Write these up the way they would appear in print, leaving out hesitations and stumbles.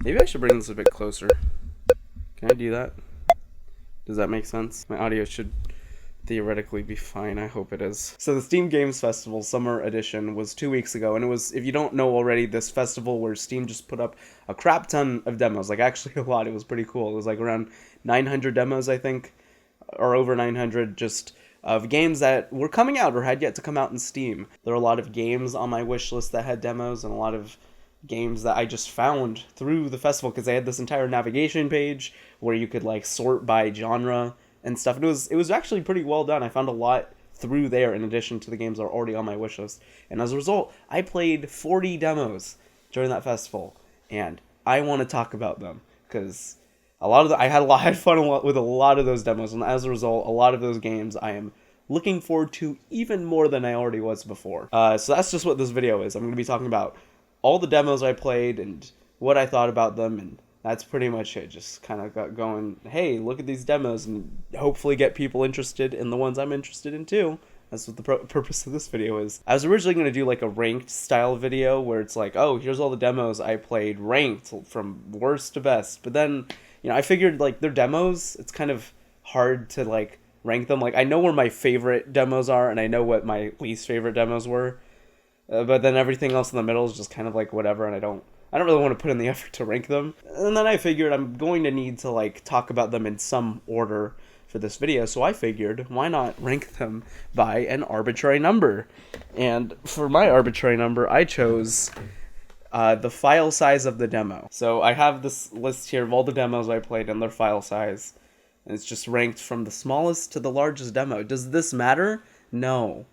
Maybe I should bring this a bit closer. Can I do that? Does that make sense? My audio should theoretically be fine. I hope it is. So the Steam Games Festival Summer Edition was 2 weeks ago, and it was, if you don't know already, this festival where Steam just put up a crap ton of demos. Like, actually a lot. It was pretty cool. It was like around 900 demos, I think, or over 900, just of games that were coming out or had yet to come out in Steam. There were a lot of games on my wish list that had demos, and a lot of games that I just found through the festival, because they had this entire navigation page where you could like sort by genre and stuff. It was actually pretty well done. I found a lot through there in addition to the games that are already on my wish list. And as a result, I played 40 demos during that festival, and I want to talk about them because I had fun with a lot of those demos, and as a result, a lot of those games I am looking forward to even more than I already was before. So that's just what this video is. I'm going to be talking about all the demos I played and what I thought about them, and that's pretty much it. Just kind of got going, hey, look at these demos, and hopefully get people interested in the ones I'm interested in too. That's what the purpose of this video is. I was originally going to do like a ranked style video where it's like, oh, here's all the demos I played ranked from worst to best. But then, I figured like they're demos. It's kind of hard to like rank them. Like, I know where my favorite demos are, and I know what my least favorite demos were. But then everything else in the middle is just kind of like whatever, and I don't really want to put in the effort to rank them. And then I figured I'm going to need to like talk about them in some order for this video, so I figured why not rank them by an arbitrary number. And for my arbitrary number, I chose the file size of the demo. So I have this list here of all the demos I played and their file size, and it's just ranked from the smallest to the largest demo. Does this matter? No,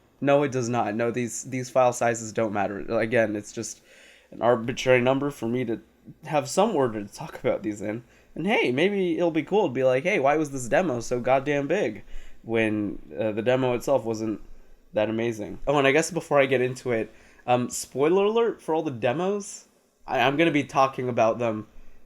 it does not. No, these file sizes don't matter. Again, it's just an arbitrary number for me to have some order to talk about these in. And hey, maybe it'll be cool to be like, hey, why was this demo so goddamn big when the demo itself wasn't that amazing? Oh, and I guess before I get into it, spoiler alert for all the demos. I'm going to be talking about them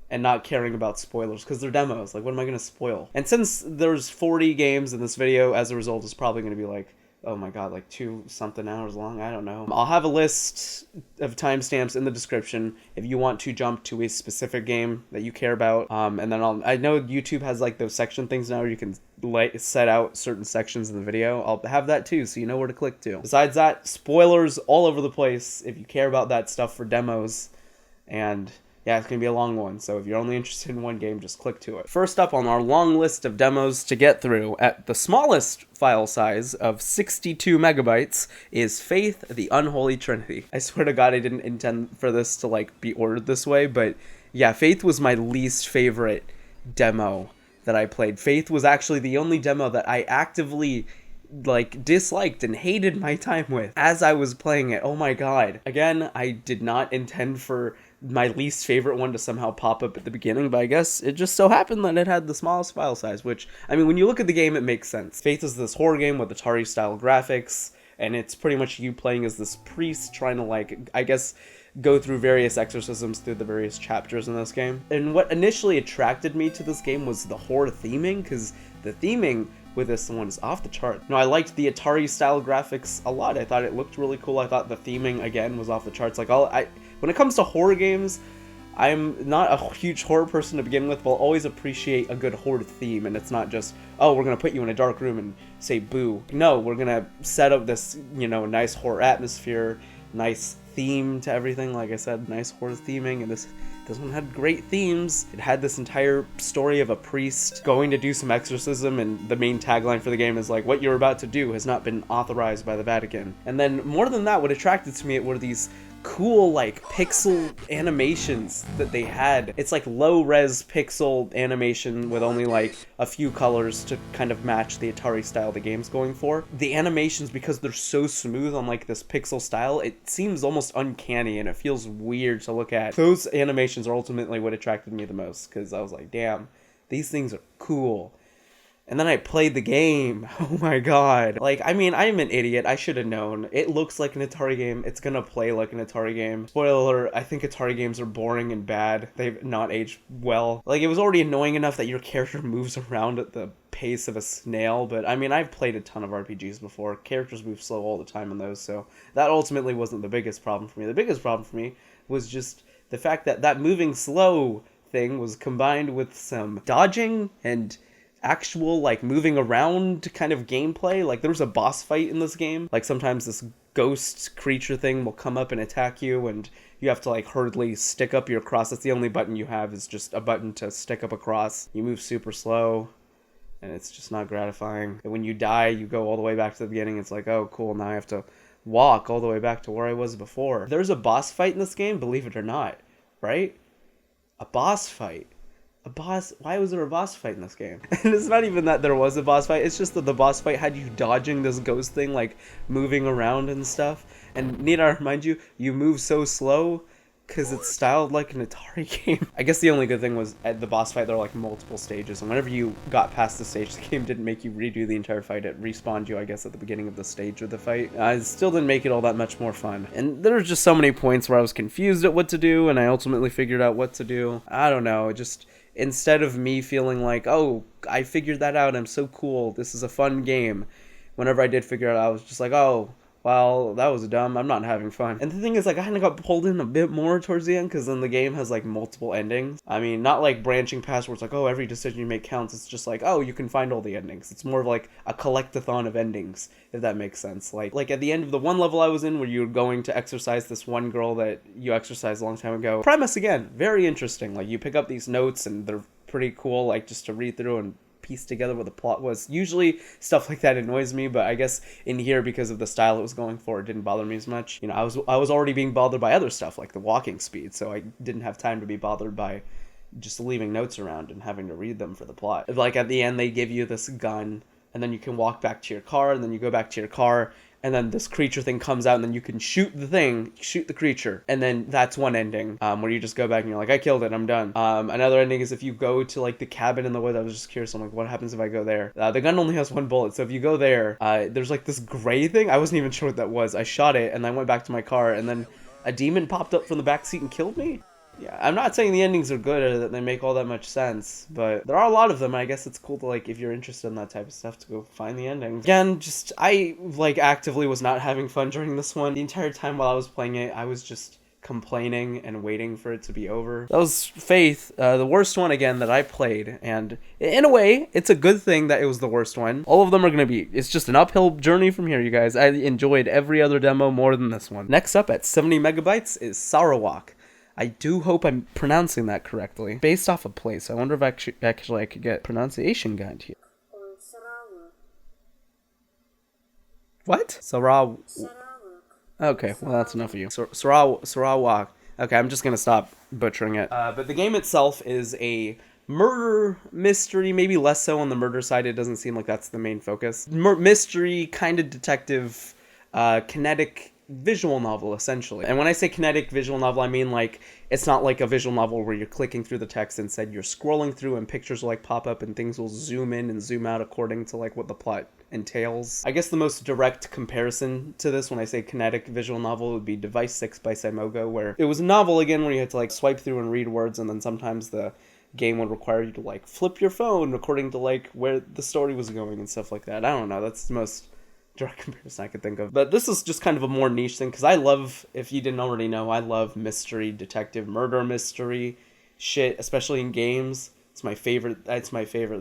and not caring about spoilers because they're demos. Like, what am I going to spoil? And since there's 40 games in this video, as a result, it's probably going to be like, oh my god, like 2-something hours long? I don't know. I'll have a list of timestamps in the description if you want to jump to a specific game that you care about. And then I know YouTube has like those section things now where you can set out certain sections in the video. I'll have that too, so you know where to click to. Besides that, spoilers all over the place if you care about that stuff for demos. And yeah, it's going to be a long one, so if you're only interested in one game, just click to it. First up on our long list of demos to get through, at the smallest file size of 62 megabytes, is Faith, the Unholy Trinity. I swear to God, I didn't intend for this to like be ordered this way, but yeah, Faith was my least favorite demo that I played. Faith was actually the only demo that I actively like disliked and hated my time with as I was playing it. Oh my god. Again, I did not intend for my least favorite one to somehow pop up at the beginning, but I guess it just so happened that it had the smallest file size, which, I mean, when you look at the game, it makes sense. Faith is this horror game with Atari-style graphics, and it's pretty much you playing as this priest trying to, like, I guess, go through various exorcisms through the various chapters in this game. And what initially attracted me to this game was the horror theming, because the theming with this one is off the chart. No, I liked the Atari-style graphics a lot. I thought it looked really cool. I thought the theming, again, was off the charts. Like, when it comes to horror games, I'm not a huge horror person to begin with, but I'll always appreciate a good horror theme, and it's not just, oh, we're gonna put you in a dark room and say boo. No, we're gonna set up this, nice horror atmosphere, nice theme to everything. Like I said, nice horror theming, and this one had great themes. It had this entire story of a priest going to do some exorcism, and the main tagline for the game is like, what you're about to do has not been authorized by the Vatican. And then more than that, what attracted to me were these cool like pixel animations that they had. It's like low-res pixel animation with only like a few colors to kind of match the Atari style the game's going for. The animations, because they're so smooth on like this pixel style, it seems almost uncanny and it feels weird to look at. Those animations are ultimately what attracted me the most, because I was like, damn, these things are cool. And then I played the game. Oh my god. Like, I mean, I'm an idiot. I should have known. It looks like an Atari game. It's gonna play like an Atari game. Spoiler alert, I think Atari games are boring and bad. They've not aged well. Like, it was already annoying enough that your character moves around at the pace of a snail, but I mean, I've played a ton of RPGs before. Characters move slow all the time in those, so that ultimately wasn't the biggest problem for me. The biggest problem for me was just the fact that that moving slow thing was combined with some dodging and actual like moving around kind of gameplay. Like there was a boss fight in this game. Like sometimes this ghost creature thing will come up and attack you, and you have to like hurriedly stick up your cross. That's the only button you have, is just a button to stick up a cross. You move super slow, and it's just not gratifying. And when you die, you go all the way back to the beginning. It's like, oh cool, now I have to walk all the way back to where I was before. There's a boss fight in this game, believe it or not, right? A boss fight. Why was there a boss fight in this game? And it's not even that there was a boss fight, it's just that the boss fight had you dodging this ghost thing, like moving around and stuff. And need I remind you, you move so slow because it's styled like an Atari game. I guess the only good thing was at the boss fight there were like multiple stages, and whenever you got past the stage, the game didn't make you redo the entire fight. It respawned you, I guess, at the beginning of the stage of the fight. It still didn't make it all that much more fun. And there were just so many points where I was confused at what to do, and I ultimately figured out what to do. I don't know, just instead of me feeling like, oh, I figured that out, I'm so cool, this is a fun game, whenever I did figure it out, I was just like, oh, well, that was dumb, I'm not having fun. And the thing is, like, I kind of got pulled in a bit more towards the end, because then the game has, like, multiple endings. I mean, not like branching past where it's like, oh, every decision you make counts. It's just like, oh, you can find all the endings. It's more of like a collectathon of endings, if that makes sense. Like at the end of the one level I was in, where you were going to exercise this one girl that you exercised a long time ago. Premise, again, very interesting. Like, you pick up these notes, and they're pretty cool, like, just to read through and piece together what the plot was. Usually stuff like that annoys me, but I guess in here, because of the style it was going for, it didn't bother me as much. You know, I was already being bothered by other stuff like the walking speed, so I didn't have time to be bothered by just leaving notes around and having to read them for the plot. Like at the end they give you this gun, and then you can walk back to your car, and then you go back to your car, and then this creature thing comes out, and then you can shoot the creature, and then that's one ending, where you just go back and you're like, I killed it, I'm done. Another ending is if you go to like the cabin in the woods. I was just curious, I'm like, what happens if I go there? The gun only has one bullet, so if you go there, there's like this gray thing, I wasn't even sure what that was. I shot it, and I went back to my car, and then a demon popped up from the back seat and killed me? Yeah, I'm not saying the endings are good or that they make all that much sense, but there are a lot of them. I guess it's cool to, like, if you're interested in that type of stuff, to go find the endings. Again, just, I, like, actively was not having fun during this one. The entire time while I was playing it, I was just complaining and waiting for it to be over. That was Faith, the worst one, again, that I played, and in a way, it's a good thing that it was the worst one. All of them are gonna be, it's just an uphill journey from here, you guys. I enjoyed every other demo more than this one. Next up at 70 megabytes is Sarawak. I do hope I'm pronouncing that correctly. Based off a place. I wonder if actually I could get pronunciation guide here. Sarawak. What? Sarawak. Okay, well that's enough of you. Sarawak. Okay, I'm just gonna stop butchering it. But the game itself is a murder mystery, maybe less so on the murder side. It doesn't seem like that's the main focus. Mystery, kind of detective, kinetic visual novel, essentially. And when I say kinetic visual novel, I mean, like, it's not like a visual novel where you're clicking through the text. Instead, you're scrolling through and pictures will, like, pop up and things will zoom in and zoom out according to, like, what the plot entails. I guess the most direct comparison to this when I say kinetic visual novel would be Device 6 by Simogo, where it was a novel, again, where you had to, like, swipe through and read words, and then sometimes the game would require you to, like, flip your phone according to, like, where the story was going and stuff like that. I don't know, that's the most direct comparison I could think of. But this is just kind of a more niche thing, because I love, if you didn't already know, I love mystery, detective, murder mystery shit, especially in games. It's my favorite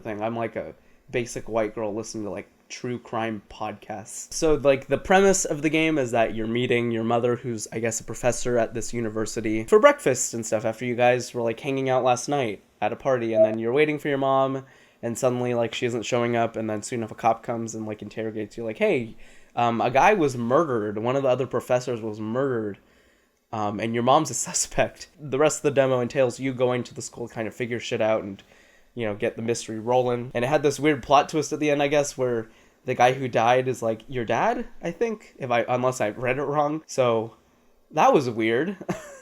thing. I'm like a basic white girl listening to, like, true crime podcasts. So, like, the premise of the game is that you're meeting your mother, who's, I guess, a professor at this university, for breakfast and stuff after you guys were, like, hanging out last night at a party, and then you're waiting for your mom, and suddenly, like, she isn't showing up, and then soon enough a cop comes and, like, interrogates you, like, hey, a guy was murdered, one of the other professors was murdered, and your mom's a suspect. The rest of the demo entails you going to the school to kind of figure shit out and, you know, get the mystery rolling. And it had this weird plot twist at the end, I guess, where the guy who died is, like, your dad, I think, unless I read it wrong. So that was weird.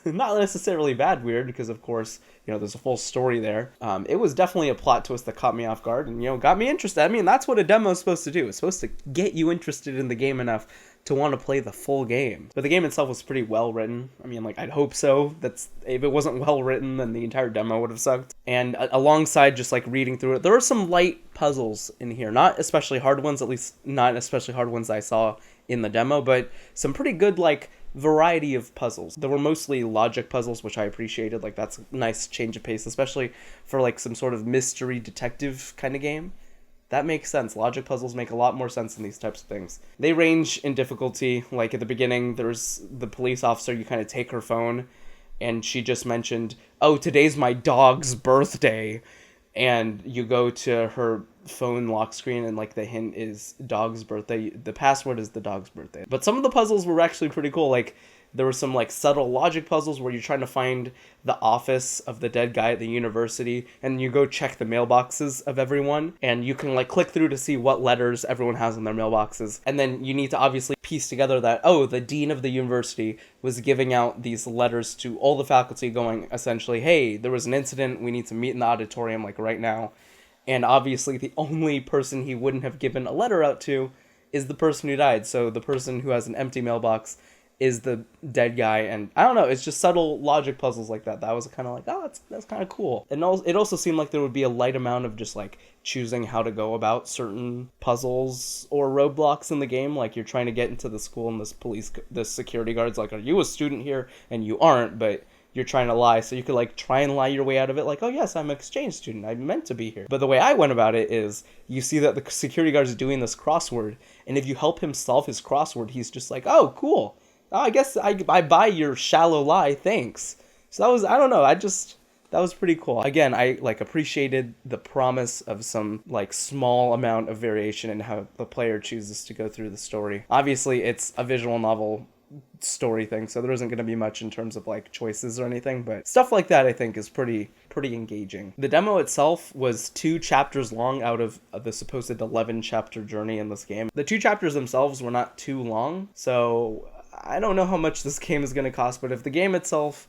Not necessarily bad weird, because of course, you know, there's a full story there. It was definitely a plot twist that caught me off guard and, you know, got me interested. I mean, that's what a demo is supposed to do. It's supposed to get you interested in the game enough to want to play the full game. But the game itself was pretty well written. I mean, like, I'd hope so. If it wasn't well written, then the entire demo would have sucked. And alongside just like reading through it, there were some light puzzles in here. Not especially hard ones, at least not especially hard ones I saw in the demo, but some pretty good like variety of puzzles. There were mostly logic puzzles, which I appreciated. Like, that's a nice change of pace, especially for like some sort of mystery detective kind of game. That makes sense. Logic puzzles make a lot more sense in these types of things. They range in difficulty. Like, at the beginning, there's the police officer, you kind of take her phone, and she just mentioned, oh, today's my dog's birthday. And you go to her phone lock screen, and like the hint is dog's birthday. The password is the dog's birthday. But some of the puzzles were actually pretty cool. Like, there were some like subtle logic puzzles where you're trying to find the office of the dead guy at the university, and you go check the mailboxes of everyone, and you can like click through to see what letters everyone has in their mailboxes. And then you need to obviously piece together that, oh, the dean of the university was giving out these letters to all the faculty going essentially, hey, there was an incident, we need to meet in the auditorium like right now. And obviously the only person he wouldn't have given a letter out to is the person who died. So the person who has an empty mailbox is the dead guy. And I don't know, it's just subtle logic puzzles like that. That was kind of like, oh, that's kind of cool. And it also seemed like there would be a light amount of just like choosing how to go about certain puzzles or roadblocks in the game. Like, you're trying to get into the school, and this security guard's like, are you a student here? And you aren't, but you're trying to lie, so you could like try and lie your way out of it, like, oh yes, I'm an exchange student, I meant to be here. But the way I went about it is, you see that the security guard is doing this crossword, and if you help him solve his crossword, he's just like, oh, cool, oh, I guess I buy your shallow lie, thanks. So that was, I don't know, that was pretty cool. Again, I like appreciated the promise of some like small amount of variation in how the player chooses to go through the story. Obviously, it's a visual novel story thing, so there isn't going to be much in terms of like choices or anything, but stuff like that I think is pretty engaging. The demo itself was 2 chapters long out of the supposed 11 chapter journey in this game. The 2 chapters themselves were not too long, so I don't know how much this game is going to cost, but if the game itself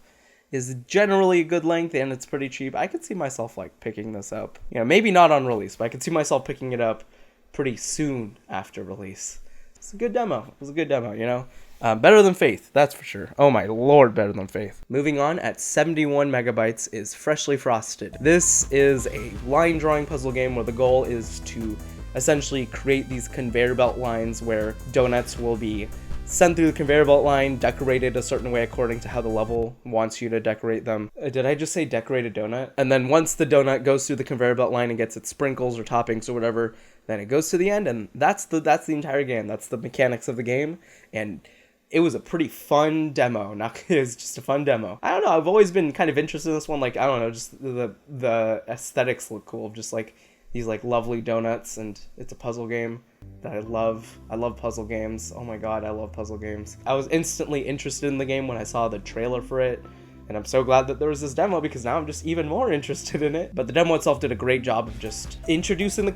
is generally a good length and it's pretty cheap, I could see myself like picking this up. You know, maybe not on release, but I could see myself picking it up pretty soon after release. It's a good demo. It was a good demo, you know? Better than Faith, that's for sure. Oh my lord, better than Faith. Moving on, at 71 megabytes is Freshly Frosted. This is a line drawing puzzle game where the goal is to essentially create these conveyor belt lines where donuts will be sent through the conveyor belt line, decorated a certain way according to how the level wants you to decorate them. Did I just say decorate a donut? And then once the donut goes through the conveyor belt line and gets its sprinkles or toppings or whatever, then it goes to the end, and that's the entire game. That's the mechanics of the game, and it was a pretty fun demo. It was just a fun demo. I don't know, I've always been kind of interested in this one. Like, I don't know, just the aesthetics look cool. Just like these like lovely donuts, and it's a puzzle game that I love. I love puzzle games. Oh my god, I love puzzle games. I was instantly interested in the game when I saw the trailer for it, and I'm so glad that there was this demo because now I'm just even more interested in it. But the demo itself did a great job of just introducing the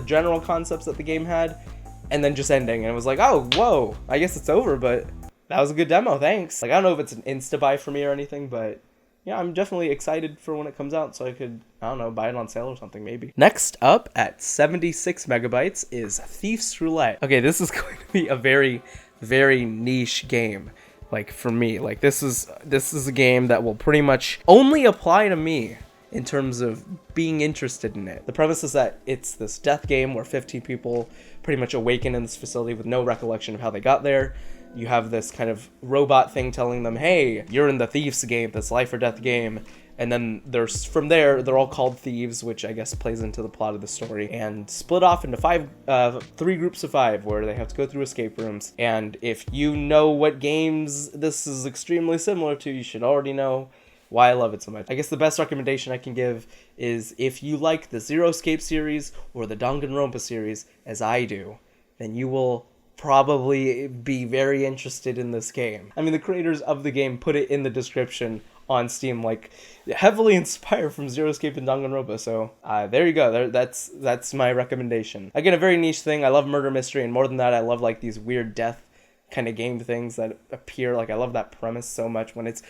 general concepts that the game had, and then just ending, and it was like, oh, whoa, I guess it's over, but that was a good demo, thanks. Like, I don't know if it's an insta-buy for me or anything, but yeah, I'm definitely excited for when it comes out, so I could, I don't know, buy it on sale or something, maybe. Next up, at 76 megabytes, is Thief's Roulette. Okay, this is going to be a very, very niche game. Like, for me, like, this is a game that will pretty much only apply to me in terms of being interested in it. The premise is that it's this death game where 15 people pretty much awaken in this facility with no recollection of how they got there. You have this kind of robot thing telling them, hey, you're in the Thieves game, this life or death game. And then from there, they're all called thieves, which I guess plays into the plot of the story, and split off into 3 groups of 5 where they have to go through escape rooms. And if you know what games this is extremely similar to, you should already know why I love it so much. I guess the best recommendation I can give is if you like the Zero Escape series or the Danganronpa series, as I do, then you will probably be very interested in this game. I mean, the creators of the game put it in the description on Steam, like, heavily inspired from Zero Escape and Danganronpa, so there you go. That's my recommendation. Again, a very niche thing. I love murder mystery, and more than that, I love like these weird death kind of game things that appear. Like, I love that premise so much when it's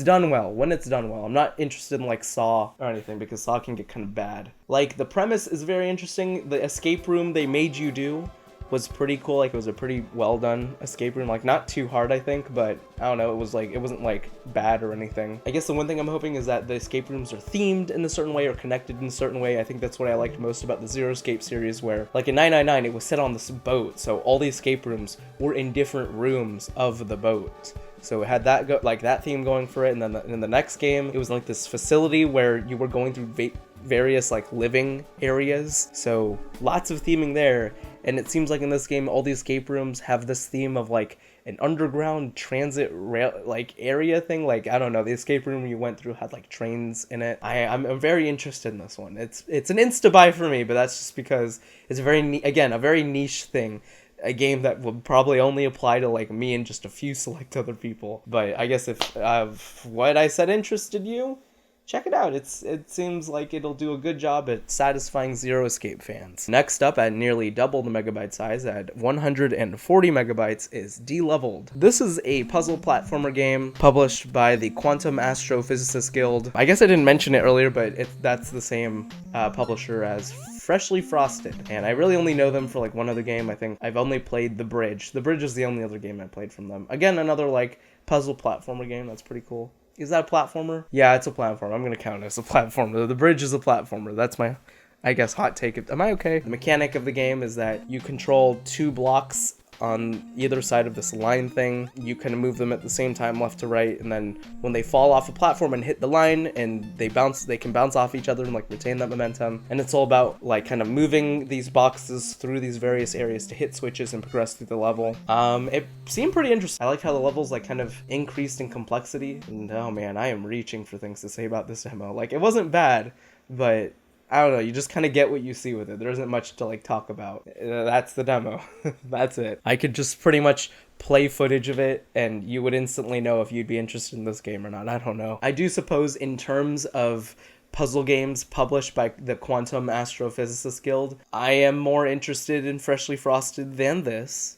done well. I'm not interested in like Saw or anything, because Saw can get kind of bad. Like, the premise is very interesting. The escape room they made you do was pretty cool. Like, it was a pretty well done escape room. Like, not too hard, I think, but I don't know, it wasn't like bad or anything. I guess the one thing I'm hoping is that the escape rooms are themed in a certain way or connected in a certain way. I think that's what I liked most about the Zero Escape series, where like in 999 it was set on this boat, so all the escape rooms were in different rooms of the boat. So it had that like that theme going for it, and then in the next game it was like this facility where you were going through various like living areas, so lots of theming there. And it seems like in this game all the escape rooms have this theme of like an underground transit rail like area thing. Like, I don't know, the escape room you went through had like trains in it. I'm very interested in this one. It's an insta buy for me, but that's just because it's a very niche thing. A game that would probably only apply to like me and just a few select other people. But I guess if what I said interested you, check it out. It seems like it'll do a good job at satisfying Zero Escape fans. Next up, at nearly double the megabyte size, at 140 megabytes, is Deleveled. This is a puzzle platformer game published by the Quantum Astrophysicist Guild. I guess I didn't mention it earlier, but that's the same publisher as Freshly Frosted, and I really only know them for like one other game. I think I've only played The Bridge. The Bridge is the only other game I played from them. Again, another like puzzle platformer game. That's pretty cool. Is that a platformer? Yeah, it's a platformer. I'm gonna count it as a platformer. The Bridge is a platformer. That's my, I guess, hot take. Am I okay? The mechanic of the game is that you control 2 blocks on either side of this line thing. You can move them at the same time, left to right, and then when they fall off a platform and hit the line and they can bounce off each other and like retain that momentum. And it's all about like kind of moving these boxes through these various areas to hit switches and progress through the level. It seemed pretty interesting. I like how the levels like kind of increased in complexity, and oh man, I am reaching for things to say about this demo. Like, it wasn't bad, but I don't know, you just kind of get what you see with it. There isn't much to like talk about. That's the demo. That's it. I could just pretty much play footage of it and you would instantly know if you'd be interested in this game or not. I don't know. I do suppose in terms of puzzle games published by the Quantum Astrophysicist Guild, I am more interested in Freshly Frosted than this.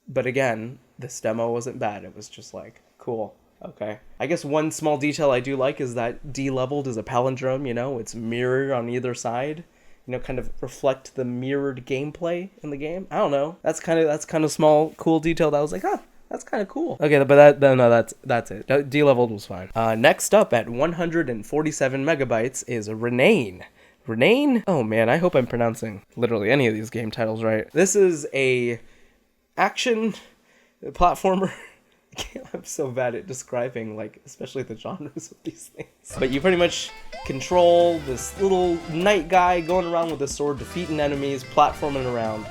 But again, this demo wasn't bad. It was just like, cool. Okay. I guess one small detail I do like is that Deleveled is a palindrome, you know, it's mirrored on either side, you know, kind of reflect the mirrored gameplay in the game. I don't know. That's kind of small, cool detail that I was like, that's kind of cool. Okay, but that's it. Deleveled was fine. Next up at 147 megabytes is Renaine. Renaine? Oh man, I hope I'm pronouncing literally any of these game titles right. This is a action platformer. I'm so bad at describing, like, especially the genres of these things. But you pretty much control this little knight guy going around with a sword, defeating enemies, platforming around.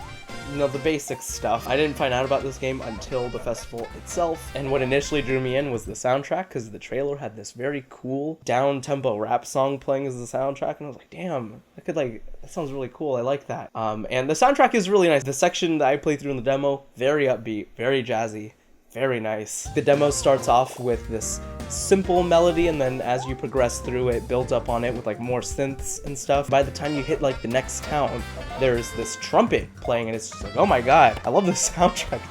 You know, the basic stuff. I didn't find out about this game until the festival itself, and what initially drew me in was the soundtrack, because the trailer had this very cool down-tempo rap song playing as the soundtrack, and I was like, damn, that sounds really cool, I like that. And the soundtrack is really nice. The section that I played through in the demo, very upbeat, very jazzy. Very nice. The demo starts off with this simple melody, and then as you progress through it, builds up on it with like more synths and stuff. By the time you hit like the next town, there's this trumpet playing, and it's just like, oh my god, I love this soundtrack.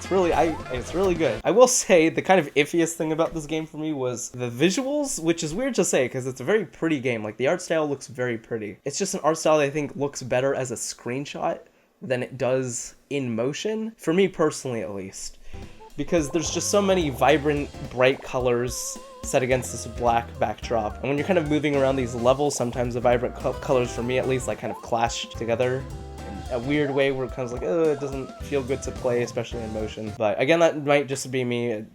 It's really good. I will say the kind of iffiest thing about this game for me was the visuals, which is weird to say because it's a very pretty game. Like, the art style looks very pretty. It's just an art style that I think looks better as a screenshot than it does in motion, for me personally at least. Because there's just so many vibrant, bright colors set against this black backdrop. And when you're kind of moving around these levels, sometimes the vibrant colors, for me at least, like kind of clash together in a weird way where it kind of like, it doesn't feel good to play, especially in motion. But again, that might just be me.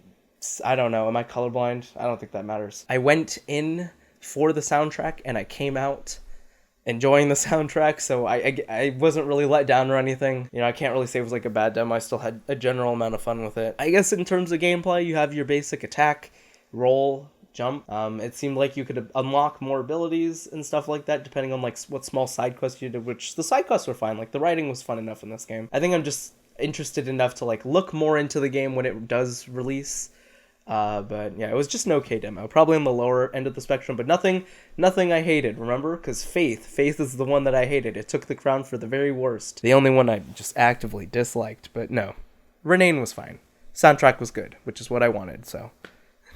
I don't know. Am I colorblind? I don't think that matters. I went in for the soundtrack and I came out enjoying the soundtrack, so I wasn't really let down or anything. You know, I can't really say it was like a bad demo. I still had a general amount of fun with it. I guess in terms of gameplay, you have your basic attack, roll, jump. It seemed like you could unlock more abilities and stuff like that depending on like what small side quests you did, which the side quests were fine. Like, the writing was fun enough in this game. I think I'm just interested enough to like look more into the game when it does release. But yeah, it was just an okay demo. Probably on the lower end of the spectrum, but nothing I hated, remember? Because Faith is the one that I hated. It took the crown for the very worst. The only one I just actively disliked, but no. Renaine was fine. Soundtrack was good, which is what I wanted, so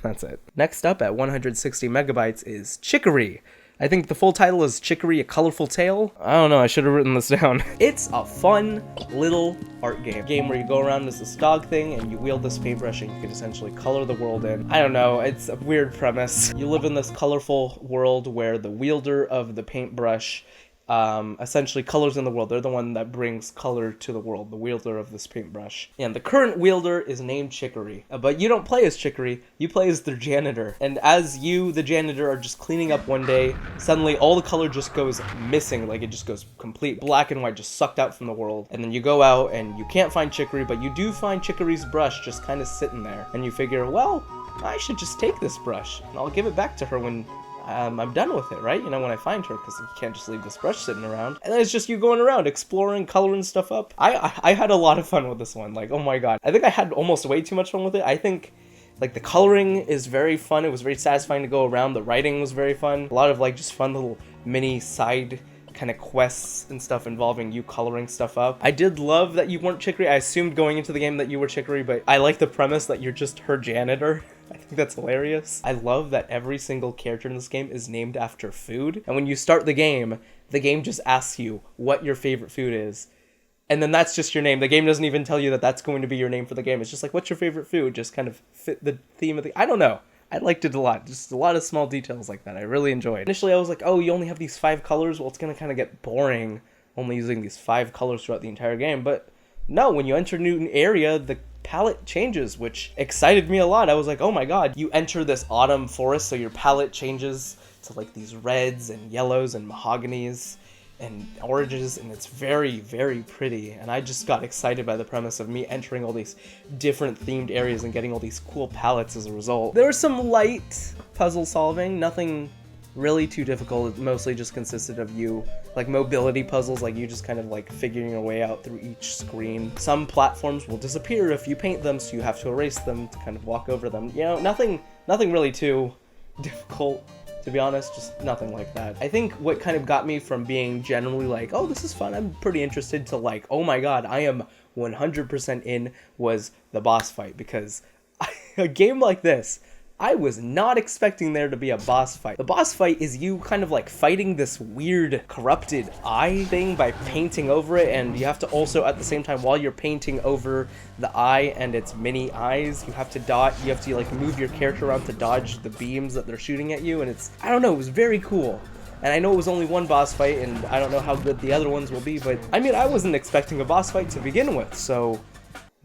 that's it. Next up at 160 megabytes is Chicory. I think the full title is Chicory, A Colorful Tale. I don't know, I should have written this down. It's a fun little art game where you go around as this dog thing and you wield this paintbrush and you can essentially color the world in. I don't know, it's a weird premise. You live in this colorful world where the wielder of the paintbrush essentially colors in the world. They're the one that brings color to the world, the wielder of this paintbrush. And the current wielder is named Chicory. But you don't play as Chicory, you play as their janitor. And as you, the janitor, are just cleaning up one day, suddenly all the color just goes missing. Like, it just goes complete black and white, just sucked out from the world. And then you go out and you can't find Chicory, but you do find Chicory's brush just kind of sitting there. And you figure, well, I should just take this brush and I'll give it back to her when I'm done with it, right? You know, when I find her, because you can't just leave this brush sitting around. And then it's just you going around, exploring, coloring stuff up. I had a lot of fun with this one. Like, oh my god. I think I had almost way too much fun with it. I think, like, the coloring is very fun. It was very satisfying to go around. The writing was very fun. A lot of, like, just fun little mini side kind of quests and stuff involving you coloring stuff up. I did love that you weren't Chicory. I assumed going into the game that you were Chicory, but I like the premise that you're just her janitor. I think that's hilarious. I love that every single character in this game is named after food. And when you start the game just asks you what your favorite food is. And then that's just your name. The game doesn't even tell you that that's going to be your name for the game. It's just like, what's your favorite food? Just kind of fit the theme of the... I don't know. I liked it a lot. Just a lot of small details like that. I really enjoyed. Initially, I was like, oh, you only have these 5 colors? Well, it's going to kind of get boring only using these 5 colors throughout the entire game. But no, when you enter a new area, the palette changes, which excited me a lot. I was like, oh my god. You enter this autumn forest, so your palette changes to like these reds and yellows and mahoganies and oranges, and it's very, very pretty. And I just got excited by the premise of me entering all these different themed areas and getting all these cool palettes as a result. There was some light puzzle solving, nothing really too difficult. It mostly just consisted of you, like, mobility puzzles, like you just kind of like figuring your way out through each screen. Some platforms will disappear if you paint them, so you have to erase them to kind of walk over them. You know, nothing really too difficult, to be honest, just nothing like that. I think what kind of got me from being generally like, oh, this is fun, I'm pretty interested, to like, oh my god, I am 100% in, was the boss fight, because a game like this, I was not expecting there to be a boss fight. The boss fight is you kind of like fighting this weird corrupted eye thing by painting over it, and you have to also at the same time, while you're painting over the eye and its mini eyes, you have to like move your character around to dodge the beams that they're shooting at you, and it's, I don't know, it was very cool. And I know it was only one boss fight, and I don't know how good the other ones will be, but I mean, I wasn't expecting a boss fight to begin with, so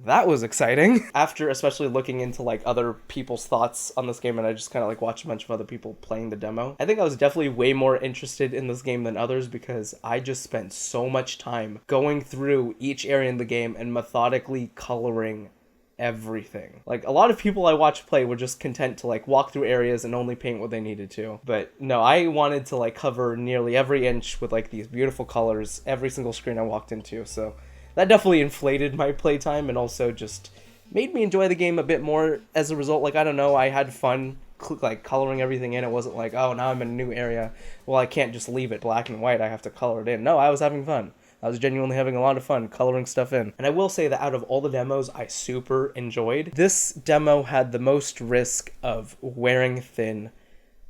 that was exciting. After especially looking into like other people's thoughts on this game, and I just kind of like watched a bunch of other people playing the demo, I think I was definitely way more interested in this game than others, because I just spent so much time going through each area in the game and methodically coloring everything. Like, a lot of people I watch play were just content to like walk through areas and only paint what they needed to. But no, I wanted to like cover nearly every inch with like these beautiful colors, every single screen I walked into, so that definitely inflated my playtime and also just made me enjoy the game a bit more as a result. Like, I don't know, I had fun like coloring everything in. It wasn't like, oh, now I'm in a new area, well, I can't just leave it black and white, I have to color it in. No, I was having fun. I was genuinely having a lot of fun coloring stuff in. And I will say that out of all the demos I super enjoyed, this demo had the most risk of wearing thin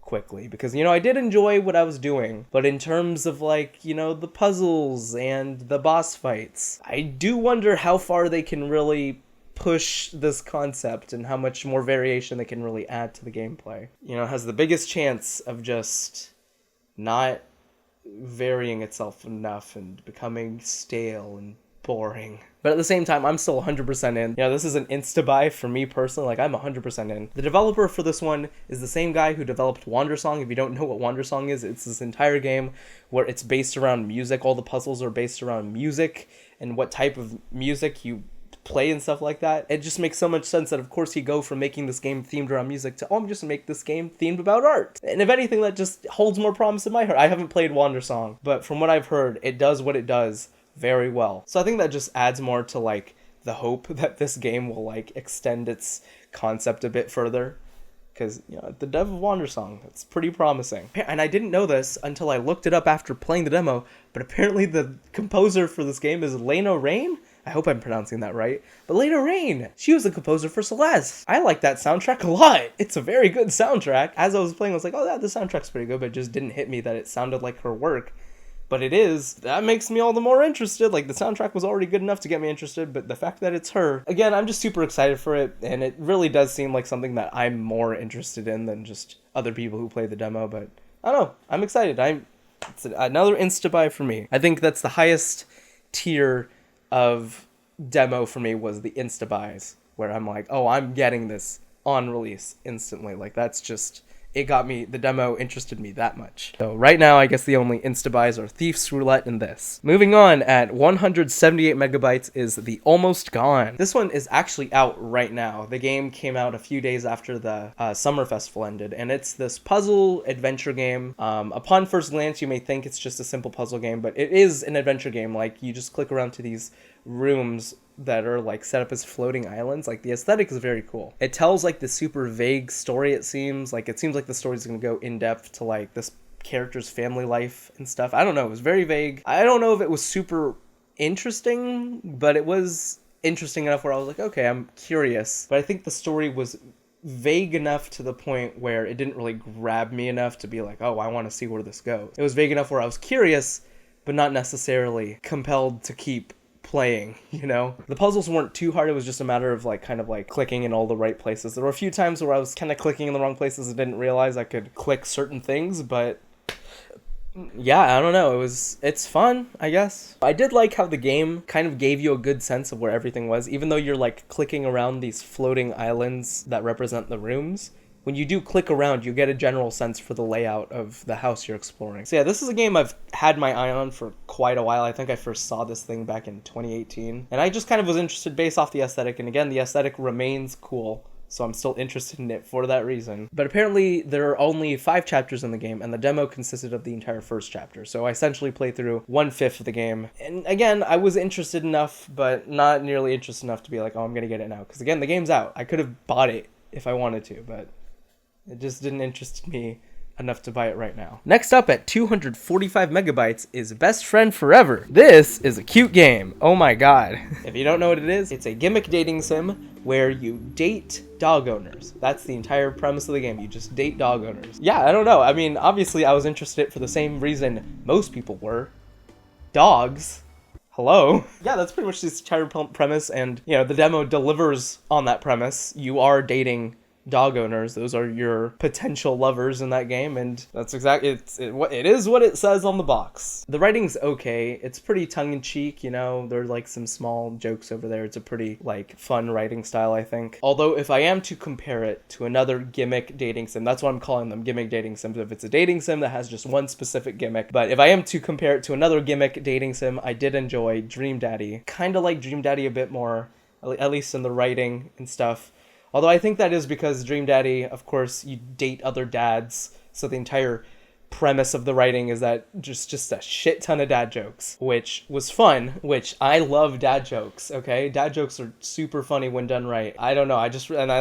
quickly, because, you know, I did enjoy what I was doing, but in terms of like, you know, the puzzles and the boss fights, I do wonder how far they can really push this concept and how much more variation they can really add to the gameplay. You know, it has the biggest chance of just not varying itself enough and becoming stale and boring. But at the same time, I'm still 100% in. You know, this is an insta-buy for me personally. Like, I'm 100% in. The developer for this one is the same guy who developed Wandersong. If you don't know what Wandersong is, it's this entire game where it's based around music. All the puzzles are based around music and what type of music you play and stuff like that. It just makes so much sense that, of course, you go from making this game themed around music to, oh, I'm just gonna make this game themed about art. And if anything, that just holds more promise in my heart. I haven't played Wandersong, but from what I've heard, it does what it does very well. So I think that just adds more to like the hope that this game will like extend its concept a bit further, because, you know, the dev of Wandersong, it's pretty promising. And I didn't know this until I looked it up after playing the demo, but apparently the composer for this game is Renaine. I hope I'm pronouncing that right. But Renaine, she was the composer for Solace. I like that soundtrack a lot. It's a very good soundtrack. As I was playing, I was like, oh yeah, the soundtrack's pretty good, but it just didn't hit me that it sounded like her work. But it is. That makes me all the more interested. Like, the soundtrack was already good enough to get me interested, but the fact that it's her, again, I'm just super excited for it, and it really does seem like something that I'm more interested in than just other people who play the demo, but I don't know. I'm excited. It's another insta-buy for me. I think that's the highest tier of demo for me was the insta-buys, where I'm like, oh, I'm getting this on release instantly. Like, that's just... It got me, the demo interested me that much. So right now, I guess the only insta-buys are Thief's Roulette and this. Moving on, at 178 megabytes is The Almost Gone. This one is actually out right now. The game came out a few days after the summer festival ended, and it's this puzzle adventure game. Upon first glance, you may think it's just a simple puzzle game, but it is an adventure game. Like, you just click around to these rooms that are like set up as floating islands. Like, the aesthetic is very cool. It tells like the super vague story. It seems like the story's gonna go in depth to like this character's family life and stuff. I don't know, it was very vague. I don't know if it was super interesting, but it was interesting enough where I was like, okay, I'm curious. But I think the story was vague enough to the point where it didn't really grab me enough to be like, oh, I want to see where this goes. It was vague enough where I was curious, but not necessarily compelled to keep playing, you know? The puzzles weren't too hard. It was just a matter of like kind of like clicking in all the right places. There were a few times where I was kind of clicking in the wrong places and didn't realize I could click certain things, but yeah, I don't know. It's fun, I guess. I did like how the game kind of gave you a good sense of where everything was, even though you're like clicking around these floating islands that represent the rooms. When you do click around, you get a general sense for the layout of the house you're exploring. So yeah, this is a game I've had my eye on for quite a while. I think I first saw this thing back in 2018. And I just kind of was interested based off the aesthetic. And again, the aesthetic remains cool, so I'm still interested in it for that reason. But apparently there are only 5 chapters in the game, and the demo consisted of the entire first chapter. So I essentially played through 1/5 of the game. And again, I was interested enough, but not nearly interested enough to be like, oh, I'm gonna get it now. Because again, the game's out. I could have bought it if I wanted to, but it just didn't interest me enough to buy it right now. Next up at 245 megabytes is Best Friend Forever. This is a cute game. Oh my god. If you don't know what it is, it's a gimmick dating sim where you date dog owners. That's the entire premise of the game. You just date dog owners. Yeah, I don't know. I mean, obviously I was interested for the same reason most people were. Dogs. Hello? Yeah, that's pretty much the entire premise, and, you know, the demo delivers on that premise. You are dating dog owners. Those are your potential lovers in that game, and that's exactly it is what it says on the box. The writing's okay. It's pretty tongue-in-cheek, you know. There are like some small jokes over there. It's a pretty like fun writing style, I think. Although if I am to compare it to another gimmick dating sim, that's what I'm calling them, gimmick dating sims. If it's a dating sim that has just one specific gimmick, but if I am to compare it to another gimmick dating sim, I did enjoy Dream Daddy. Kind of like Dream Daddy a bit more, at least in the writing and stuff. Although I think that is because Dream Daddy, of course, you date other dads, so the entire premise of the writing is that just a shit ton of dad jokes, which was fun, which I love dad jokes, okay? Dad jokes are super funny when done right. I don't know,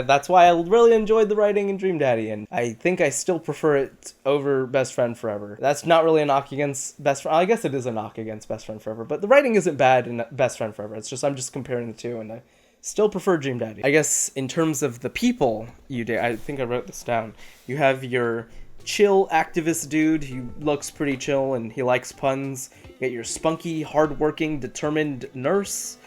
that's why I really enjoyed the writing in Dream Daddy, and I think I still prefer it over Best Friend Forever. That's not really a knock against Best Friend, I guess it is a knock against Best Friend Forever, but the writing isn't bad in Best Friend Forever. It's just, I'm just comparing the two, and I still prefer Dream Daddy. I guess in terms of the people you date, I think I wrote this down. You have your chill activist dude who looks pretty chill and he likes puns. You get your spunky, hardworking, determined nurse.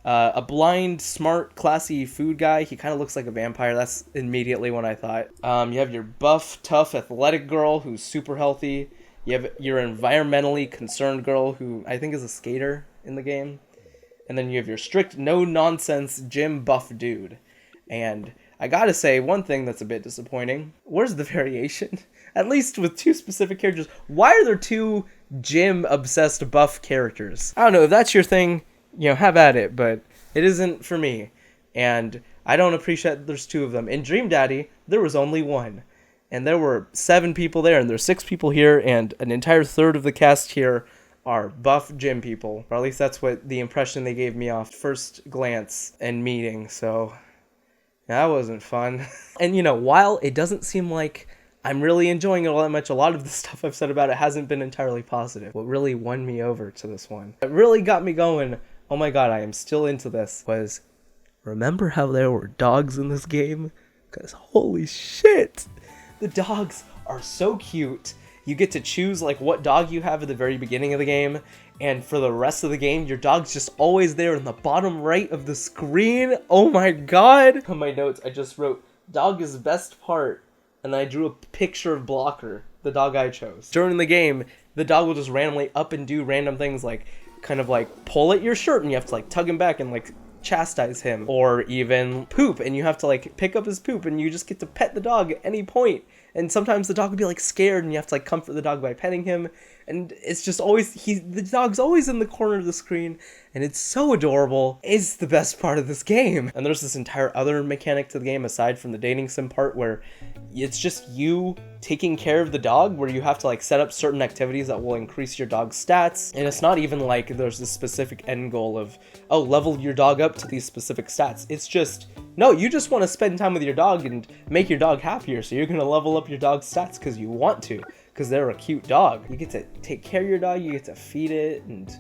A blind, smart, classy food guy. He kind of looks like a vampire. That's immediately what I thought. You have your buff, tough, athletic girl who's super healthy. You have your environmentally concerned girl who I think is a skater in the game. And then you have your strict, no-nonsense gym buff dude. And I gotta say, one thing that's a bit disappointing. Where's the variation? At least with 2 specific characters. Why are there 2 gym-obsessed buff characters? I don't know, if that's your thing, you know, have at it. But it isn't for me. And I don't appreciate that there's 2 of them. In Dream Daddy, there was only 1. And there were 7 people there, and there's 6 people here, and an entire third of the cast here are buff gym people, or at least that's what the impression they gave me off first glance and meeting, so that wasn't fun. And you know, while it doesn't seem like I'm really enjoying it all that much, a lot of the stuff I've said about it hasn't been entirely positive. What really won me over to this one, it really got me going oh my god, I am still into this, was remember how there were dogs in this game? Because holy shit, the dogs are so cute. You get to choose like what dog you have at the very beginning of the game, and for the rest of the game, your dog's just always there in the bottom right of the screen. Oh my god. On my notes, I just wrote, dog is best part, and I drew a picture of Blocker, the dog I chose. During the game, the dog will just randomly up and do random things like kind of like pull at your shirt and you have to like tug him back and like chastise him, or even poop and you have to like pick up his poop and you just get to pet the dog at any point. And sometimes the dog would be like scared and you have to like comfort the dog by petting him, and it's just always the dog's always in the corner of the screen, and it's so adorable. It's the best part of this game. And there's this entire other mechanic to the game aside from the dating sim part where it's just you taking care of the dog, where you have to like set up certain activities that will increase your dog's stats. And it's not even like there's this specific end goal of, oh, level your dog up to these specific stats. It's just, no, you just want to spend time with your dog and make your dog happier, so you're going to level up your dog's stats because you want to, because they're a cute dog. You get to take care of your dog, you get to feed it and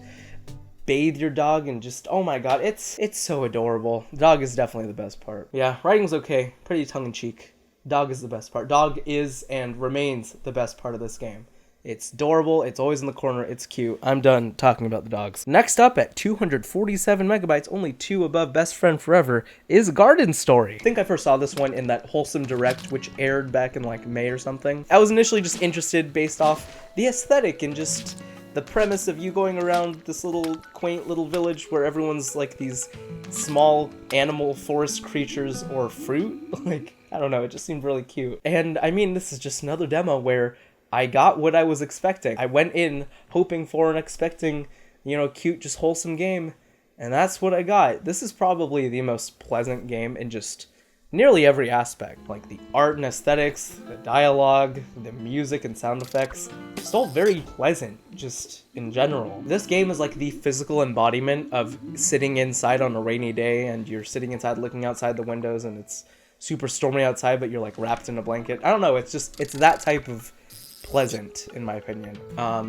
bathe your dog, and just, oh my god, it's so adorable. The dog is definitely the best part. Yeah, writing's okay, pretty tongue-in-cheek. Dog is the best part. Dog is and remains the best part of this game. It's adorable, it's always in the corner, it's cute. I'm done talking about the dogs. Next up at 247 megabytes, only 2 above Best Friend Forever, is Garden Story. I think I first saw this one in that Wholesome Direct, which aired back in like May or something. I was initially just interested based off the aesthetic and just the premise of you going around this little quaint little village where everyone's like these small animal forest creatures or fruit. Like, I don't know, it just seemed really cute. And I mean, this is just another demo where I got what I was expecting. I went in hoping for and expecting, you know, cute, just wholesome game, and that's what I got. This is probably the most pleasant game in just nearly every aspect. Like the art and aesthetics, the dialogue, the music and sound effects. It's all very pleasant, just in general. This game is like the physical embodiment of sitting inside on a rainy day, and you're sitting inside looking outside the windows and it's super stormy outside, but you're like wrapped in a blanket. I don't know, it's that type of pleasant, in my opinion.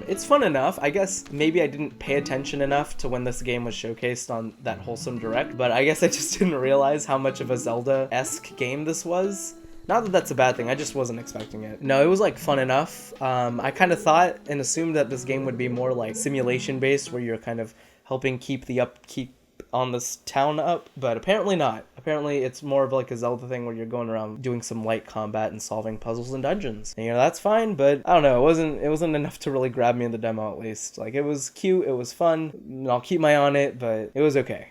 It's fun enough. I guess maybe I didn't pay attention enough to when this game was showcased on that Wholesome Direct, but I guess I just didn't realize how much of a Zelda-esque game this was. Not that that's a bad thing, I just wasn't expecting it. No, it was like fun enough. I kind of thought and assumed that this game would be more like simulation-based, where you're kind of helping keep the upkeep on this town up, but apparently not. Apparently it's more of like a Zelda thing where you're going around doing some light combat and solving puzzles and dungeons. And, you know, that's fine, but I don't know, it wasn't enough to really grab me in the demo, at least. Like, it was cute, it was fun, and I'll keep my eye on it, but it was okay.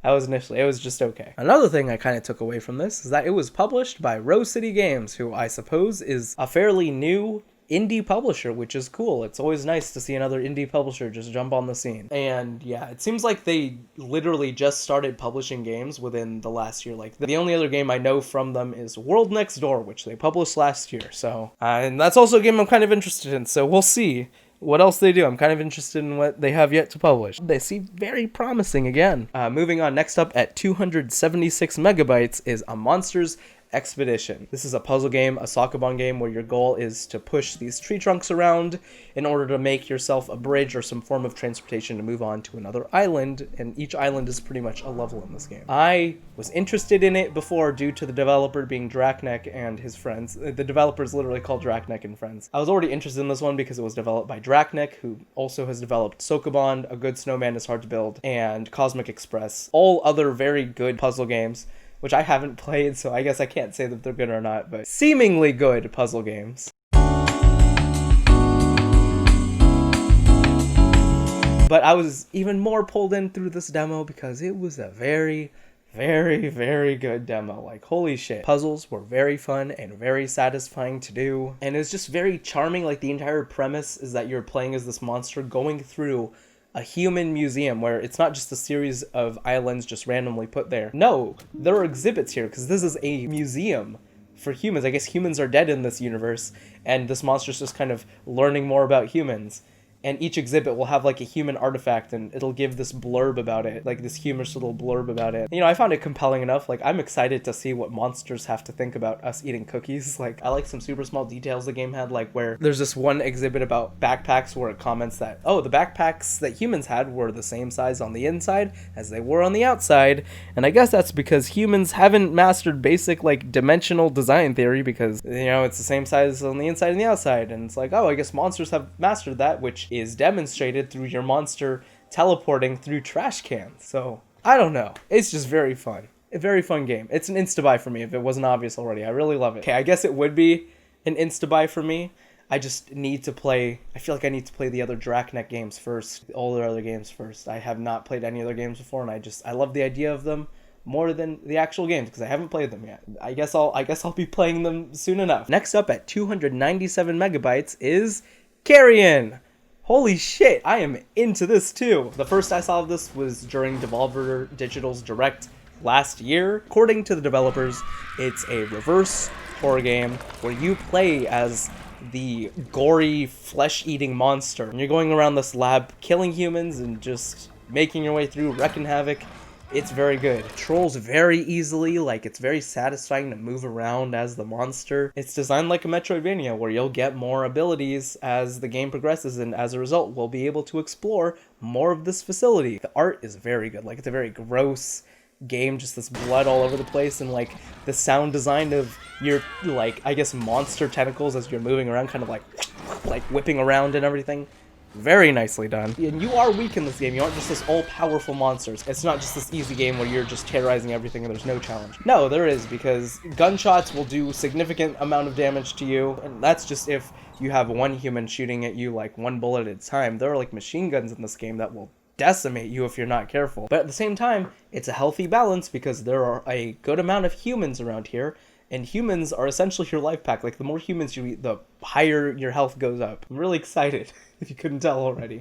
It was just okay. Another thing I kind of took away from this is that it was published by Rose City Games, who I suppose is a fairly new indie publisher, which is cool. It's always nice to see another indie publisher just jump on the scene. And yeah, it seems like they literally just started publishing games within the last year. Like, the only other game I know from them is World Next Door, which they published last year. So, and that's also a game I'm kind of interested in, so we'll see what else they do. I'm kind of interested in what they have yet to publish. They seem very promising again. Moving on, next up at 276 megabytes is A Monster's Expedition. This is a puzzle game, a Sakabon game, where your goal is to push these tree trunks around in order to make yourself a bridge or some form of transportation to move on to another island, and each island is pretty much a level in this game. I was interested in it before due to the developer being Draknek and his friends. The developer is literally called Draknek and Friends. I was already interested in this one because it was developed by Draknek, who also has developed Sokobond, A Good Snowman Is Hard to Build, and Cosmic Express. All other very good puzzle games, which I haven't played, so I guess I can't say that they're good or not, but seemingly good puzzle games. But I was even more pulled in through this demo because it was a very, very, very good demo. Like, holy shit. Puzzles were very fun and very satisfying to do, and it was just very charming. Like, the entire premise is that you're playing as this monster going through a human museum where it's not just a series of islands just randomly put there. No, there are exhibits here because this is a museum for humans. I guess humans are dead in this universe, and this monster's just kind of learning more about humans. and each exhibit will have like a human artifact, and it'll give this blurb about it, like this humorous little blurb about it. You know, I found it compelling enough. Like, I'm excited to see what monsters have to think about us eating cookies. Like, I like some super small details the game had, like where there's this one exhibit about backpacks where it comments that, oh, the backpacks that humans had were the same size on the inside as they were on the outside. And I guess that's because humans haven't mastered basic like dimensional design theory, because, you know, it's the same size on the inside and the outside. And it's like, oh, I guess monsters have mastered that, which is demonstrated through your monster teleporting through trash cans. So I don't know, it's just very fun. A very fun game. It's an insta-buy for me if it wasn't obvious already. I really love it. Okay, I guess it would be an insta-buy for me. I just need to play, I feel like I need to play the other Dracnet games first, all the other games first. I have not played any other games before, and I love the idea of them more than the actual games because I haven't played them yet. I guess I'll be playing them soon enough. Next up at 297 megabytes is CARRION. Holy shit, I am into this too. The first I saw of this was during Devolver Digital's Direct last year. According to the developers, it's a reverse horror game where you play as the gory flesh-eating monster, and you're going around this lab killing humans and just making your way through, wrecking havoc. It's very good. It controls very easily, like it's very satisfying to move around as the monster. It's designed like a Metroidvania where you'll get more abilities as the game progresses, and as a result we'll be able to explore more of this facility. The art is very good, like it's a very gross game, just this blood all over the place, and like the sound design of your, like, I guess monster tentacles as you're moving around, kind of like whipping around and everything. Very nicely done. And you are weak in this game. You aren't just this all-powerful monsters. It's not just this easy game where you're just terrorizing everything and there's no challenge. No, there is, because gunshots will do significant amount of damage to you, and that's just if you have one human shooting at you like one bullet at a time. There are like machine guns in this game that will decimate you if you're not careful. But at the same time, it's a healthy balance because there are a good amount of humans around here, and humans are essentially your life pack. Like, the more humans you eat, the higher your health goes up. I'm really excited, if you couldn't tell already.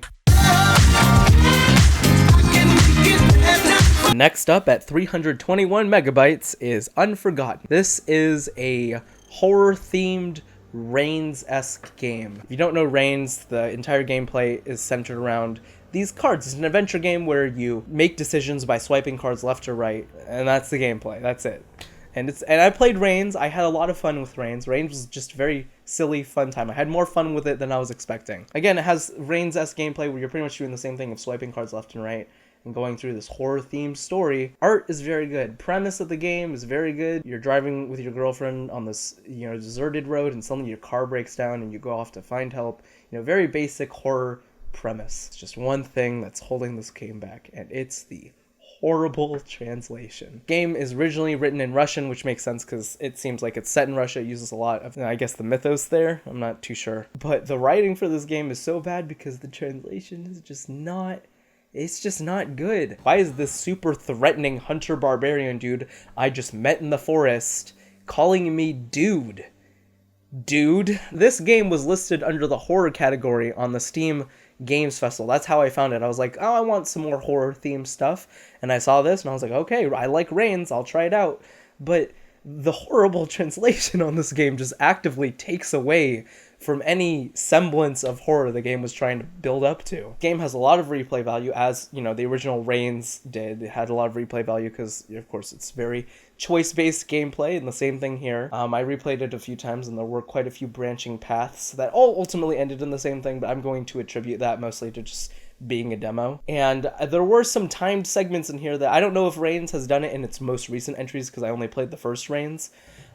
Next up at 321 megabytes is Unforgotten. This is a horror-themed Reigns-esque game. If you don't know Reigns, the entire gameplay is centered around these cards. It's an adventure game where you make decisions by swiping cards left or right, and that's the gameplay. That's it. And I played Reigns. I had a lot of fun with Reigns. Reigns was just very silly, fun time. I had more fun with it than I was expecting. Again, it has Reigns-esque gameplay where you're pretty much doing the same thing of swiping cards left and right and going through this horror-themed story. Art is very good. Premise of the game is very good. You're driving with your girlfriend on this, you know, deserted road, and suddenly your car breaks down and you go off to find help. You know, very basic horror premise. It's just one thing that's holding this game back, and it's the horrible translation. Game is originally written in Russian, which makes sense because it seems like it's set in Russia. It uses a lot of, I guess, the mythos there. I'm not too sure. But the writing for this game is so bad because the translation is just not, it's just not good. Why is this super threatening hunter barbarian dude I just met in the forest calling me dude? Dude? This game was listed under the horror category on the Steam Games Festival. That's how I found it. I was like, oh, I want some more horror themed stuff, and I saw this and I was like, okay, I like Reigns, I'll try it out. But the horrible translation on this game just actively takes away from any semblance of horror the game was trying to build up to. The game has a lot of replay value, as, you know, the original Reigns did. It had a lot of replay value because, of course, it's very choice-based gameplay, and the same thing here. I replayed it a few times, and there were quite a few branching paths that all ultimately ended in the same thing, but I'm going to attribute that mostly to just being a demo. And there were some timed segments in here that I don't know if Reigns has done it in its most recent entries because I only played the first Reigns,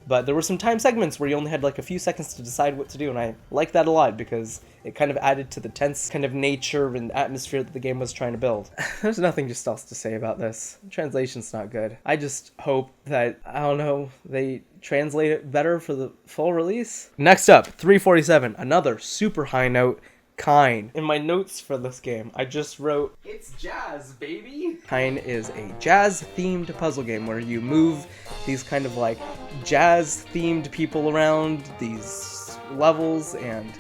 but there were some time segments where you only had like a few seconds to decide what to do, and I liked that a lot because it kind of added to the tense kind of nature and atmosphere that the game was trying to build. There's nothing just else to say about this. The translation's not good. I just hope that, I don't know, they translate it better for the full release. Next up, 347, another super high note, Kine. In my notes for this game, I just wrote, it's jazz, baby! Kine is a jazz-themed puzzle game where you move these kind of like jazz-themed people around these levels, and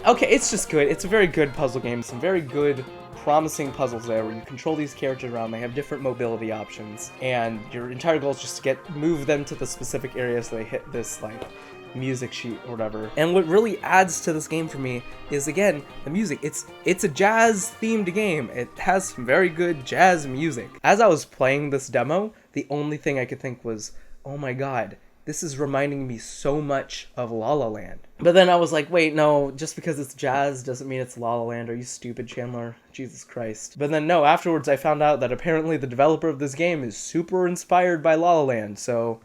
okay, it's just good. It's a very good puzzle game. Some very good, promising puzzles there where you control these characters around. They have different mobility options, and your entire goal is just to move them to the specific area so they hit this like music sheet or whatever. And what really adds to this game for me is, again, the music. It's a jazz themed game. It has some very good jazz music. As I was playing this demo, the only thing I could think was, oh my god, this is reminding me so much of La La Land. But then I was like, wait, no, just because it's jazz doesn't mean it's La La Land. Are you stupid, Chandler? Jesus Christ. But then no, afterwards I found out that apparently the developer of this game is super inspired by La La Land, so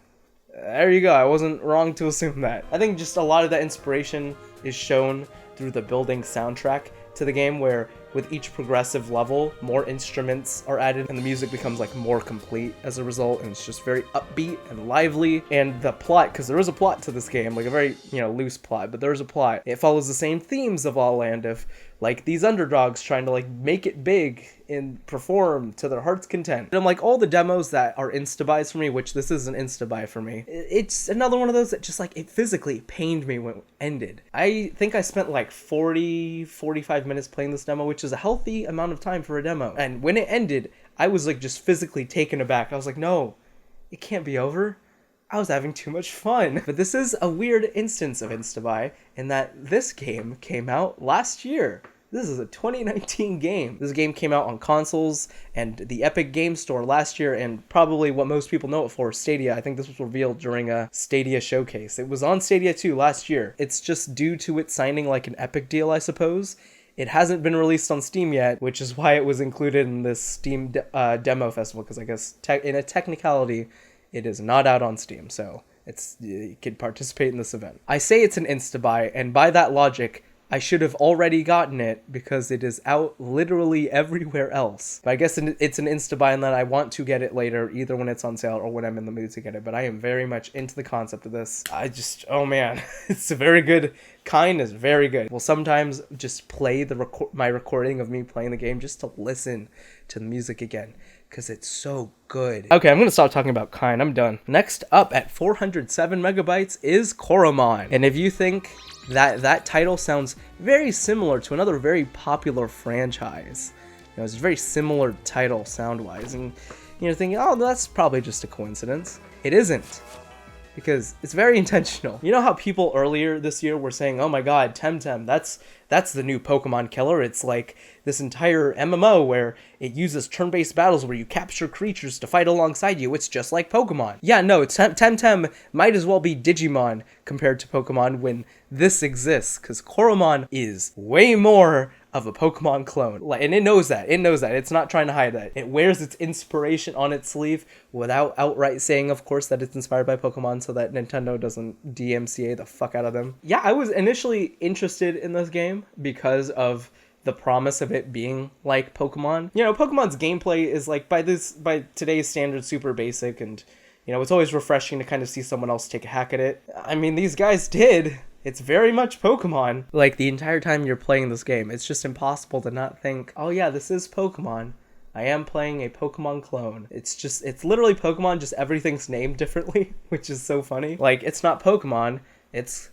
there you go. I wasn't wrong to assume that. I think just a lot of that inspiration is shown through the building soundtrack to the game, where with each progressive level, more instruments are added and the music becomes like more complete as a result, and it's just very upbeat and lively. And the plot, because there is a plot to this game, like a very, loose plot, but there's a plot. It follows the same themes of La La Land, of like these underdogs trying to like make it big and perform to their heart's content. And like all the demos that are insta-buys for me, which this is an insta-buy for me, it's another one of those that just like, it physically pained me when it ended. I think I spent like 45 minutes playing this demo, which is a healthy amount of time for a demo. And when it ended, I was like just physically taken aback. I was like, no, it can't be over. I was having too much fun. But this is a weird instance of insta-buy in that this game came out last year. This is a 2019 game. This game came out on consoles and the Epic Game Store last year, and probably what most people know it for, Stadia. I think this was revealed during a Stadia showcase. It was on Stadia too last year. It's just due to it signing like an Epic deal, I suppose. It hasn't been released on Steam yet, which is why it was included in this Steam demo festival, because I guess in a technicality, it is not out on Steam, so you can participate in this event. I say it's an insta-buy, and by that logic, I should have already gotten it because it is out literally everywhere else. But I guess it's an insta-buy in that I want to get it later, either when it's on sale or when I'm in the mood to get it. But I am very much into the concept of this. Oh man, it's a very good. Kine is very good. We'll sometimes just play my recording of me playing the game just to listen to the music again, because it's so good. Okay, I'm going to stop talking about Kine. I'm done. Next up at 407 megabytes is Coromon. And if you think that title sounds very similar to another very popular franchise, it's a very similar title sound-wise, and you're thinking, oh, that's probably just a coincidence. It isn't, because it's very intentional. You know how people earlier this year were saying, oh my god, Temtem, that's the new Pokemon killer. It's like this entire MMO where it uses turn-based battles where you capture creatures to fight alongside you. It's just like Pokemon. Yeah, no, Temtem might as well be Digimon compared to Pokemon when this exists, because Coromon is way more of a Pokemon clone. And it knows that. It's not trying to hide that. It wears its inspiration on its sleeve without outright saying, of course, that it's inspired by Pokemon so that Nintendo doesn't DMCA the fuck out of them. Yeah, I was initially interested in this game because of the promise of it being like Pokemon. Pokemon's gameplay is like, by today's standards, super basic, and it's always refreshing to kind of see someone else take a hack at it. I mean, these guys did. It's very much Pokemon. Like, the entire time you're playing this game, it's just impossible to not think, oh yeah, this is Pokemon. I am playing a Pokemon clone. It's literally Pokemon, just everything's named differently, which is so funny. Like, it's not Pokemon, it's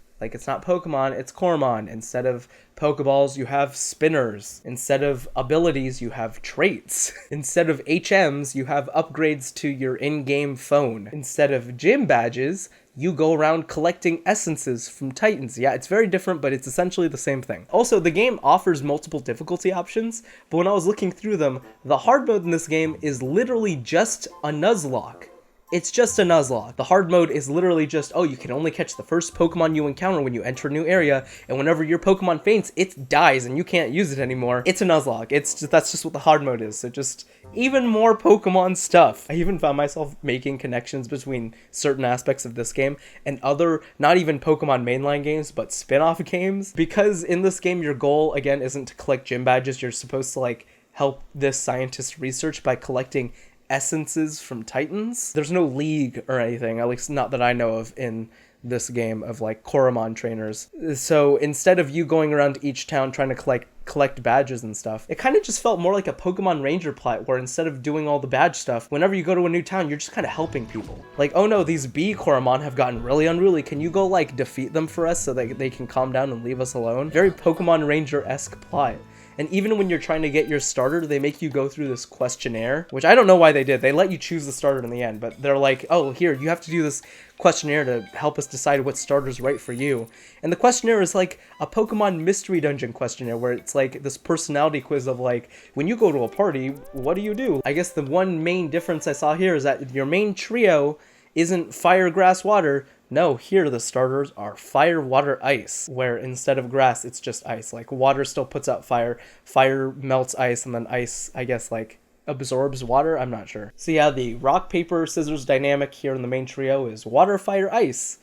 not Pokemon, it's Coromon. Instead of Pokeballs, you have spinners. Instead of abilities, you have traits. Instead of HMs, you have upgrades to your in-game phone. Instead of gym badges, you go around collecting essences from Titans. Yeah, it's very different, but it's essentially the same thing. Also, the game offers multiple difficulty options, but when I was looking through them, the hard mode in this game is literally just a Nuzlocke. It's just a Nuzlocke. The hard mode is literally just, oh, you can only catch the first Pokemon you encounter when you enter a new area, and whenever your Pokemon faints, it dies and you can't use it anymore. It's a Nuzlocke. That's just what the hard mode is. So just even more Pokemon stuff. I even found myself making connections between certain aspects of this game and other, not even Pokemon mainline games, but spin-off games. Because in this game, your goal, again, isn't to collect gym badges. You're supposed to, like, help this scientist research by collecting essences from Titans. There's no league or anything, at least not that I know of, in this game of like Coromon trainers. So instead of you going around each town trying to collect badges and stuff, it kind of just felt more like a Pokemon Ranger plot, where instead of doing all the badge stuff, whenever you go to a new town, you're just kind of helping people. Like, oh no, these bee Coromon have gotten really unruly. Can you go like defeat them for us so that they can calm down and leave us alone? Very Pokemon Ranger-esque plot. And even when you're trying to get your starter, they make you go through this questionnaire, which I don't know why they did. They let you choose the starter in the end, but they're like, oh, here, you have to do this questionnaire to help us decide what starter's right for you. And the questionnaire is like a Pokemon mystery dungeon questionnaire where it's like this personality quiz of like, when you go to a party, what do you do? I guess the one main difference I saw here is that your main trio isn't fire, grass, water. No, here the starters are fire, water, ice, where instead of grass, it's just ice. Like water still puts out fire, fire melts ice, and then ice, I guess, like absorbs water. I'm not sure. So yeah, the rock, paper, scissors dynamic here in the main trio is water, fire, ice,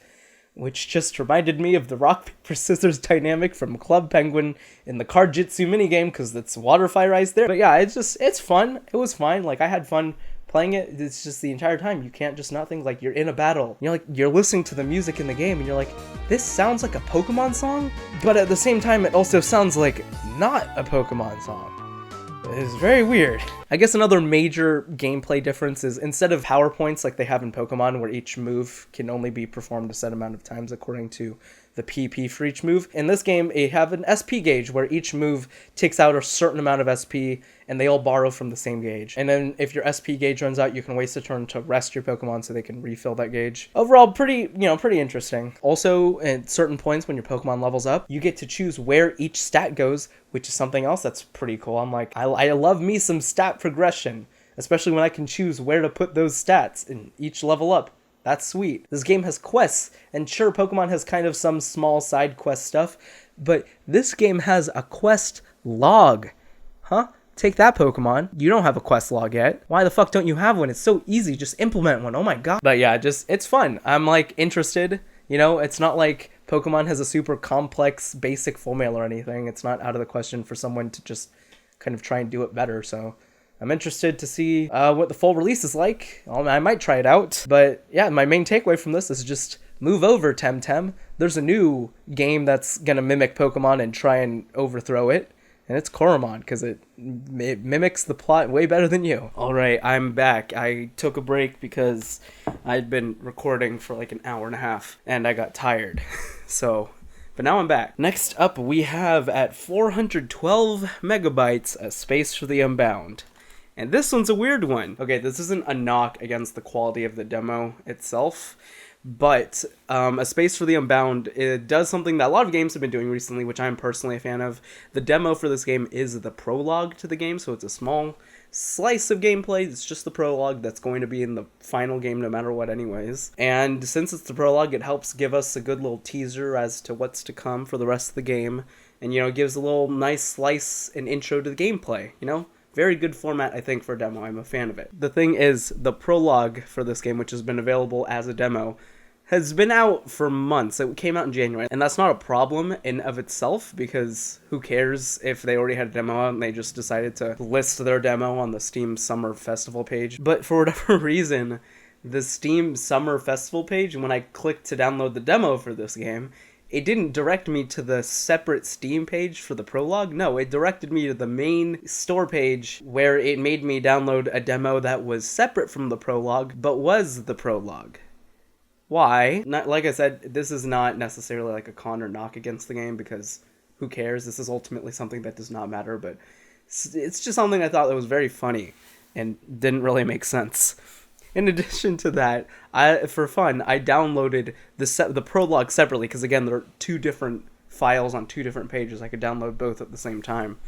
which just reminded me of the rock, paper, scissors dynamic from Club Penguin in the Card Jitsu minigame, because it's water, fire, ice there. But yeah, it's fun. It was fine. Like, I had fun playing it. It's just the entire time you can't just not think. Like, you're in a battle, you're listening to the music in the game and you're like, this sounds like a Pokemon song, but at the same time it also sounds like not a Pokemon song. It's very weird. I guess another major gameplay difference is instead of power points like they have in Pokemon, where each move can only be performed a set amount of times according to the PP for each move, in this game they have an SP gauge where each move takes out a certain amount of SP and they all borrow from the same gauge. And then if your SP gauge runs out, you can waste a turn to rest your Pokemon so they can refill that gauge. Overall, pretty interesting. Also, at certain points when your Pokemon levels up, you get to choose where each stat goes, which is something else that's pretty cool. I'm like, I love me some stat progression, especially when I can choose where to put those stats in each level up. That's sweet. This game has quests, and sure, Pokemon has kind of some small side quest stuff, but this game has a quest log. Huh? Take that, Pokemon. You don't have a quest log yet. Why the fuck don't you have one? It's so easy. Just implement one. Oh my god. But yeah, it's fun. I'm like interested. It's not like Pokemon has a super complex basic formula or anything. It's not out of the question for someone to just kind of try and do it better, so I'm interested to see what the full release is like. I might try it out. But yeah, my main takeaway from this is just move over, Temtem. There's a new game that's going to mimic Pokemon and try and overthrow it. And it's Coromon, because it mimics the plot way better than you. Alright, I'm back. I took a break because I'd been recording for like an hour and a half. And I got tired. But now I'm back. Next up, we have at 412 megabytes, a Space for the Unbound. And this one's a weird one. Okay, this isn't a knock against the quality of the demo itself, but a Space for the Unbound, it does something that a lot of games have been doing recently, which I'm personally a fan of. The demo for this game is the prologue to the game, so it's a small slice of gameplay. It's just the prologue that's going to be in the final game no matter what anyways. And since it's the prologue, it helps give us a good little teaser as to what's to come for the rest of the game. And, it gives a little nice slice and intro to the gameplay, Very good format, I think, for a demo. I'm a fan of it. The thing is, the prologue for this game, which has been available as a demo, has been out for months. It came out in January, and that's not a problem in of itself, because who cares if they already had a demo out and they just decided to list their demo on the Steam Summer Festival page. But for whatever reason, the Steam Summer Festival page, when I clicked to download the demo for this game, it didn't direct me to the separate Steam page for the prologue. No, it directed me to the main store page where it made me download a demo that was separate from the prologue, but was the prologue. Why? Like I said, this is not necessarily like a con or knock against the game, because who cares? This is ultimately something that does not matter, but it's just something I thought that was very funny and didn't really make sense. In addition to that, for fun, I downloaded the prologue separately, because again, there are two different files on two different pages. I could download both at the same time.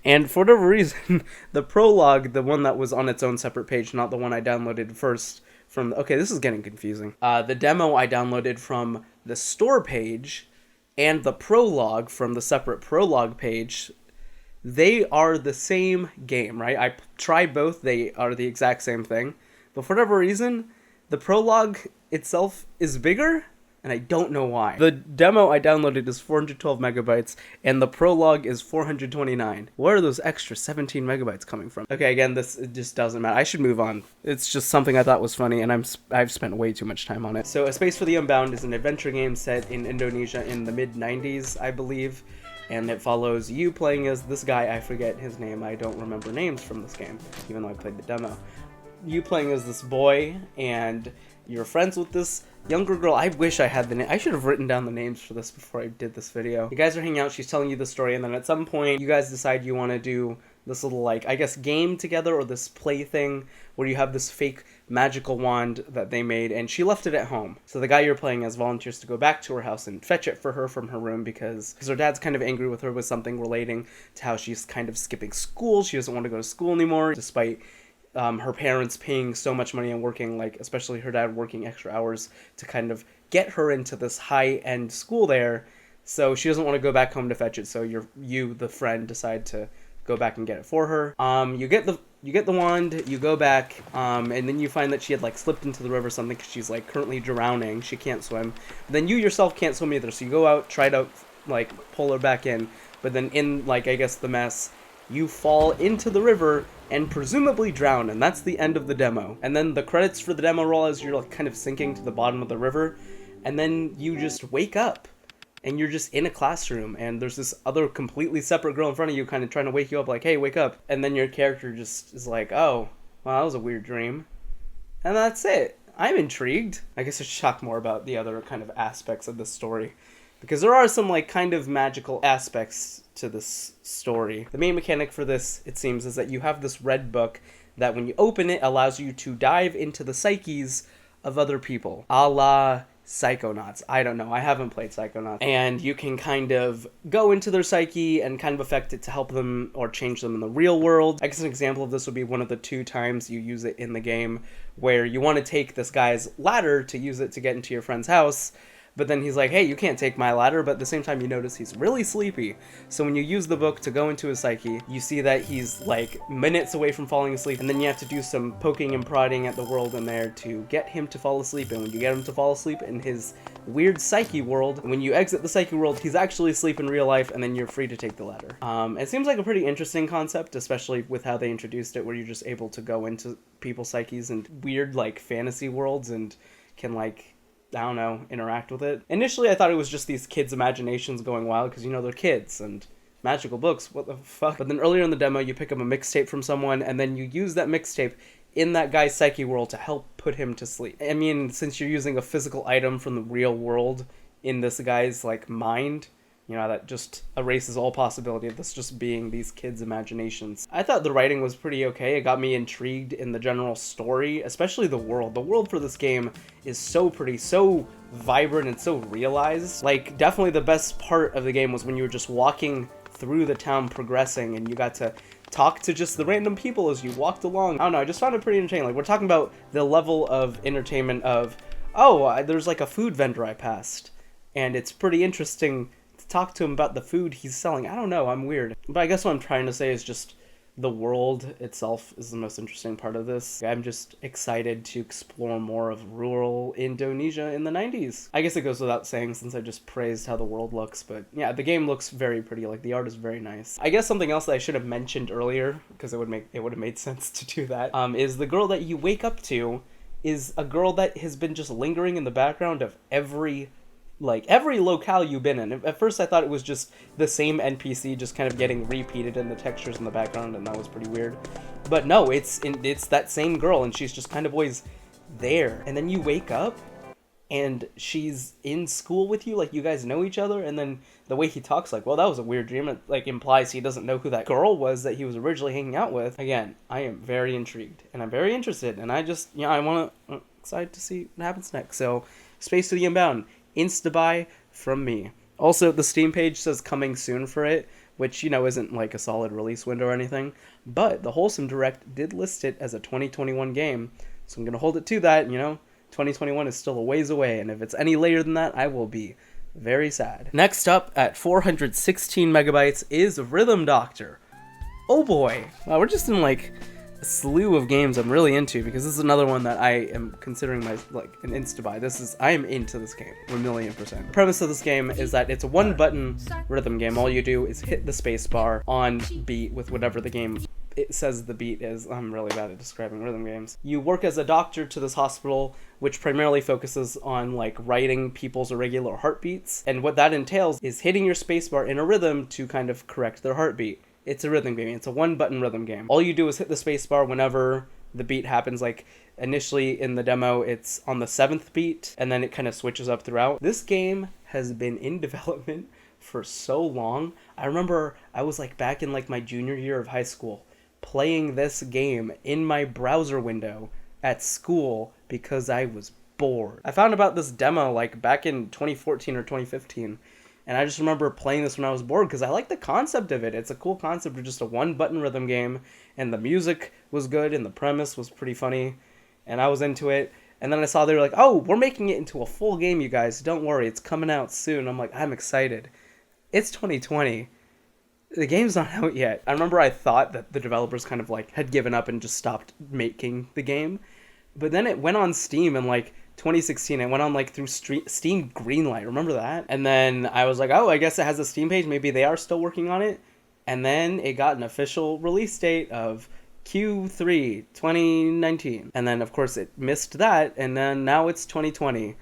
And for whatever reason, the prologue, the one that was on its own separate page, not the one I downloaded first from... Okay, this is getting confusing. The demo I downloaded from the store page, and the prologue from the separate prologue page, they are the same game, right? I tried both. They are the exact same thing. But for whatever reason, the prologue itself is bigger, and I don't know why. The demo I downloaded is 412 megabytes, and the prologue is 429. Where are those extra 17 megabytes coming from? Okay, again, it just doesn't matter. I should move on. It's just something I thought was funny, and I've spent way too much time on it. So, A Space for the Unbound is an adventure game set in Indonesia in the mid-90s, I believe. And it follows you playing as this guy. I forget his name. I don't remember names from this game, even though I played the demo. You playing as this boy, and you're friends with this younger girl, I wish I had the name. I should have written down the names for this before I did this video. You guys are hanging out, she's telling you the story, and then at some point, you guys decide you want to do this little, like, I guess game together, or this play thing, where you have this fake magical wand that they made, and she left it at home. So the guy you're playing as volunteers to go back to her house and fetch it for her from her room because her dad's kind of angry with her with something relating to how she's kind of skipping school. She doesn't want to go to school anymore, despite her parents paying so much money and working, like, especially her dad working extra hours to kind of get her into this high-end school there. So she doesn't want to go back home to fetch it, so you, the friend, decide to go back and get it for her. You get the wand, you go back, and then you find that she had, like, slipped into the river or something because she's, like, currently drowning. She can't swim. But then you yourself can't swim either, so you go out, try to, like, pull her back in. But then in, like, I guess the mess, you fall into the river and presumably drown, and that's the end of the demo. And then the credits for the demo roll as you're, like, kind of sinking to the bottom of the river, and then you just wake up. And you're just in a classroom, and there's this other completely separate girl in front of you kind of trying to wake you up, like, hey, wake up. And then your character just is like, oh, well, that was a weird dream. And that's it. I'm intrigued. I guess I should talk more about the other kind of aspects of this story, because there are some, like, kind of magical aspects to this story. The main mechanic for this, it seems, is that you have this red book that when you open it allows you to dive into the psyches of other people, a la Psychonauts. I don't know. I haven't played Psychonauts. And you can kind of go into their psyche and kind of affect it to help them or change them in the real world. I guess an example of this would be one of the 2 times you use it in the game where you want to take this guy's ladder to use it to get into your friend's house. But then he's like, hey, you can't take my ladder, but at the same time you notice he's really sleepy. So when you use the book to go into his psyche, you see that he's like minutes away from falling asleep, and then you have to do some poking and prodding at the world in there to get him to fall asleep. And when you get him to fall asleep in his weird psyche world, when you exit the psyche world, he's actually asleep in real life, and then you're free to take the ladder. It seems like a pretty interesting concept, especially with how they introduced it, where you're just able to go into people's psyches and weird, like, fantasy worlds and can, like, I don't know, interact with it. Initially, I thought it was just these kids' imaginations going wild, because, you know, they're kids, and magical books, what the fuck? But then earlier in the demo, you pick up a mixtape from someone, and then you use that mixtape in that guy's psyche world to help put him to sleep. I mean, since you're using a physical item from the real world in this guy's, like, mind, you know, that just erases all possibility of this just being these kids' imaginations. I thought the writing was pretty okay. It got me intrigued in the general story, especially the world. The world for this game is so pretty, so vibrant, and so realized. Like, definitely the best part of the game was when you were just walking through the town progressing, and you got to talk to just the random people as you walked along. I don't know, I just found it pretty entertaining. Like, we're talking about the level of entertainment of, oh, there's like a food vendor I passed, and it's pretty interesting talk to him about the food he's selling. I don't know, I'm weird. But I guess what I'm trying to say is just the world itself is the most interesting part of this. I'm just excited to explore more of rural Indonesia in the 90s. I guess it goes without saying since I just praised how the world looks, but yeah, the game looks very pretty. Like, the art is very nice. I guess something else that I should have mentioned earlier, because it would have made sense to do that, is the girl that you wake up to is a girl that has been just lingering in the background of every locale you've been in. At first I thought it was just the same NPC just kind of getting repeated in the textures in the background, and that was pretty weird. But no, it's that same girl, and she's just kind of always there. And then you wake up, and she's in school with you, like, you guys know each other, and then the way he talks, like, well, that was a weird dream. It, like, implies he doesn't know who that girl was that he was originally hanging out with. Again, I am very intrigued, and I'm very interested, and I just, I'm excited to see what happens next. So, Space For The Unbound. Insta-buy from me. Also, the Steam page says coming soon for it, which, you know, isn't like a solid release window or anything, but the Wholesome Direct did list it as a 2021 game, so I'm going to hold it to that. You know, 2021 is still a ways away, and if it's any later than that, I will be very sad. Next up, at 416 megabytes, is Rhythm Doctor. Oh boy, we're just in, like, a slew of games I'm really into, because this is another one that I am considering an insta-buy. I am into this game, 1,000,000%. The premise of this game is that it's a one-button rhythm game. All you do is hit the space bar on beat with whatever the game it says the beat is. I'm really bad at describing rhythm games. You work as a doctor to this hospital, which primarily focuses on, like, writing people's irregular heartbeats, and what that entails is hitting your spacebar in a rhythm to kind of correct their heartbeat. It's a rhythm game. It's a one-button rhythm game. All you do is hit the spacebar whenever the beat happens. Like, Initially in the demo, it's on the 7th beat, and then it kind of switches up throughout. This game has been in development for so long. I remember I was like back in like my junior year of high school playing this game in my browser window at school because I was bored. I found about this demo like back in 2014 or 2015, and I just remember playing this when I was bored because I like the concept of it. It's a cool concept of just a one-button rhythm game, and the music was good, and the premise was pretty funny, and I was into it. And then I saw they were like, oh, we're making it into a full game, you guys. Don't worry, it's coming out soon. I'm like, I'm excited. It's 2020. The game's not out yet. I remember I thought that the developers kind of like had given up and just stopped making the game. But then it went on Steam in like 2016. It went on like through Steam Greenlight. Remember that? And then I was like, oh, I guess it has a Steam page. Maybe they are still working on it. And then it got an official release date of Q3 2019. And then, of course, it missed that. And then now it's 2020.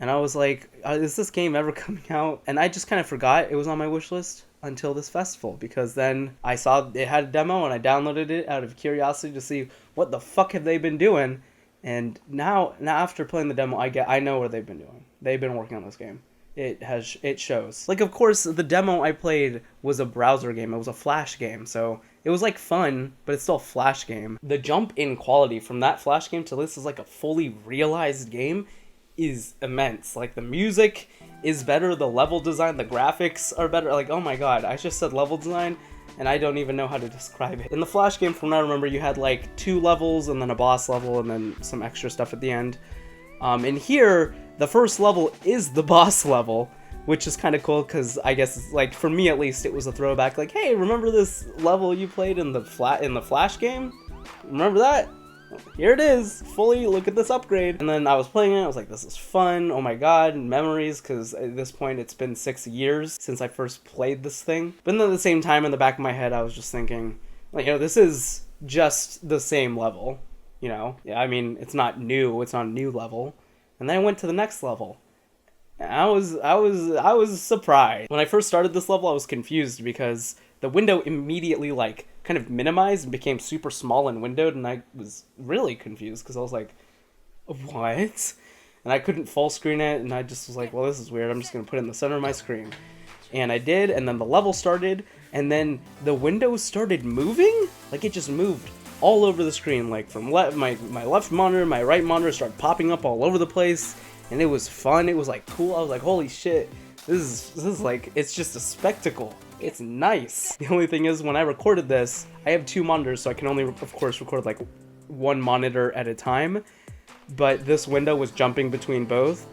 And I was like, is this game ever coming out? And I just kind of forgot it was on my wish list until this festival, because then I saw it had a demo and I downloaded it out of curiosity to see what the fuck have they been doing. And now after playing the demo, I know what they've been doing. They've been working on this game. It shows. Like, of course, the demo I played was a browser game. It was a Flash game, so it was like fun, but it's still a Flash game. The jump in quality from that Flash game to this is like a fully realized game is immense. Like, the music is better, the level design, the graphics are better. Like, oh my god, I just said level design and I don't even know how to describe it. In the Flash game, from what I remember, you had like 2 levels and then a boss level and then some extra stuff at the end. In here, the first level is the boss level, which is kind of cool because I guess, like, for me at least, it was a throwback. Like, hey, remember this level you played in the Flash game? Remember that? Here it is, fully, look at this upgrade. And then I was playing it, I was like, this is fun, oh my god, memories, because at this point it's been 6 years since I first played this thing. But then at the same time, in the back of my head, I was just thinking, like, you know, this is just the same level, you know? Yeah, I mean, it's not new, it's not a new level. And then I went to the next level. And I was surprised. When I first started this level, I was confused because the window immediately, like, kind of minimized and became super small and windowed, and I was really confused because I was like, what? And I couldn't full screen it, and I just was like, well, this is weird. I'm just going to put it in the center of my screen. And I did, and then the level started, and then the window started moving? Like, it just moved all over the screen, like from my left monitor, my right monitor started popping up all over the place, and it was fun. It was like cool. I was like, holy shit, this is like, it's just a spectacle. It's nice. The only thing is, when I recorded this, I have 2 monitors, so I can only, of course, record like 1 monitor at a time. But this window was jumping between both,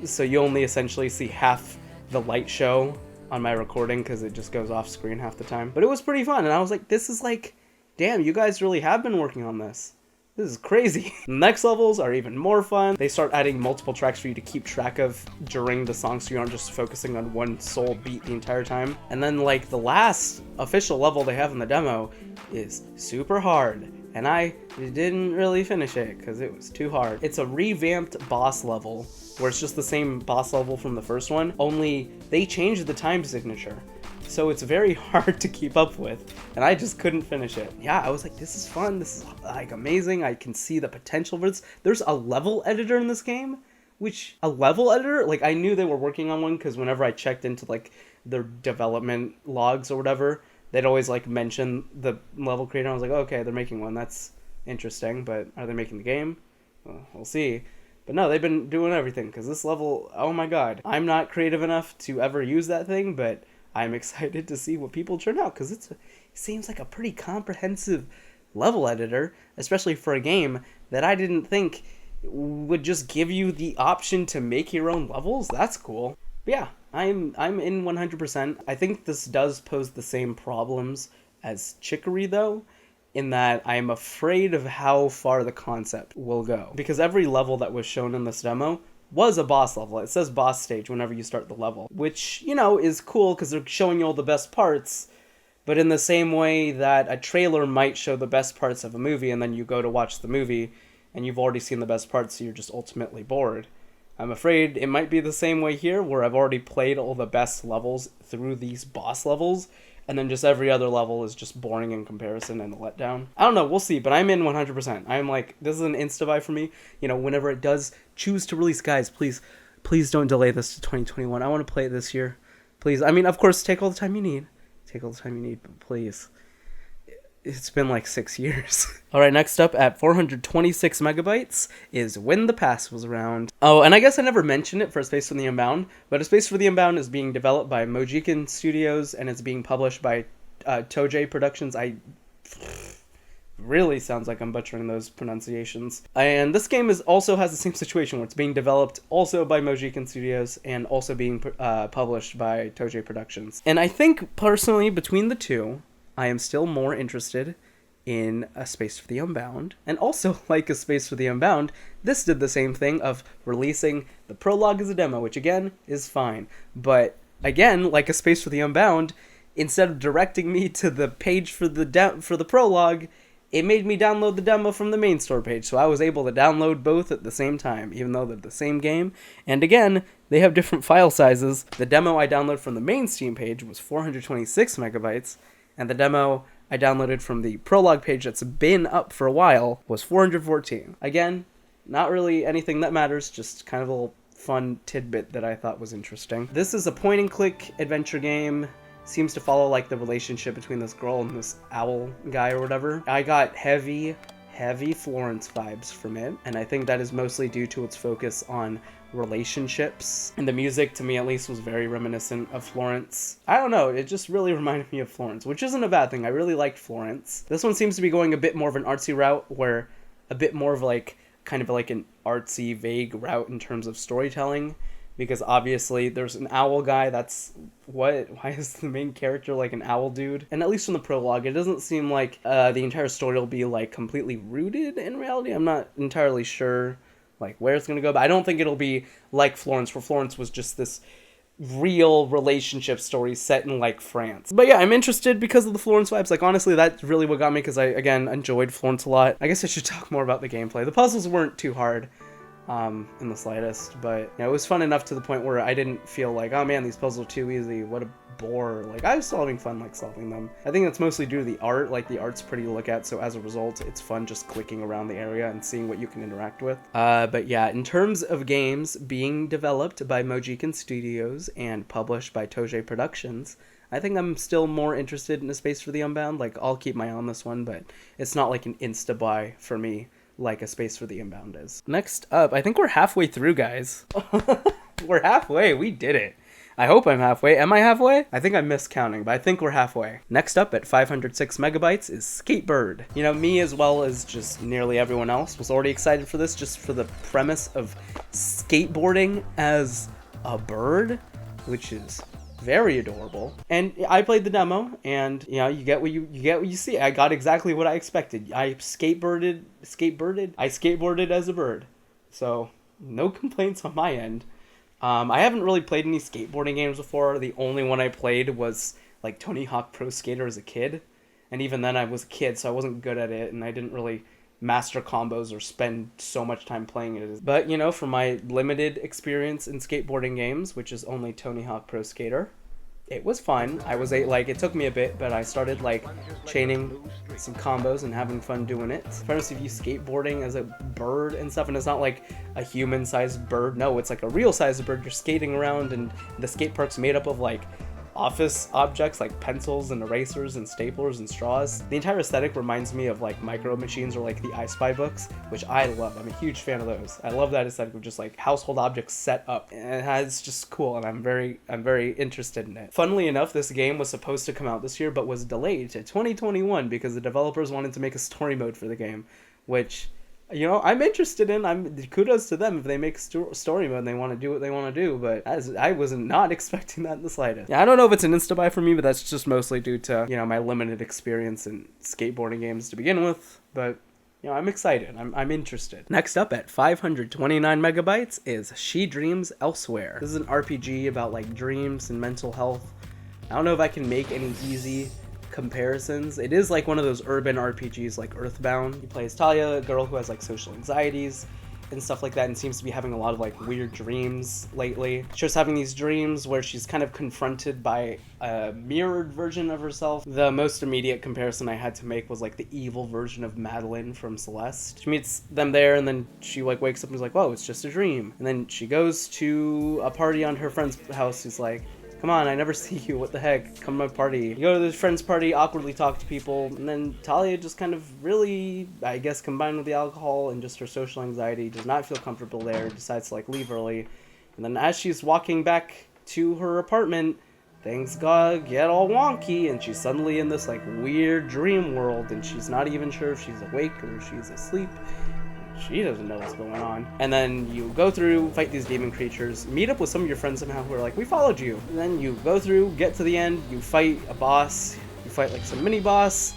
so you only essentially see half the light show on my recording because it just goes off screen half the time. But it was pretty fun, and I was like, this is like, damn, you guys really have been working on this. This is crazy. The next levels are even more fun. They start adding multiple tracks for you to keep track of during the song, so you aren't just focusing on one sole beat the entire time. And then, like, the last official level they have in the demo is super hard, and I didn't really finish it because it was too hard. It's a revamped boss level where it's just the same boss level from the first one, only they changed the time signature. So it's very hard to keep up with, and I just couldn't finish it. Yeah, I was like, this is fun, this is like amazing, I can see the potential for this. There's a level editor in this game, which, a level editor? Like, I knew they were working on one, because whenever I checked into, like, their development logs or whatever, they'd always, like, mention the level creator. I was like, oh, okay, they're making one, that's interesting, but are they making the game? Well, we'll see. But no, they've been doing everything, because this level, oh my god. I'm not creative enough to ever use that thing, but I'm excited to see what people turn out, because it seems like a pretty comprehensive level editor, especially for a game that I didn't think would just give you the option to make your own levels. That's cool. But yeah, I'm in 100%. I think this does pose the same problems as Chicory, though, in that I'm afraid of how far the concept will go. Because every level that was shown in this demo was a boss level. It says boss stage whenever you start the level, which, you know, is cool because they're showing you all the best parts, but in the same way that a trailer might show the best parts of a movie and then you go to watch the movie and you've already seen the best parts, so you're just ultimately bored. I'm afraid it might be the same way here, where I've already played all the best levels through these boss levels, and then just every other level is just boring in comparison and a letdown. I don't know, we'll see, but I'm in 100%. I'm like, this is an insta-buy for me. You know, whenever it does choose to release, guys, please don't delay this to 2021. I want to play it this year. Please. I mean, of course, take all the time you need. Take all the time you need, but please. It's been like 6 years. All right, next up at 426 megabytes is When the Past Was Around. Oh, and I guess I never mentioned it for Space for the Unbound, but A Space for the Unbound is being developed by Mojiken Studios, and it's being published by Toei Productions. Really sounds like I'm butchering those pronunciations. And this game also has the same situation where it's being developed also by Mojiken Studios and also being published by Toei Productions. And I think personally between the two, I am still more interested in A Space for the Unbound. And also, like A Space for the Unbound, this did the same thing of releasing the prologue as a demo, which again is fine. But again, like A Space for the Unbound, instead of directing me to the page for the prologue, it made me download the demo from the main store page. So I was able to download both at the same time, even though they're the same game. And again, they have different file sizes. The demo I downloaded from the main Steam page was 426 megabytes. And the demo I downloaded from the prologue page that's been up for a while was 414. Again, not really anything that matters, just kind of a little fun tidbit that I thought was interesting. This is a point-and-click adventure game. Seems to follow like the relationship between this girl and this owl guy or whatever. I got heavy Florence vibes from it, and I think that is mostly due to its focus on relationships, and the music, to me at least, was very reminiscent of Florence. I don't know, it just really reminded me of Florence, which isn't a bad thing. I really liked Florence. This one seems to be going a bit more of an artsy route, where a bit more of like kind of like an artsy, vague route in terms of storytelling, because obviously there's an owl guy. Why is the main character like an owl dude? And at least from the prologue, it doesn't seem like the entire story will be like completely rooted in reality. I'm not entirely sure like where it's gonna go, but I don't think it'll be like Florence, where Florence was just this real relationship story set in like France. But yeah, I'm interested because of the Florence vibes. Like honestly, that's really what got me, because I again enjoyed Florence a lot. I guess I should talk more about the gameplay. The puzzles weren't too hard in the slightest, but you know, it was fun enough to the point where I didn't feel like, oh man, these puzzles are too easy, what a bore. Like, I was still having fun like solving them. I think that's mostly due to the art. Like, the art's pretty to look at, so as a result it's fun just clicking around the area and seeing what you can interact with. But yeah, in terms of games being developed by Mojiken Studios and published by Toei Productions, I think I'm still more interested in A Space for the Unbound. Like, I'll keep my eye on this one, but it's not like an insta-buy for me like A Space for the Unbound is. Next up, I think we're halfway through, guys. We're halfway. We did it. I hope I'm halfway. Am I halfway? I think I'm miscounting, but I think we're halfway. Next up at 506 megabytes is SkateBIRD. You know, me as well as just nearly everyone else was already excited for this, just for the premise of skateboarding as a bird, which is very adorable. And I played the demo, and you know, you get what you see. I got exactly what I expected. I skateboarded as a bird. So no complaints on my end. I haven't really played any skateboarding games before. The only one I played was like Tony Hawk Pro Skater as a kid, and even then I was a kid, so I wasn't good at it, and I didn't really master combos or spend so much time playing it. But you know, for my limited experience in skateboarding games, which is only Tony Hawk Pro Skater, it was fun. It took me a bit, but I started like chaining some combos and having fun doing it. It's fun to see you skateboarding as a bird and stuff, and it's not like a human-sized bird. No, it's like a real-sized bird. You're skating around, and the skate park's made up of like office objects like pencils and erasers and staplers and straws. The entire aesthetic reminds me of like Micro Machines or like the I Spy books, which I love. I'm a huge fan of those. I love that aesthetic of just like household objects set up, and it's just cool, and I'm very interested in it. Funnily enough, this game was supposed to come out this year but was delayed to 2021 because the developers wanted to make a story mode for the game, which, you know, I'm interested in. Kudos to them if they make story mode and they want to do what they want to do, but I was not expecting that in the slightest. Yeah, I don't know if it's an insta-buy for me, but that's just mostly due to, you know, my limited experience in skateboarding games to begin with, but you know, I'm excited. I'm interested. Next up at 529 megabytes is She Dreams Elsewhere. This is an RPG about like dreams and mental health. I don't know if I can make any easy comparisons. It is like one of those urban RPGs like Earthbound. You play as Talia, a girl who has like social anxieties, and stuff like that, and seems to be having a lot of like weird dreams lately. She's having these dreams where she's kind of confronted by a mirrored version of herself. The most immediate comparison I had to make was like the evil version of Madeline from Celeste. She meets them there, and then she like wakes up and is like, whoa, it's just a dream. And then she goes to a party on her friend's house. Who's like, come on, I never see you, what the heck, come to my party. You go to this friend's party, awkwardly talk to people, and then Talia just kind of really, I guess, combined with the alcohol and just her social anxiety, does not feel comfortable there, decides to like leave early. And then as she's walking back to her apartment, things get all wonky, and she's suddenly in this like weird dream world, and she's not even sure if she's awake or if she's asleep. She doesn't know what's going on. And then you go through, fight these demon creatures, meet up with some of your friends somehow who are like, we followed you. And then you go through, get to the end, you fight a boss, you fight like some mini boss.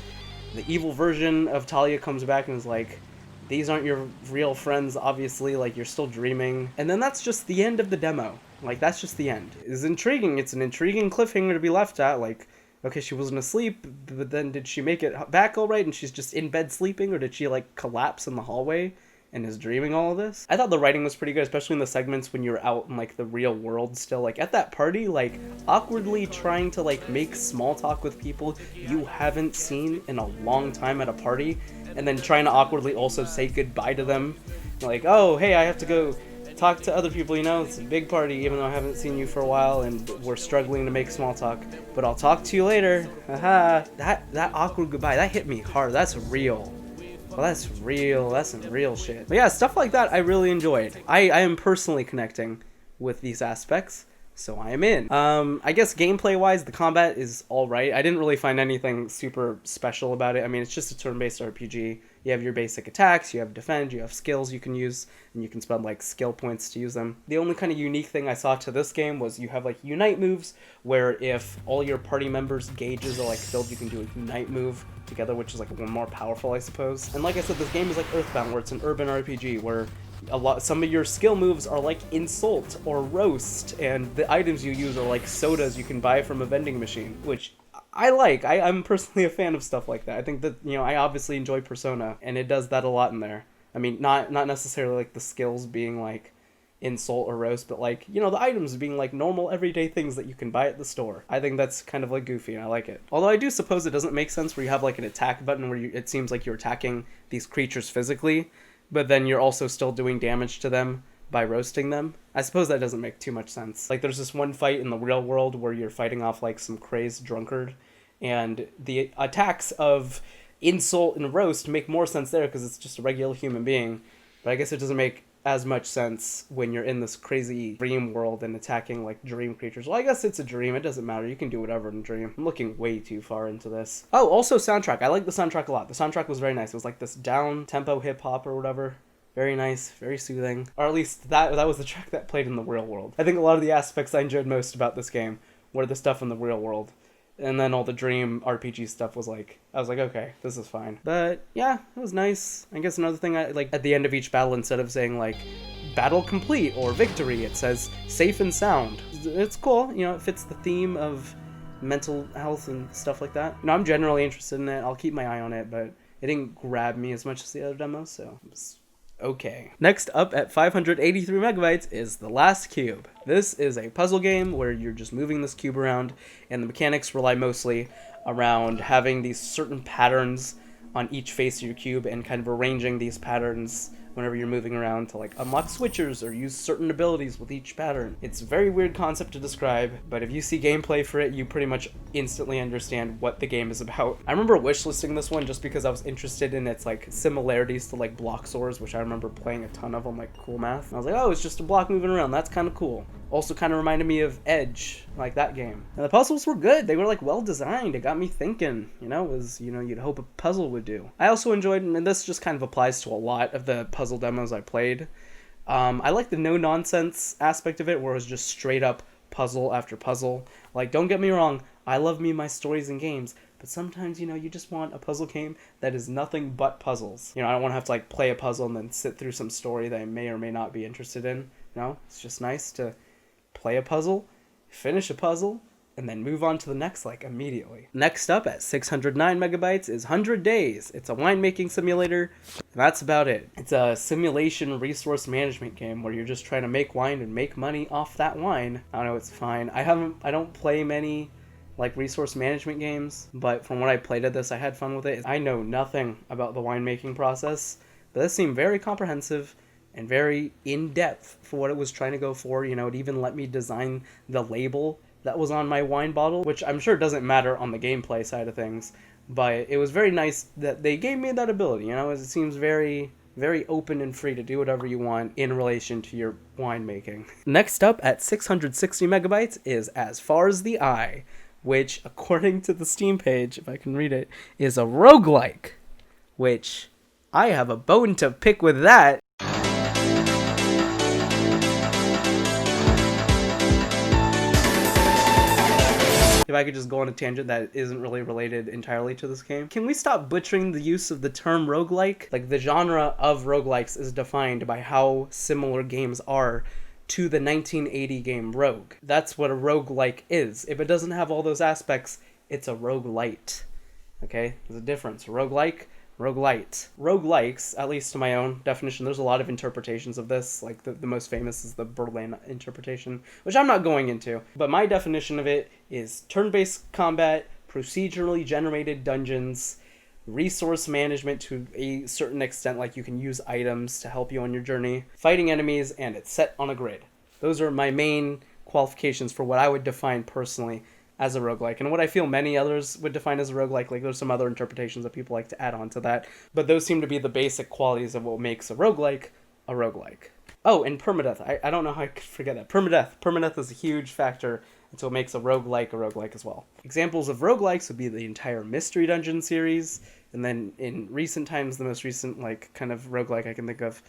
The evil version of Talia comes back and is like, these aren't your real friends, obviously, like you're still dreaming. And then that's just the end of the demo. Like that's just the end. It's intriguing. It's an intriguing cliffhanger to be left at. Like, okay, she wasn't asleep, but then did she make it back all right and she's just in bed sleeping, or did she like collapse in the hallway and is dreaming all of this? I thought the writing was pretty good, especially in the segments when you're out in like the real world still, like at that party, like awkwardly trying to like make small talk with people you haven't seen in a long time at a party, and then trying to awkwardly also say goodbye to them. Like, oh, hey, I have to go talk to other people, you know, it's a big party, even though I haven't seen you for a while and we're struggling to make small talk, but I'll talk to you later. Haha. That awkward goodbye, that hit me hard. That's real. Well, that's real. That's some real shit. But yeah, stuff like that I really enjoyed. I am personally connecting with these aspects, so I am in. I guess gameplay-wise, the combat is alright. I didn't really find anything super special about it. I mean, it's just a turn-based RPG. You have your basic attacks, you have defend, you have skills you can use, and you can spend like skill points to use them. The only kind of unique thing I saw to this game was you have like unite moves, where if all your party members' gauges are like filled, you can do a unite move together, which is like one more powerful, I suppose. And like I said, this game is like Earthbound, where it's an urban RPG, where some of your skill moves are like insult or roast, and the items you use are like sodas you can buy from a vending machine, which I like. I'm personally a fan of stuff like that. I think that, you know, I obviously enjoy Persona, and it does that a lot in there. I mean, not necessarily like the skills being like insult or roast, but like, you know, the items being like normal everyday things that you can buy at the store. I think that's kind of like goofy, and I like it. Although I do suppose it doesn't make sense where you have like an attack button where it seems like you're attacking these creatures physically, but then you're also still doing damage to them by roasting them. I suppose that doesn't make too much sense. Like there's this one fight in the real world where you're fighting off like some crazed drunkard, and the attacks of insult and roast make more sense there because it's just a regular human being. But I guess it doesn't make as much sense when you're in this crazy dream world and attacking like dream creatures. Well, I guess it's a dream. It doesn't matter. You can do whatever in a dream. I'm looking way too far into this. Oh, also soundtrack. I like the soundtrack a lot. The soundtrack was very nice. It was like this down-tempo hip-hop or whatever. Very nice, very soothing. Or at least that was the track that played in the real world. I think a lot of the aspects I enjoyed most about this game were the stuff in the real world. And then all the dream RPG stuff was like, I was like, okay, this is fine. But yeah, it was nice. I guess another thing, I like at the end of each battle, instead of saying like battle complete or victory, it says safe and sound. It's cool, you know, it fits the theme of mental health and stuff like that. You know, I'm generally interested in it. I'll keep my eye on it, but it didn't grab me as much as the other demos, so it was okay. Next up at 583 megabytes is The Last Cube. This is a puzzle game where you're just moving this cube around, and the mechanics rely mostly around having these certain patterns on each face of your cube and kind of arranging these patterns whenever you're moving around to like unlock switchers or use certain abilities with each pattern. It's a very weird concept to describe, but if you see gameplay for it, you pretty much instantly understand what the game is about. I remember wishlisting this one just because I was interested in its like similarities to like block swords, which I remember playing a ton of on like Cool Math. And I was like, oh, it's just a block moving around. That's kind of cool. Also kind of reminded me of Edge, like that game. And the puzzles were good. They were like well designed. It got me thinking, you know, as you know, you'd hope a puzzle would do. I also enjoyed, and this just kind of applies to a lot of the puzzle demos I played. I like the no nonsense aspect of it, where it was just straight up puzzle after puzzle. Like, don't get me wrong, I love me my stories and games, but sometimes, you know, you just want a puzzle game that is nothing but puzzles. You know, I don't want to have to like play a puzzle and then sit through some story that I may or may not be interested in. You know, it's just nice to play a puzzle, finish a puzzle, and then move on to the next like immediately. Next up at 609 megabytes is 100 Days. It's a winemaking simulator, and that's about it. It's a simulation resource management game where you're just trying to make wine and make money off that wine. I don't know, it's fine. I don't play many like resource management games, but from what I played at this, I had fun with it. I know nothing about the winemaking process, but this seemed very comprehensive and very in-depth for what it was trying to go for. You know, it even let me design the label that was on my wine bottle, which I'm sure doesn't matter on the gameplay side of things, but it was very nice that they gave me that ability. You know, it seems very, very open and free to do whatever you want in relation to your winemaking. Next up at 660 megabytes is As Far As the Eye, which, according to the Steam page, if I can read it, is a roguelike, which I have a bone to pick with that. If I could just go on a tangent that isn't really related entirely to this game. Can we stop butchering the use of the term roguelike? Like, the genre of roguelikes is defined by how similar games are to the 1980 game Rogue. That's what a roguelike is. If it doesn't have all those aspects, it's a roguelite. Okay? There's a difference. Roguelike, roguelite. Roguelikes, at least to my own definition, there's a lot of interpretations of this. Like, the most famous is the Berlin interpretation, which I'm not going into. But my definition of it is turn-based combat, procedurally generated dungeons, resource management to a certain extent, like you can use items to help you on your journey, fighting enemies, and it's set on a grid. Those are my main qualifications for what I would define personally as a roguelike, and what I feel many others would define as a roguelike. Like, there's some other interpretations that people like to add on to that, but those seem to be the basic qualities of what makes a roguelike a roguelike. Oh, and permadeath. I don't know how I could forget that. Permadeath is a huge factor, and so it makes a roguelike as well. Examples of roguelikes would be the entire Mystery Dungeon series, and then in recent times, the most recent like kind of roguelike I can think of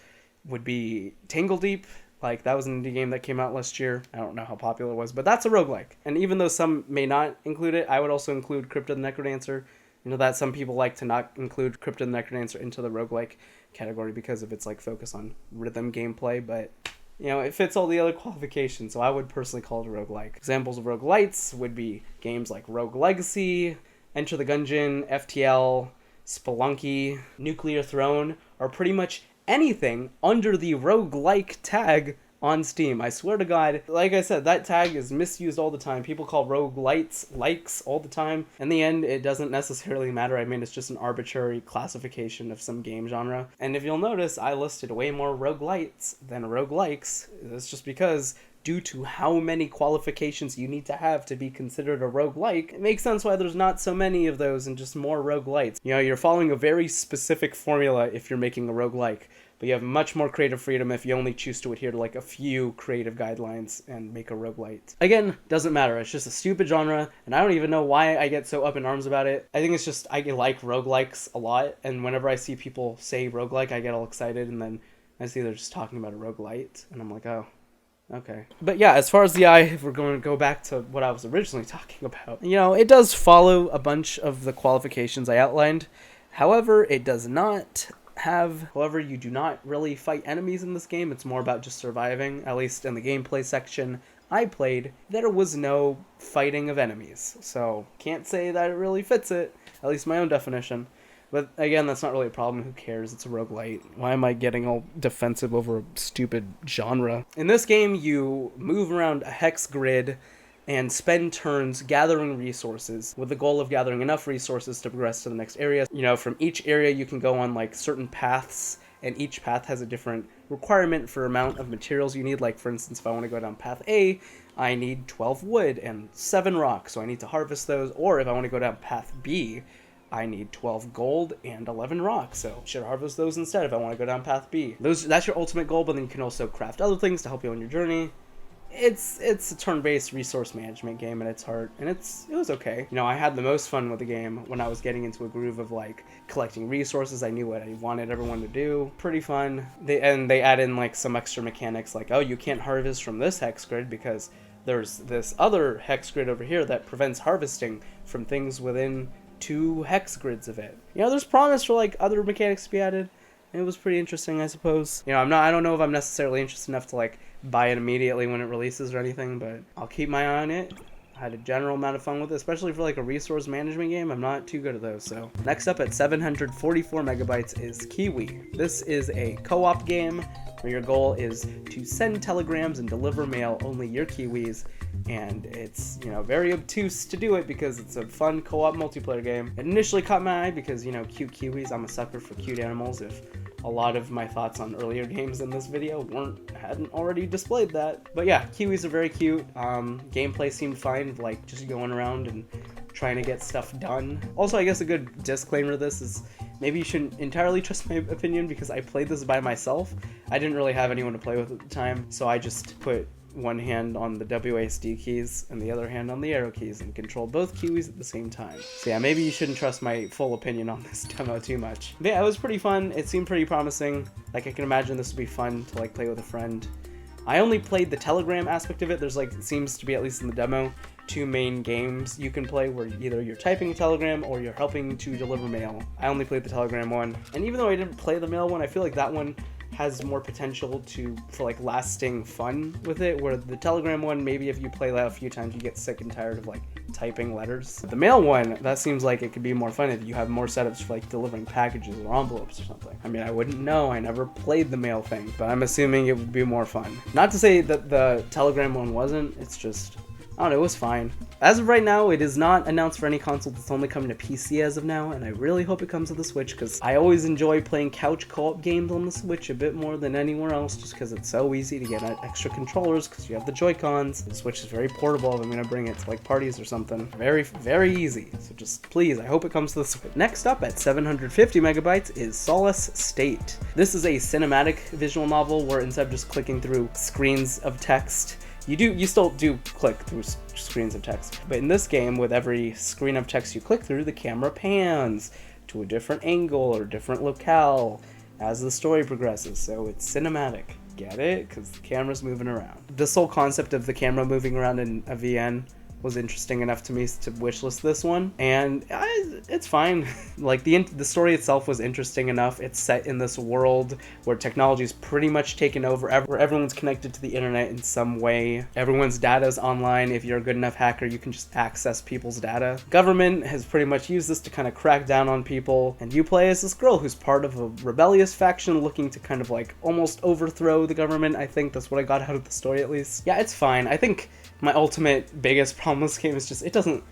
would be Tangle Deep. Like, that was an indie game that came out last year. I don't know how popular it was, but that's a roguelike. And even though some may not include it, I would also include Crypt of the Necrodancer. You know that some people like to not include Crypt of the Necrodancer into the roguelike category because of its like focus on rhythm gameplay, but you know, it fits all the other qualifications, so I would personally call it a roguelike. Examples of roguelites would be games like Rogue Legacy, Enter the Gungeon, FTL, Spelunky, Nuclear Throne, or pretty much anything under the roguelike tag on Steam. I swear to God, like I said, that tag is misused all the time. People call roguelites likes all the time. In the end, it doesn't necessarily matter. I mean, it's just an arbitrary classification of some game genre. And if you'll notice, I listed way more roguelites than roguelikes. That's just because, due to how many qualifications you need to have to be considered a roguelike, it makes sense why there's not so many of those and just more roguelites. You know, you're following a very specific formula if you're making a roguelike, but you have much more creative freedom if you only choose to adhere to like a few creative guidelines and make a roguelite. Again, doesn't matter. It's just a stupid genre, and I don't even know why I get so up in arms about it. I think it's just I like roguelikes a lot, and whenever I see people say roguelike, I get all excited, and then I see they're just talking about a roguelite, and I'm like, oh, okay. But yeah, as far as the eye, if we're going to go back to what I was originally talking about, you know, it does follow a bunch of the qualifications I outlined. However, it does not However, you do not really fight enemies in this game. It's more about just surviving. At least in the gameplay section I played, there was no fighting of enemies. So, can't say that it really fits it. At least my own definition. But again, that's not really a problem. Who cares? It's a roguelite. Why am I getting all defensive over a stupid genre? In this game, you move around a hex grid and spend turns gathering resources with the goal of gathering enough resources to progress to the next area. You know, from each area you can go on like certain paths, and each path has a different requirement for amount of materials you need. Like, for instance, if I want to go down path A, I need 12 wood and 7 rocks, so I need to harvest those. Or if I want to go down path B, I need 12 gold and 11 rocks, so I should harvest those instead if I want to go down path B. That's your ultimate goal, but then you can also craft other things to help you on your journey. It's a turn-based resource management game at its heart, and it was okay. You know, I had the most fun with the game when I was getting into a groove of like collecting resources. I knew what I wanted everyone to do. Pretty fun. They add in like some extra mechanics, like, oh, you can't harvest from this hex grid because there's this other hex grid over here that prevents harvesting from things within 2 hex grids of it. You know, there's promise for like other mechanics to be added. It was pretty interesting, I suppose. You know, I don't know if I'm necessarily interested enough to like buy it immediately when it releases or anything, but I'll keep my eye on it. had a general amount of fun with it, especially for like a resource management game. I'm not too good at those. So next up at 744 megabytes is KeyWe. This is a co-op game where your goal is to send telegrams and deliver mail, only your KeyWes, and it's, you know, very obtuse to do it because it's a fun co-op multiplayer game. It initially caught my eye because, you know, cute KeyWes. I'm a sucker for cute animals. If a lot of my thoughts on earlier games in this video hadn't already displayed that. But yeah, KeyWes are very cute. Gameplay seemed fine, like just going around and trying to get stuff done. Also, I guess a good disclaimer to this is maybe you shouldn't entirely trust my opinion because I played this by myself. I didn't really have anyone to play with at the time, so I just put one hand on the WASD keys and the other hand on the arrow keys and control both KeyWes at the same time. So yeah, maybe you shouldn't trust my full opinion on this demo too much. But yeah, it was pretty fun. It seemed pretty promising. Like, I can imagine this would be fun to like play with a friend. I only played the telegram aspect of it. There's like, it seems to be, at least in the demo, 2 main games you can play where either you're typing a telegram or you're helping to deliver mail. I only played the telegram one, and even though I didn't play the mail one, I feel like that one has more potential for like lasting fun with it, where the telegram one, maybe if you play that a few times you get sick and tired of like typing letters. The mail one, that seems like it could be more fun if you have more setups for like delivering packages or envelopes or something. I mean, I wouldn't know, I never played the mail thing, but I'm assuming it would be more fun. Not to say that the telegram one wasn't, it's just, I don't know, it was fine. As of right now, it is not announced for any console. It's only coming to PC as of now, and I really hope it comes to the Switch because I always enjoy playing couch co-op games on the Switch a bit more than anywhere else, just because it's so easy to get extra controllers because you have the Joy-Cons. The Switch is very portable if I'm going to bring it to like parties or something. Very, very easy. So just please, I hope it comes to the Switch. Next up at 750 megabytes is Solace State. This is a cinematic visual novel where instead of just clicking through screens of text, you still do click through screens of text, but in this game, with every screen of text you click through, the camera pans to a different angle or different locale as the story progresses, so it's cinematic. Get it? Because the camera's moving around. This whole concept of the camera moving around in a VN was interesting enough to me to wishlist this one, and it's fine. Like, the story itself was interesting enough. It's set in this world where technology is pretty much taken over, where everyone's connected to the internet in some way. Everyone's data is online. If you're a good enough hacker, you can just access people's data. Government has pretty much used this to kind of crack down on people, and you play as this girl who's part of a rebellious faction looking to kind of like almost overthrow the government. I think that's what I got out of the story, at least. Yeah, it's fine. I think my ultimate biggest problem with this game is just it doesn't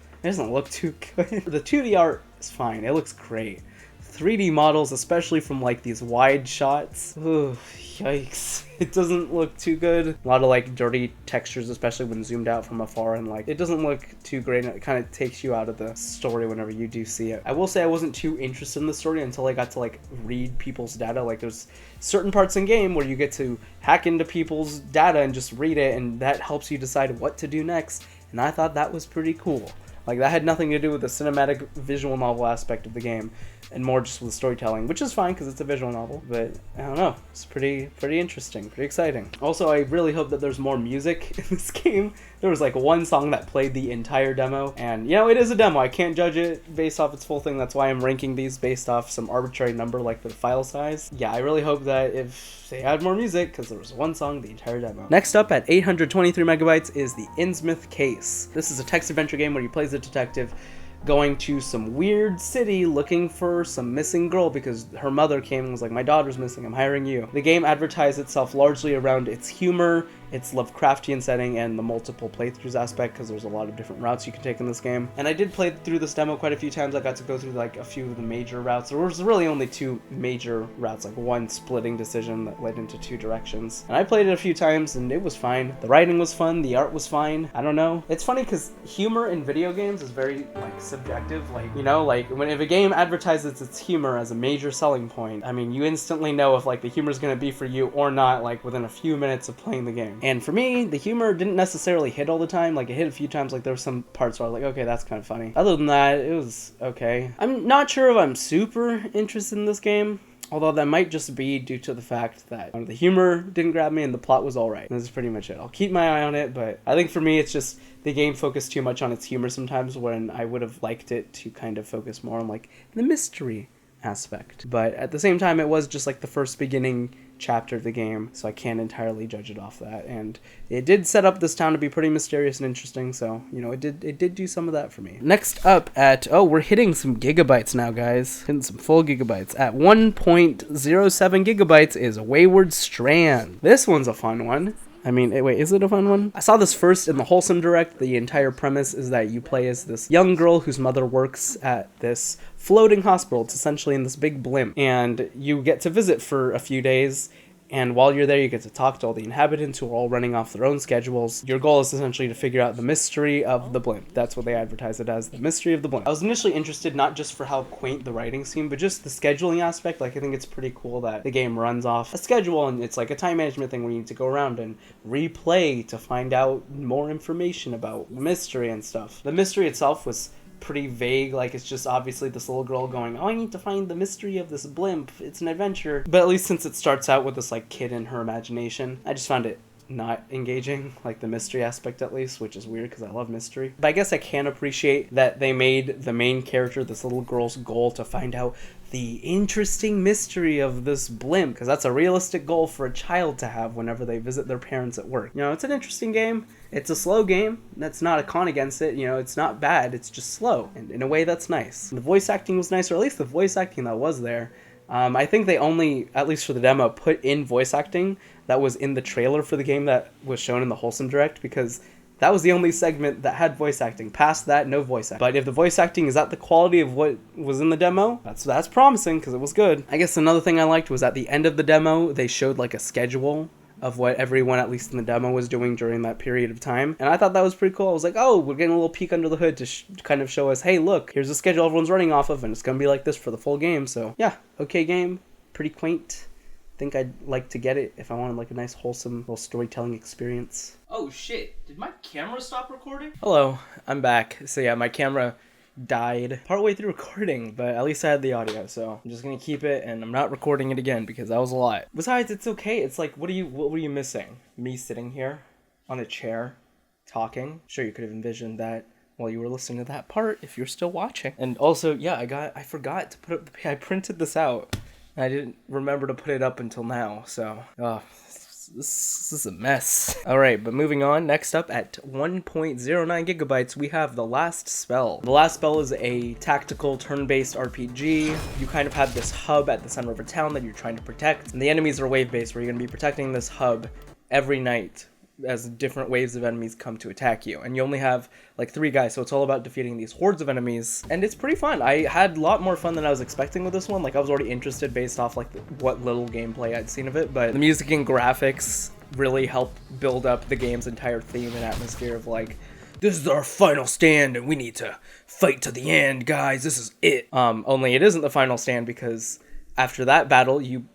look too good. The 2D art is fine. It looks great. 3D models, especially from like these wide shots, ooh, yikes. It doesn't look too good. A lot of like dirty textures, especially when zoomed out from afar, and like it doesn't look too great, and it kind of takes you out of the story whenever you do see it. I will say I wasn't too interested in the story until I got to like read people's data. Like, there's certain parts in game where you get to hack into people's data and just read it, and that helps you decide what to do next, and I thought that was pretty cool. Like, that had nothing to do with the cinematic visual novel aspect of the game, and more just with storytelling, which is fine because it's a visual novel, but I don't know, it's pretty interesting, pretty exciting. Also, I really hope that there's more music in this game. There was like one song that played the entire demo, and you know, it is a demo. I can't judge it based off its full thing. That's why I'm ranking these based off some arbitrary number like the file size. Yeah, I really hope that if they add more music, because there was one song the entire demo. Next up at 823 megabytes is the Innsmouth Case. This is a text adventure game where you play as a detective going to some weird city looking for some missing girl because her mother came and was like, my daughter's missing, I'm hiring you. The game advertised itself largely around its humor, its Lovecraftian setting, and the multiple playthroughs aspect, because there's a lot of different routes you can take in this game. And I did play through this demo quite a few times. I got to go through like a few of the major routes. There was really only 2 major routes, like one splitting decision that led into 2 directions. And I played it a few times and it was fine. The writing was fun, the art was fine. I don't know. It's funny because humor in video games is very like subjective. Like, you know, like if a game advertises its humor as a major selling point, I mean, you instantly know if like the humor is going to be for you or not, like within a few minutes of playing the game. And for me, the humor didn't necessarily hit all the time. Like, it hit a few times. Like, there were some parts where I was like, okay, that's kind of funny. Other than that, it was okay. I'm not sure if I'm super interested in this game, although that might just be due to the fact that the humor didn't grab me and the plot was alright. This is pretty much it. I'll keep my eye on it, but I think for me, it's just the game focused too much on its humor sometimes, when I would have liked it to kind of focus more on like the mystery aspect. But at the same time, it was just like the first beginning chapter of the game, so I can't entirely judge it off that. And it did set up this town to be pretty mysterious and interesting, so, you know, it did do some of that for me. Next up at, oh, we're hitting some gigabytes now, guys. Hitting some full gigabytes. At 1.07 gigabytes is Wayward Strand. This one's a fun one. I mean, wait, is it a fun one? I saw this first in the Wholesome Direct. The entire premise is that you play as this young girl whose mother works at this floating hospital. It's essentially in this big blimp. And you get to visit for a few days. And while you're there, you get to talk to all the inhabitants who are all running off their own schedules. Your goal is essentially to figure out the mystery of the blimp. That's what they advertise it as, the mystery of the blimp. I was initially interested not just for how quaint the writing seemed, but just the scheduling aspect. Like, I think it's pretty cool that the game runs off a schedule, and it's like a time management thing where you need to go around and replay to find out more information about mystery and stuff. The mystery itself was pretty vague. Like, it's just obviously this little girl going, oh, I need to find the mystery of this blimp, it's an adventure. But at least since it starts out with this like kid in her imagination, I just found it not engaging, like the mystery aspect at least, which is weird because I love mystery. But I guess I can appreciate that they made the main character, this little girl's goal, to find out the interesting mystery of this blimp, because that's a realistic goal for a child to have whenever they visit their parents at work. You know, it's an interesting game. It's a slow game. That's not a con against it. You know, it's not bad. It's just slow, and in a way that's nice. The voice acting was nice, or at least the voice acting that was there. I think they only, at least for the demo, put in voice acting that was in the trailer for the game that was shown in the Wholesome Direct, because that was the only segment that had voice acting. Past that, no voice acting. But if the voice acting is at the quality of what was in the demo, that's promising, because it was good. I guess another thing I liked was at the end of the demo, they showed like a schedule of what everyone, at least in the demo, was doing during that period of time. And I thought that was pretty cool. I was like, oh, we're getting a little peek under the hood to kind of show us, hey, look, here's the schedule everyone's running off of, and it's going to be like this for the full game. So yeah, okay game, pretty quaint. Think I'd like to get it if I wanted like a nice wholesome little storytelling experience. Oh shit, did my camera stop recording? Hello, I'm back. So yeah, my camera died partway through recording, but at least I had the audio, so I'm just gonna keep it, and I'm not recording it again because that was a lot. Besides, it's okay. It's like, what were you missing? Me sitting here on a chair talking? Sure, you could have envisioned that while you were listening to that part if you're still watching. And also, yeah, I forgot to put up I printed this out. I didn't remember to put it up until now, so this is a mess. Alright, but moving on, next up at 1.09 gigabytes, we have The Last Spell. The Last Spell is a tactical turn-based RPG. You kind of have this hub at the center of a town that you're trying to protect, and the enemies are wave-based, where you're going to be protecting this hub every night as different waves of enemies come to attack you. And you only have like 3 guys, so it's all about defeating these hordes of enemies. And it's pretty fun. I had a lot more fun than I was expecting with this one. Like, I was already interested based off like what little gameplay I'd seen of it, but the music and graphics really help build up the game's entire theme and atmosphere of like, this is our final stand and we need to fight to the end, guys. This is it. Only it isn't the final stand, because after that battle, you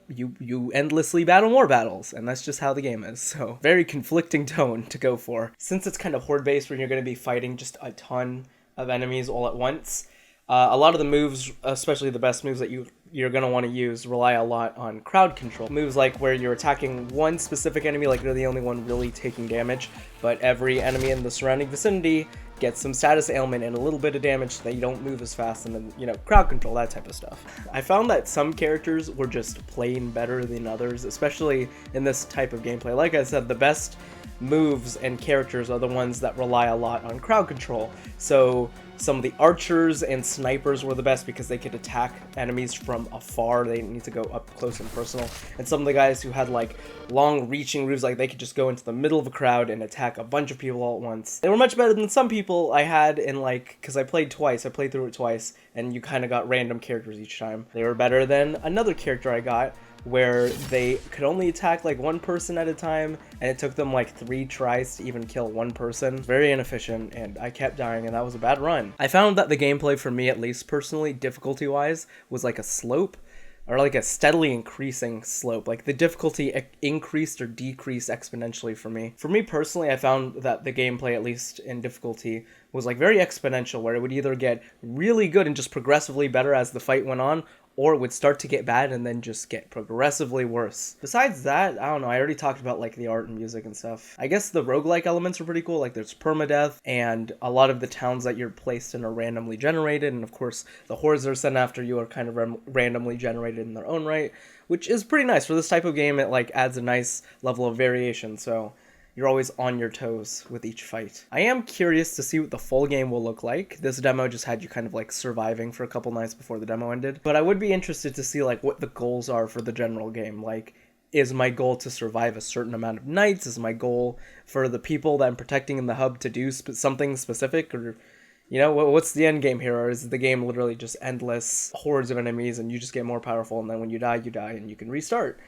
endlessly battle more battles, and that's just how the game is. So, very conflicting tone to go for. Since it's kind of horde-based, where you're going to be fighting just a ton of enemies all at once, a lot of the moves, especially the best moves that you're going to want to use, rely a lot on crowd control. Moves like where you're attacking one specific enemy, like you're the only one really taking damage, but every enemy in the surrounding vicinity gets some status ailment and a little bit of damage so that you don't move as fast, and then, you know, crowd control, that type of stuff. I found that some characters were just plain better than others, especially in this type of gameplay. Like I said, the best moves and characters are the ones that rely a lot on crowd control. So some of the archers and snipers were the best because they could attack enemies from afar. They didn't need to go up close and personal. And some of the guys who had like long reaching moves, like they could just go into the middle of a crowd and attack a bunch of people all at once. They were much better than some people I had in like, because I played through it twice, and you kind of got random characters each time. They were better than another character I got, where they could only attack like one person at a time, and it took them like 3 tries to even kill one person. Very inefficient, and I kept dying, and that was a bad run. I found that the gameplay, for me at least personally, difficulty wise, was like a slope, or like a steadily increasing slope. Like the difficulty increased or decreased exponentially for me. For me personally, I found that the gameplay, at least in difficulty, was like very exponential, where it would either get really good and just progressively better as the fight went on, or it would start to get bad and then just get progressively worse. Besides that, I don't know, I already talked about like the art and music and stuff. I guess the roguelike elements are pretty cool, like there's permadeath, and a lot of the towns that you're placed in are randomly generated, and of course the hordes that are sent after you are kind of randomly generated in their own right, which is pretty nice. For this type of game, it like adds a nice level of variation, so you're always on your toes with each fight. I am curious to see what the full game will look like. This demo just had you kind of like surviving for a couple nights before the demo ended. But I would be interested to see like what the goals are for the general game. Like, is my goal to survive a certain amount of nights? Is my goal for the people that I'm protecting in the hub to do something specific? Or, you know, what's the end game here? Or is the game literally just endless hordes of enemies and you just get more powerful, and then when you die and you can restart?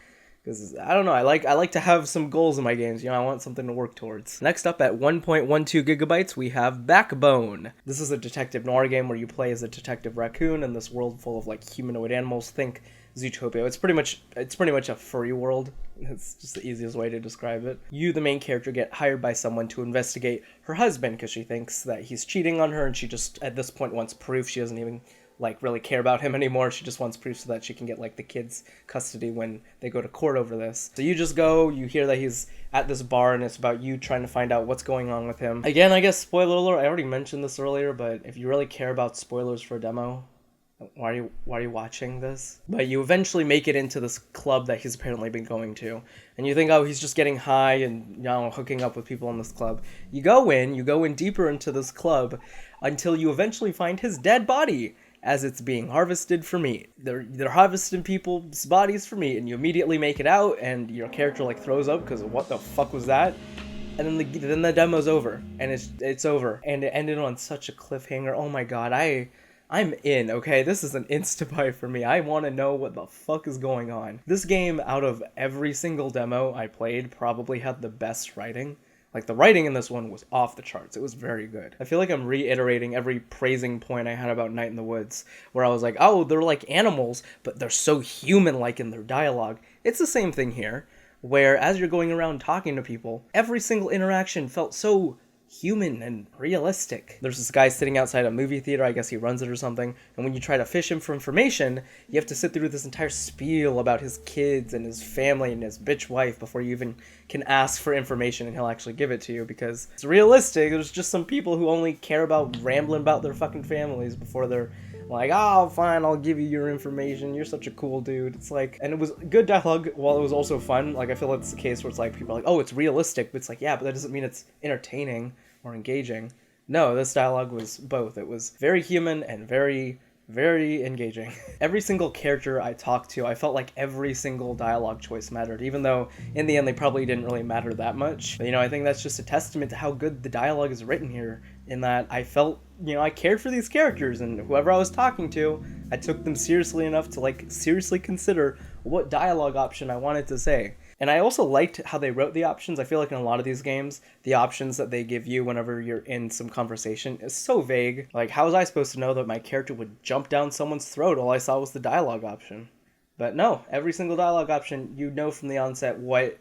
Because, I don't know, I like to have some goals in my games. You know, I want something to work towards. Next up at 1.12 gigabytes, we have Backbone. This is a detective noir game where you play as a detective raccoon in this world full of, like, humanoid animals. Think Zootopia. It's pretty much a furry world. It's just the easiest way to describe it. You, the main character, get hired by someone to investigate her husband because she thinks that he's cheating on her, and she just, at this point, wants proof. She doesn't even like really care about him anymore. She just wants proof so that she can get like the kids custody when they go to court over this. So you just go, you hear that he's at this bar, and it's about you trying to find out what's going on with him. Again, I guess spoiler alert, I already mentioned this earlier, but if you really care about spoilers for a demo, why are you watching this? But you eventually make it into this club that he's apparently been going to, and you think, oh, he's just getting high and, you know, hooking up with people in this club. You go in deeper into this club until you eventually find his dead body as it's being harvested for meat. They're harvesting people's bodies for meat, and you immediately make it out, and your character like throws up because what the fuck was that? And then the demo's over, and it's over, and it ended on such a cliffhanger. Oh my god, I'm in, okay? This is an insta-buy for me. I want to know what the fuck is going on. This game, out of every single demo I played, probably had the best writing. Like, the writing in this one was off the charts. It was very good. I feel like I'm reiterating every praising point I had about Night in the Woods, where I was like, oh, they're like animals, but they're so human-like in their dialogue. It's the same thing here, where as you're going around talking to people, every single interaction felt so human and realistic. There's this guy sitting outside a movie theater, I guess he runs it or something, and when you try to fish him for information, you have to sit through this entire spiel about his kids and his family and his bitch wife before you even can ask for information, and he'll actually give it to you because it's realistic. There's just some people who only care about rambling about their fucking families before they're like, oh, fine, I'll give you your information. You're such a cool dude. It's like, and it was good dialogue while it was also fun. Like, I feel it's the case where it's like, people are like, oh, it's realistic. But it's like, yeah, but that doesn't mean it's entertaining or engaging. No, this dialogue was both. It was very human and very, very engaging. Every single character I talked to, I felt like every single dialogue choice mattered, even though in the end they probably didn't really matter that much. But, you know, I think that's just a testament to how good the dialogue is written here, in that I felt, you know, I cared for these characters, and whoever I was talking to, I took them seriously enough to, like, seriously consider what dialogue option I wanted to say. And I also liked how they wrote the options. I feel like in a lot of these games, the options that they give you whenever you're in some conversation is so vague. Like, how was I supposed to know that my character would jump down someone's throat? All I saw was the dialogue option. But no, every single dialogue option, you know from the onset what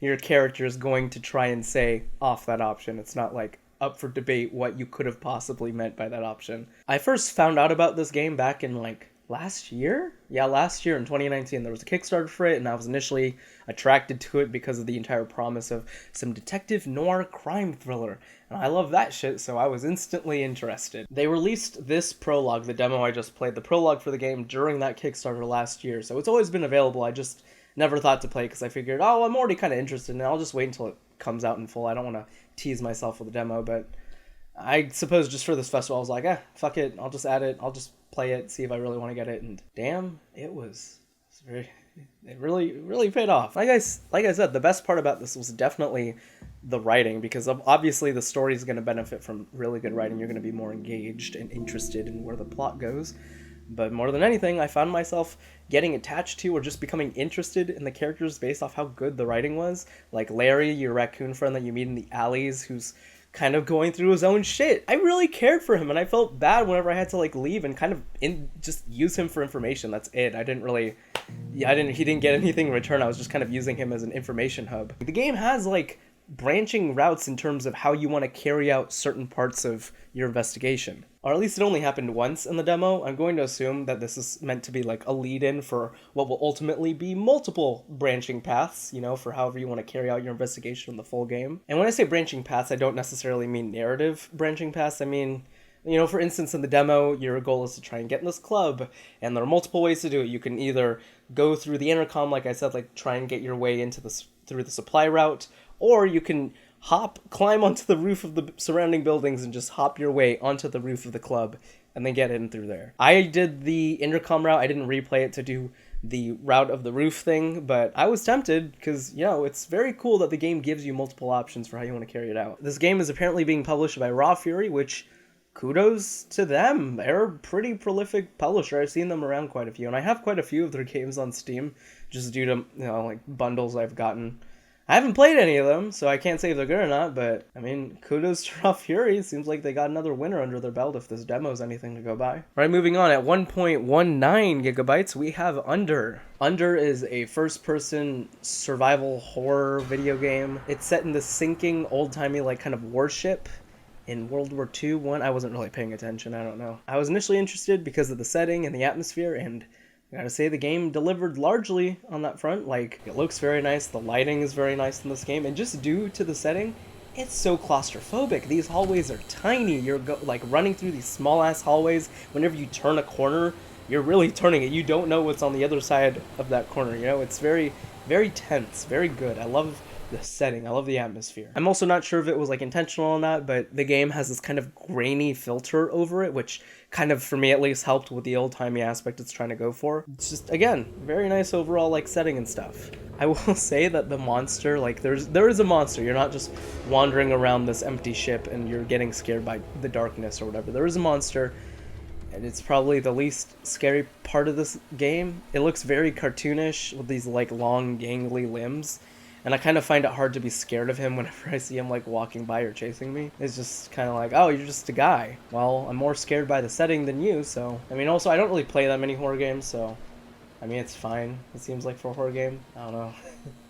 your character is going to try and say off that option. It's not like up for debate what you could have possibly meant by that option. I first found out about this game back in like last year? Yeah, last year in 2019. There was a Kickstarter for it, and I was initially attracted to it because of the entire promise of some detective noir crime thriller. And I love that shit, so I was instantly interested. They released this prologue, the demo I just played, the prologue for the game during that Kickstarter last year. So it's always been available. I just never thought to play because I figured, oh, I'm already kind of interested, and I'll just wait until it comes out in full. I don't want to tease myself with a demo, but I suppose just for this festival, I was like, fuck it, I'll just add it, I'll just play it, see if I really want to get it, and damn, it really paid off. Like I said, the best part about this was definitely the writing, because obviously the story is going to benefit from really good writing. You're going to be more engaged and interested in where the plot goes. But more than anything, I found myself getting attached to or just becoming interested in the characters based off how good the writing was. Like Larry, your raccoon friend that you meet in the alleys, who's kind of going through his own shit. I really cared for him, and I felt bad whenever I had to like leave and kind of just use him for information. That's it. He didn't get anything in return. I was just kind of using him as an information hub. The game has like branching routes in terms of how you want to carry out certain parts of your investigation. or at least it only happened once in the demo. I'm going to assume that this is meant to be like a lead-in for what will ultimately be multiple branching paths, you know, for however you want to carry out your investigation in the full game. And when I say branching paths, I don't necessarily mean narrative branching paths. I mean, you know, for instance, in the demo, your goal is to try and get in this club, and there are multiple ways to do it. You can either go through the intercom, like I said, like try and get your way into this through the supply route, or you can climb onto the roof of the surrounding buildings and just hop your way onto the roof of the club and then get in through there. I did the intercom route. I didn't replay it to do the route of the roof thing, but I was tempted because, you know, it's very cool that the game gives you multiple options for how you want to carry it out. This game is apparently being published by Raw Fury, which kudos to them. They're a pretty prolific publisher. I've seen them around quite a few, and I have quite a few of their games on Steam just due to, you know, like bundles I've gotten. I haven't played any of them, so I can't say if they're good or not, but I mean, kudos to Raw Fury. Seems like they got another winner under their belt if this demo's anything to go by. All right, moving on. At 1.19 gigabytes, we have Under. Under is a first-person survival horror video game. It's set in the sinking, old-timey, like, kind of warship in World War II. I wasn't really paying attention, I don't know. I was initially interested because of the setting and the atmosphere, and I gotta say the game delivered largely on that front. Like, it looks very nice, the lighting is very nice in this game, and just due to the setting, it's so claustrophobic. These hallways are tiny. You're like running through these small-ass hallways. Whenever you turn a corner, you're really turning it. You don't know what's on the other side of that corner, you know? It's very, very tense, very good. I love the setting. I love the atmosphere. I'm also not sure if it was like intentional or not, but the game has this kind of grainy filter over it, which kind of, for me at least, helped with the old-timey aspect it's trying to go for. It's just, again, very nice overall like setting and stuff. I will say that the monster, like there is a monster. You're not just wandering around this empty ship and you're getting scared by the darkness or whatever. There is a monster, and it's probably the least scary part of this game. It looks very cartoonish with these like long gangly limbs. And I kind of find it hard to be scared of him whenever I see him, like, walking by or chasing me. It's just kind of like, oh, you're just a guy. Well, I'm more scared by the setting than you, so... I mean, also, I don't really play that many horror games, so... I mean, it's fine, it seems like, for a horror game. I don't know.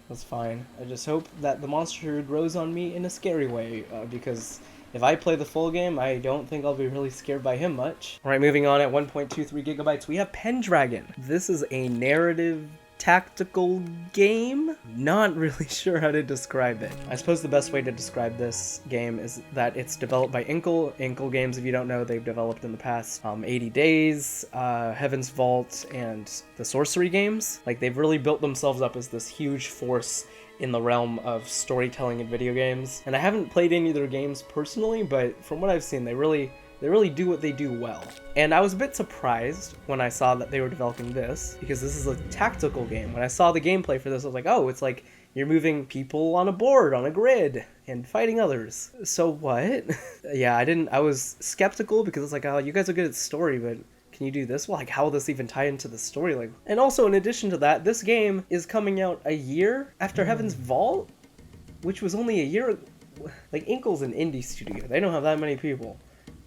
That's fine. I just hope that the monster grows on me in a scary way, because if I play the full game, I don't think I'll be really scared by him much. Alright, moving on at 1.23 gigabytes, we have Pendragon. This is a narrative tactical game? Not really sure how to describe it. I suppose the best way to describe this game is that it's developed by Inkle. Inkle Games, if you don't know, they've developed in the past 80 Days, Heaven's Vault, and the Sorcery games. Like, they've really built themselves up as this huge force in the realm of storytelling in video games. And I haven't played any of their games personally, but from what I've seen, they really do what they do well. And I was a bit surprised when I saw that they were developing this, because this is a tactical game. When I saw the gameplay for this, I was like, oh, it's like you're moving people on a board, on a grid, and fighting others. So what? Yeah, I was skeptical because it's like, oh, you guys are good at story, but can you do this? Well, like, how will this even tie into the story? Like, and also, in addition to that, this game is coming out a year after Heaven's Vault, which was only a year. Like, Inkle's an indie studio. They don't have that many people.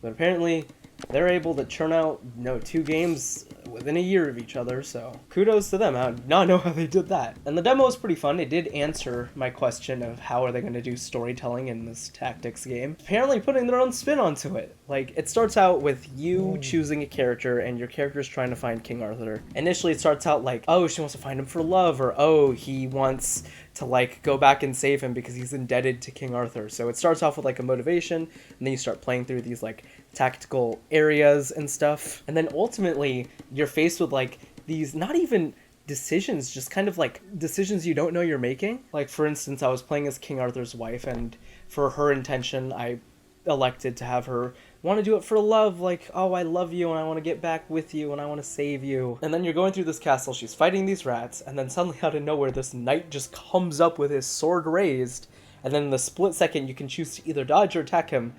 But apparently, they're able to churn out, two games within a year of each other, so kudos to them. I did not know how they did that. And the demo was pretty fun. It did answer my question of how are they going to do storytelling in this tactics game. Apparently putting their own spin onto it. Like, it starts out with you choosing a character, and your character's trying to find King Arthur. Initially, it starts out like, oh, she wants to find him for love, or oh, he wants to, like, go back and save him because he's indebted to King Arthur. So it starts off with, like, a motivation, and then you start playing through these, like, tactical areas and stuff. And then ultimately, you're faced with, like, these not even decisions, just kind of, like, decisions you don't know you're making. Like, for instance, I was playing as King Arthur's wife, and for her intention, I elected to have her want to do it for love, like, oh, I love you and I want to get back with you and I want to save you. And then you're going through this castle, she's fighting these rats, and then suddenly out of nowhere this knight just comes up with his sword raised, and then in the split second you can choose to either dodge or attack him.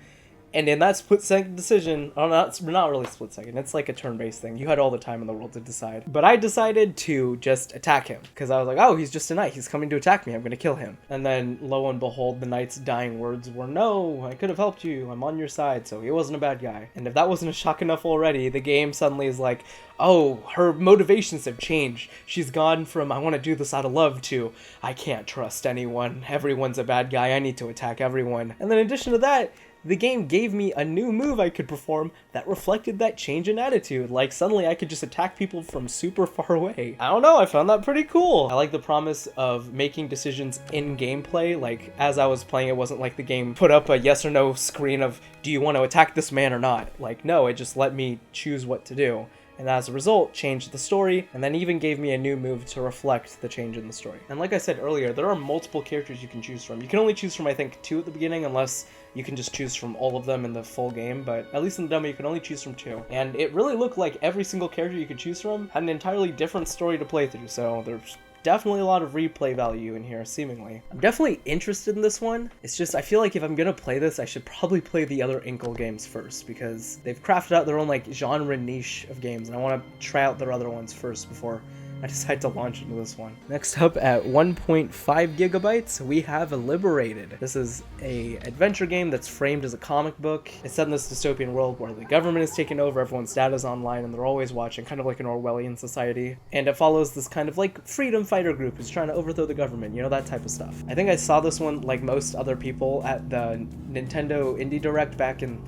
And in that split-second decision, not really split-second, it's like a turn-based thing. You had all the time in the world to decide. But I decided to just attack him, because I was like, oh, he's just a knight. He's coming to attack me. I'm going to kill him. And then, lo and behold, the knight's dying words were, no, I could have helped you. I'm on your side, so he wasn't a bad guy. And if that wasn't a shock enough already, the game suddenly is like, oh, her motivations have changed. She's gone from, I want to do this out of love, to, I can't trust anyone. Everyone's a bad guy. I need to attack everyone. And then in addition to that, the game gave me a new move I could perform that reflected that change in attitude. Like, suddenly I could just attack people from super far away. I don't know, I found that pretty cool. I like the promise of making decisions in gameplay. Like, as I was playing, it wasn't like the game put up a yes or no screen of, do you want to attack this man or not? Like, no, it just let me choose what to do. And as a result, changed the story, and then even gave me a new move to reflect the change in the story. And like I said earlier, there are multiple characters you can choose from. You can only choose from, I think, 2 at the beginning, unless you can just choose from all of them in the full game, but at least in the demo you can only choose from 2. And it really looked like every single character you could choose from had an entirely different story to play through, so there's definitely a lot of replay value in here, seemingly. I'm definitely interested in this one. It's just, I feel like if I'm gonna play this, I should probably play the other Inkle games first, because they've crafted out their own, like, genre niche of games, and I want to try out their other ones first before I decide to launch into this one. Next up, at 1.5 gigabytes, we have Liberated. This is a adventure game that's framed as a comic book. It's set in this dystopian world where the government is taking over, everyone's data's online, and they're always watching, kind of like an Orwellian society. And it follows this kind of like freedom fighter group who's trying to overthrow the government, you know, that type of stuff. I think I saw this one, like most other people, at the Nintendo Indie Direct back in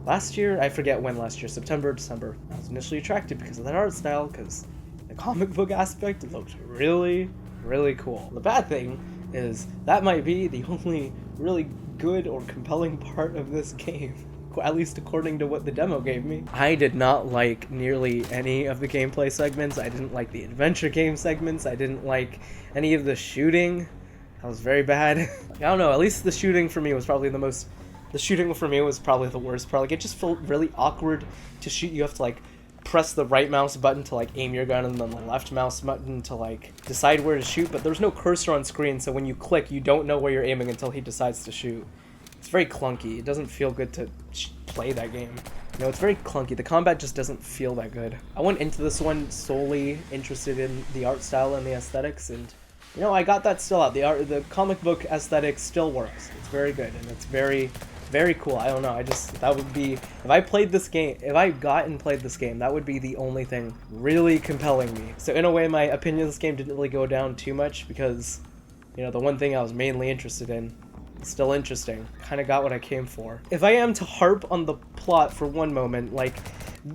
last year. I forget when last year, September, December. I was initially attracted because of that art style, because the comic book aspect looked really, really cool. The bad thing is that might be the only really good or compelling part of this game, at least according to what the demo gave me. I did not like nearly any of the gameplay segments. I didn't like the adventure game segments. I didn't like any of the shooting. That was very bad. I don't know, at least the shooting for me was probably the worst part. Like, it just felt really awkward to shoot. You have to like press the right mouse button to like aim your gun, and then the left mouse button to like decide where to shoot, but there's no cursor on screen, so when you click you don't know where you're aiming until he decides to shoot. It's very clunky. It doesn't feel good to play that game. You know, it's very clunky. The combat just doesn't feel that good. I went into this one solely interested in the art style and the aesthetics, and you know, I got that still out. The comic book aesthetic still works. It's very good, and it's very, very cool. I don't know, that would be, if I played this game, if I got and played this game, that would be the only thing really compelling me. So in a way, my opinion of this game didn't really go down too much, because, you know, the one thing I was mainly interested in is still interesting. Kind of got what I came for. If I am to harp on the plot for one moment, like,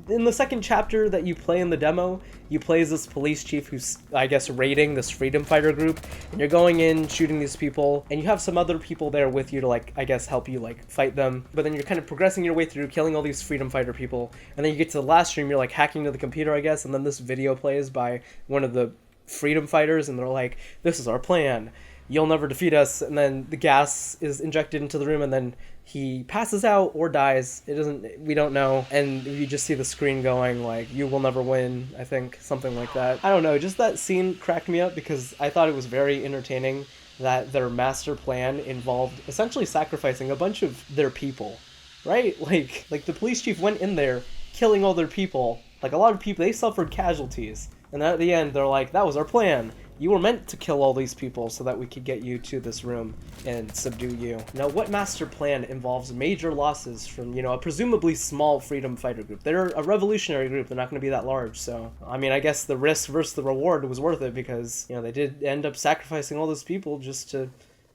in the second chapter that you play in the demo, you play as this police chief who's, I guess, raiding this freedom fighter group, and you're going in, shooting these people, and you have some other people there with you to, like, I guess, help you, like, fight them, but then you're kind of progressing your way through, killing all these freedom fighter people, and then you get to the last stream, you're, like, hacking to the computer, I guess, and then this video plays by one of the freedom fighters, and they're like, this is our plan, you'll never defeat us, and then the gas is injected into the room, and then he passes out or dies. We don't know. And you just see the screen going like, you will never win, I think, something like that. I don't know, just that scene cracked me up because I thought it was very entertaining that their master plan involved essentially sacrificing a bunch of their people, right? Like the police chief went in there killing all their people. Like, a lot of people, they suffered casualties. And at the end, they're like, that was our plan. You were meant to kill all these people so that we could get you to this room and subdue you. Now, what master plan involves major losses from, you know, a presumably small freedom fighter group? They're a revolutionary group. They're not going to be that large. So, I mean, I guess the risk versus the reward was worth it because, you know, they did end up sacrificing all those people just to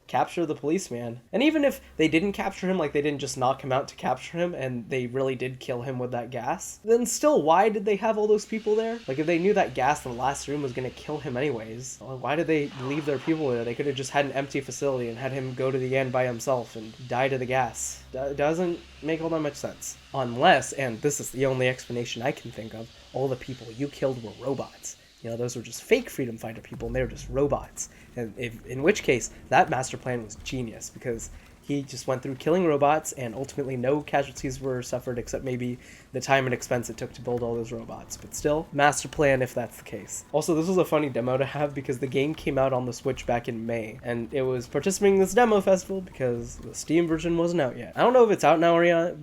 capture the policeman. And even if they didn't capture him, like they didn't just knock him out to capture him and they really did kill him with that gas, then still, why did they have all those people there? Like, if they knew that gas in the last room was gonna kill him anyways, why did they leave their people there? They could have just had an empty facility and had him go to the end by himself and die to the gas. Doesn't make all that much sense. Unless, and this is the only explanation I can think of, all the people you killed were robots. You know, those were just fake freedom fighter people, and they were just robots. And in which case, that master plan was genius, because he just went through killing robots, and ultimately no casualties were suffered, except maybe the time and expense it took to build all those robots. But still, master plan if that's the case. Also, this was a funny demo to have, because the game came out on the Switch back in May, and it was participating in this demo festival because the Steam version wasn't out yet. I don't know if it's out now or not.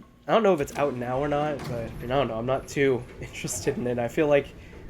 But I don't know, I'm not too interested in it. I feel like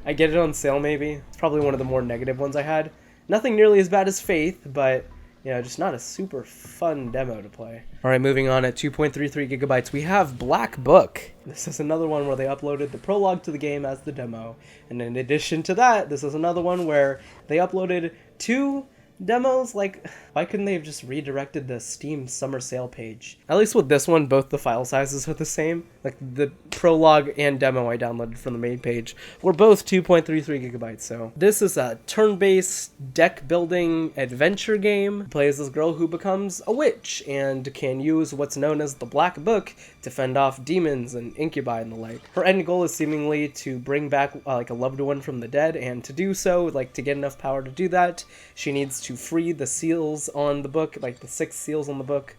I get it on sale maybe. It's probably one of the more negative ones I had. Nothing nearly as bad as Faith, but, you know, just not a super fun demo to play. Alright, moving on, at 2.33 gigabytes, we have Black Book. This is another one where they uploaded the prologue to the game as the demo. And in addition to that, this is another one where they uploaded two demos. Like, Why couldn't they have just redirected the Steam summer sale page? At least with this one, both the file sizes are the same. Like the prologue and demo I downloaded from the main page were both 2.33 gigabytes. So this is a turn-based deck building adventure game. Plays this girl who becomes a witch and can use what's known as the Black Book to fend off demons and incubi and the like. Her end goal is seemingly to bring back like a loved one from the dead, and to do so, like to get enough power to do that, she needs to free the seals on the book, like the 6 seals on the book,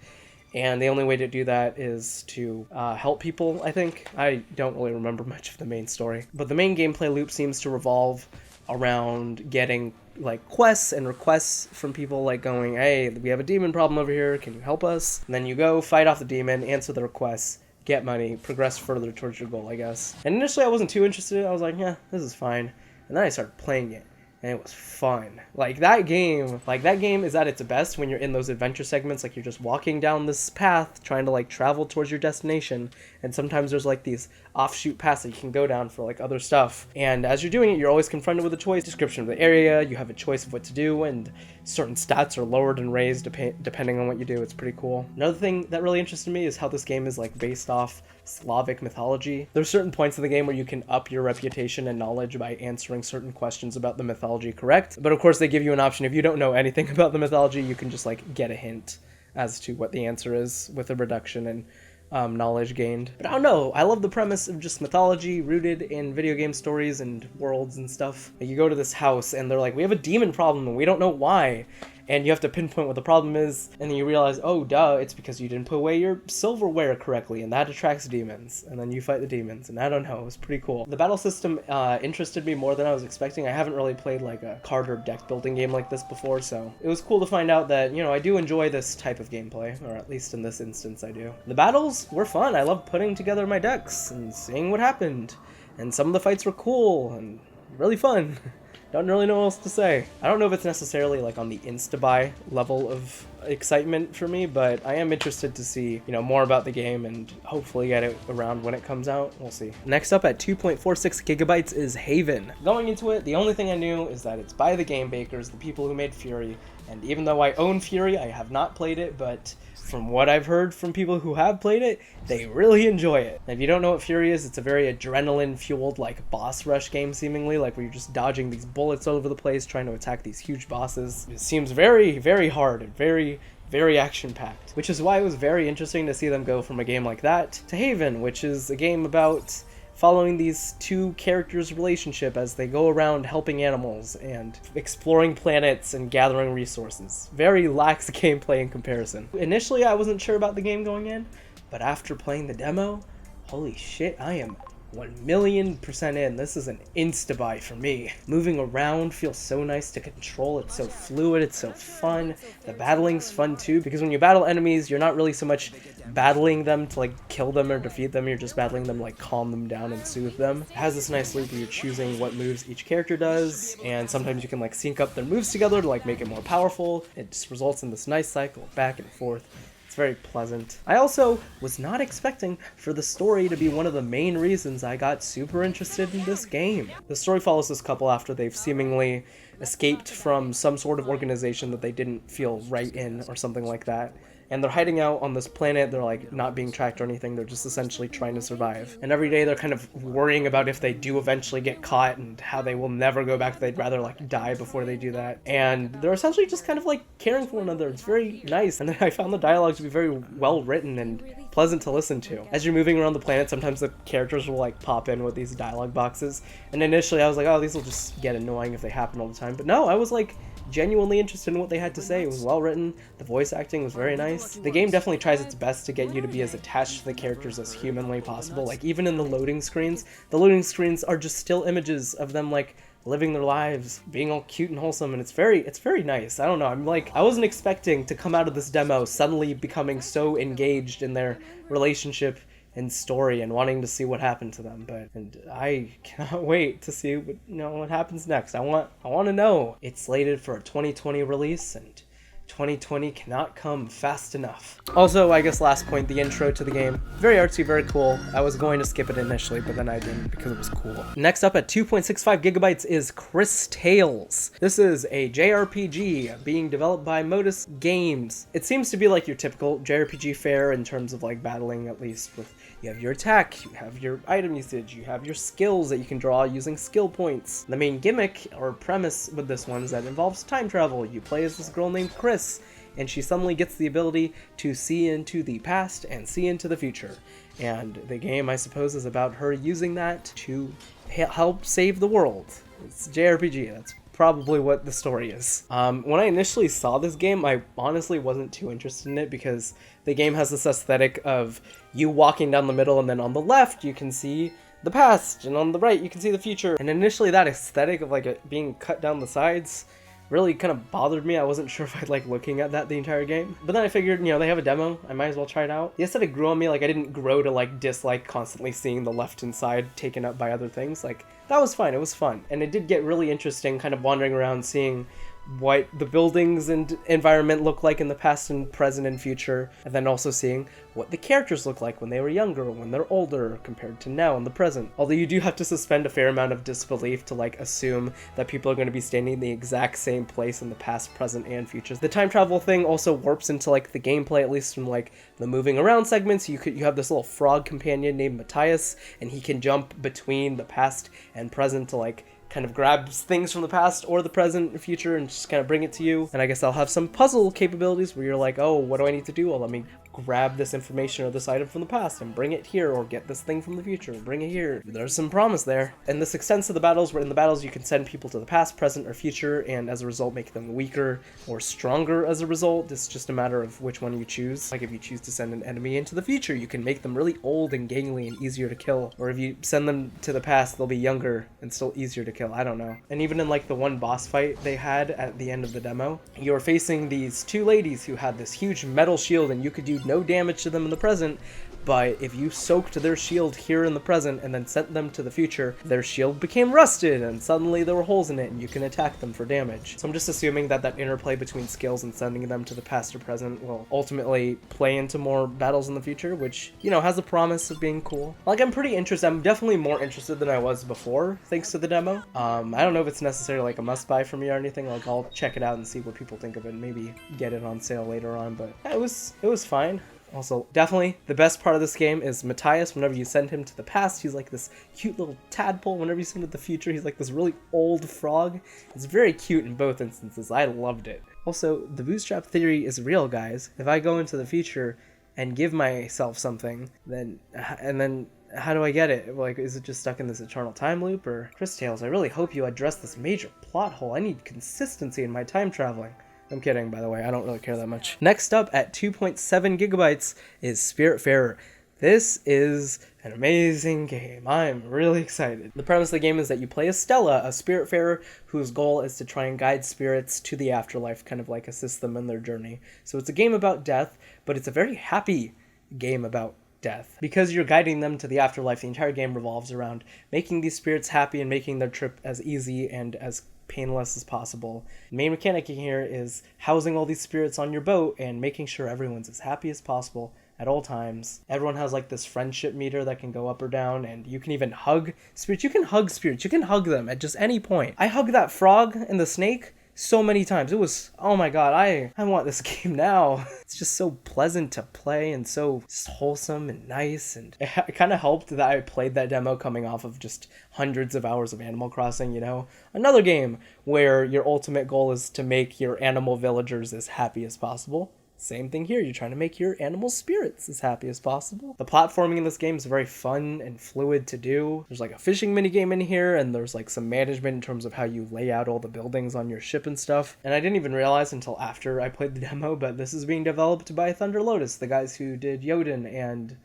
and the only way to do that is to help people, I think. I don't really remember much of the main story, but the main gameplay loop seems to revolve around getting like quests and requests from people, like going, hey, we have a demon problem over here, can you help us? And then you go fight off the demon, answer the requests, get money, progress further towards your goal, I guess. And initially I wasn't too interested. I was like, yeah, this is fine. And then I started playing it, and it was fun. Like that game is at its best when you're in those adventure segments, like you're just walking down this path trying to like travel towards your destination, and sometimes there's like these offshoot paths that you can go down for like other stuff, and as you're doing it you're always confronted with a choice, description of the area, you have a choice of what to do, and certain stats are lowered and raised depending on what you do. It's pretty cool. Another thing that really interested me is how this game is like based off Slavic mythology. There's certain points in the game where you can up your reputation and knowledge by answering certain questions about the mythology correct, but of course they give you an option. If you don't know anything about the mythology, you can just like get a hint as to what the answer is with a reduction in knowledge gained. But I don't know, I love the premise of just mythology rooted in video game stories and worlds and stuff. Like, you go to this house and they're like, we have a demon problem and we don't know why, and you have to pinpoint what the problem is, and then you realize, oh duh, it's because you didn't put away your silverware correctly, and that attracts demons, and then you fight the demons, and I don't know, it was pretty cool. The battle system interested me more than I was expecting. I haven't really played like a card or deck building game like this before, so it was cool to find out that, you know, I do enjoy this type of gameplay, or at least in this instance I do. The battles were fun. I love putting together my decks and seeing what happened, and some of the fights were cool and really fun. Don't really know what else to say. I don't know if it's necessarily like on the insta-buy level of excitement for me, but I am interested to see, you know, more about the game and hopefully get it around when it comes out. We'll see. Next up at 2.46 gigabytes is Haven. Going into it, the only thing I knew is that it's by the game makers, the people who made Fury, and even though I own Fury, I have not played it, but from what I've heard from people who have played it, they really enjoy it. And if you don't know what Fury is, it's a very adrenaline-fueled, like, boss rush game, seemingly, like where you're just dodging these bullets all over the place, trying to attack these huge bosses. It seems very, very hard and very, very action-packed, which is why it was very interesting to see them go from a game like that to Haven, which is a game about following these two characters' relationship as they go around helping animals and exploring planets and gathering resources. Very lax gameplay in comparison. Initially, I wasn't sure about the game going in, but after playing the demo, holy shit, I am 1,000,000% in. This is an insta-buy for me. Moving around feels so nice to control. It's so fluid, it's so fun. The battling's fun too, because when you battle enemies, you're not really so much battling them to like kill them or defeat them, you're just battling them to like calm them down and soothe them. It has this nice loop where you're choosing what moves each character does, and sometimes you can like sync up their moves together to like make it more powerful. It just results in this nice cycle back and forth. Very pleasant. I also was not expecting for the story to be one of the main reasons I got super interested in this game. The story follows this couple after they've seemingly escaped from some sort of organization that they didn't feel right in or something like that. And they're hiding out on this planet. They're like not being tracked or anything. They're just essentially trying to survive. And every day they're kind of worrying about if they do eventually get caught and how they will never go back. They'd rather like die before they do that. And they're essentially just kind of like caring for one another. It's very nice. And then I found the dialogue to be very well written and pleasant to listen to. As you're moving around the planet, sometimes the characters will like pop in with these dialogue boxes. And initially I was like, oh, these will just get annoying if they happen all the time. But no, I was like genuinely interested in what they had to say. It was well written. The voice acting was very nice. The game definitely tries its best to get you to be as attached to the characters as humanly possible. Like even in the loading screens are just still images of them like living their lives, being all cute and wholesome, and it's very nice. I don't know, I wasn't expecting to come out of this demo suddenly becoming so engaged in their relationship and story and wanting to see what happened to them, and I cannot wait to see what happens next. I want to know. It's slated for a 2020 release, and 2020 cannot come fast enough. Also, I guess last point, the intro to the game. Very artsy, very cool. I was going to skip it initially, but then I didn't because it was cool. Next up at 2.65 gigabytes is Cris Tales. This is a JRPG being developed by Modus Games. It seems to be like your typical JRPG fare in terms of like battling, at least with, you have your attack, you have your item usage, you have your skills that you can draw using skill points. The main gimmick or premise with this one is that it involves time travel. You play as this girl named Cris, and she suddenly gets the ability to see into the past and see into the future. And the game, I suppose, is about her using that to help save the world. It's a JRPG, that's probably what the story is. When I initially saw this game, I honestly wasn't too interested in it because the game has this aesthetic of you walking down the middle, and then on the left you can see the past, and on the right you can see the future. And initially that aesthetic of like it being cut down the sides really kind of bothered me. I wasn't sure if I'd like looking at that the entire game. But then I figured, you know, they have a demo, I might as well try it out. The aesthetic grew on me. Like, I didn't grow to like dislike constantly seeing the left-hand side taken up by other things. Like, that was fine, it was fun. And it did get really interesting kind of wandering around seeing what the buildings and environment look like in the past and present and future, and then also seeing what the characters look like when they were younger, when they're older, compared to now in the present. Although you do have to suspend a fair amount of disbelief to like assume that people are going to be standing in the exact same place in the past, present, and future. The time travel thing also warps into like the gameplay, at least from like the moving around segments. You have this little frog companion named Matthias, and he can jump between the past and present to like kind of grabs things from the past or the present and future and just kind of bring it to you. And I guess I'll have some puzzle capabilities where you're like, oh, what do I need to do? Well, let me grab this information or this item from the past and bring it here, or get this thing from the future and bring it here. There's some promise there. And this extends to the battles, where in the battles you can send people to the past, present, or future, and as a result make them weaker or stronger as a result. It's just a matter of which one you choose. Like if you choose to send an enemy into the future, you can make them really old and gangly and easier to kill. Or if you send them to the past, they'll be younger and still easier to kill. I don't know. And even in like the one boss fight they had at the end of the demo, you were facing these two ladies who had this huge metal shield, and you could do no damage to them in the present, but if you soaked their shield here in the present and then sent them to the future, their shield became rusted and suddenly there were holes in it and you can attack them for damage. So I'm just assuming that that interplay between skills and sending them to the past or present will ultimately play into more battles in the future, which, you know, has the promise of being cool. Like, I'm pretty interested. I'm definitely more interested than I was before, thanks to the demo. I don't know if it's necessarily like a must-buy for me or anything. Like, I'll check it out and see what people think of it and maybe get it on sale later on, but yeah, it was fine. Also, definitely, the best part of this game is Matthias. Whenever you send him to the past, he's like this cute little tadpole. Whenever you send him to the future, he's like this really old frog. It's very cute in both instances. I loved it. Also, the bootstrap theory is real, guys. If I go into the future and give myself something, then how do I get it? Like, is it just stuck in this eternal time loop? Or Cris Tales, I really hope you address this major plot hole. I need consistency in my time traveling. I'm kidding, by the way. I don't really care that much. Next up at 2.7 gigabytes is Spiritfarer. This is an amazing game. I'm really excited. The premise of the game is that you play as Stella, a Spiritfarer whose goal is to try and guide spirits to the afterlife, kind of like assist them in their journey. So it's a game about death, but it's a very happy game about death. Because you're guiding them to the afterlife, the entire game revolves around making these spirits happy and making their trip as easy and as painless as possible. The main mechanic here is housing all these spirits on your boat and making sure everyone's as happy as possible at all times. Everyone has like this friendship meter that can go up or down, and you can even hug spirits. You can hug spirits. You can hug them at just any point. I hugged that frog and the snake so many times. It was, oh my god, I want this game now. It's just so pleasant to play and so just wholesome and nice, and it kind of helped that I played that demo coming off of just hundreds of hours of Animal Crossing, you know? Another game where your ultimate goal is to make your animal villagers as happy as possible. Same thing here, you're trying to make your animal spirits as happy as possible. The platforming in this game is very fun and fluid to do. There's like a fishing minigame in here, and there's like some management in terms of how you lay out all the buildings on your ship and stuff. And I didn't even realize until after I played the demo, but this is being developed by Thunder Lotus, the guys who did Jotun and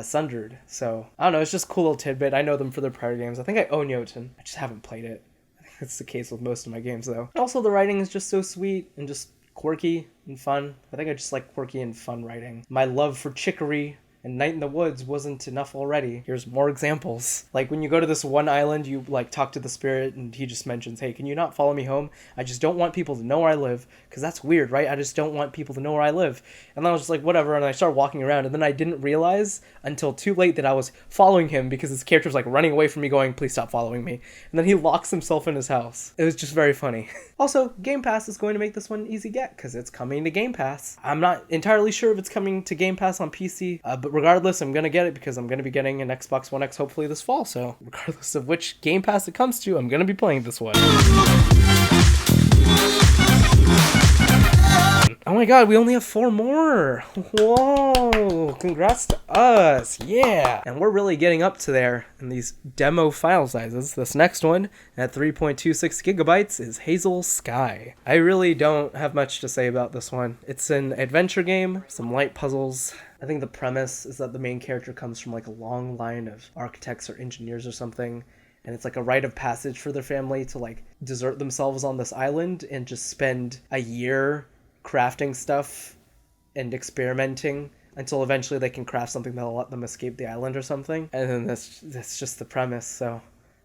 Sundered. So, I don't know, it's just a cool little tidbit. I know them for their prior games. I think I own Jotun. I just haven't played it. I think that's the case with most of my games, though. Also, the writing is just so sweet and just quirky and fun. I think I just like quirky and fun writing. My love for Chicory and Night in the Woods wasn't enough already. Here's more examples. Like when you go to this one island, you like talk to the spirit and he just mentions, hey, can you not follow me home? I just don't want people to know where I live, because that's weird, right? I just don't want people to know where I live. And then I was just like, whatever, and I started walking around, and then I didn't realize until too late that I was following him, because his character was like running away from me going, please stop following me. And then he locks himself in his house. It was just very funny. Also, Game Pass is going to make this one easy get, because it's coming to Game Pass. I'm not entirely sure if it's coming to Game Pass on PC, but regardless, I'm going to get it because I'm going to be getting an Xbox One X hopefully this fall. So regardless of which Game Pass it comes to, I'm going to be playing this one. Oh my god, we only have 4 more. Whoa, congrats to us. Yeah. And we're really getting up to there in these demo file sizes. This next one at 3.26 gigabytes is Hazel Sky. I really don't have much to say about this one. It's an adventure game, some light puzzles. I think the premise is that the main character comes from like a long line of architects or engineers or something. And it's like a rite of passage for their family to like desert themselves on this island and just spend a year crafting stuff and experimenting until eventually they can craft something that'll let them escape the island or something. And then that's just the premise. So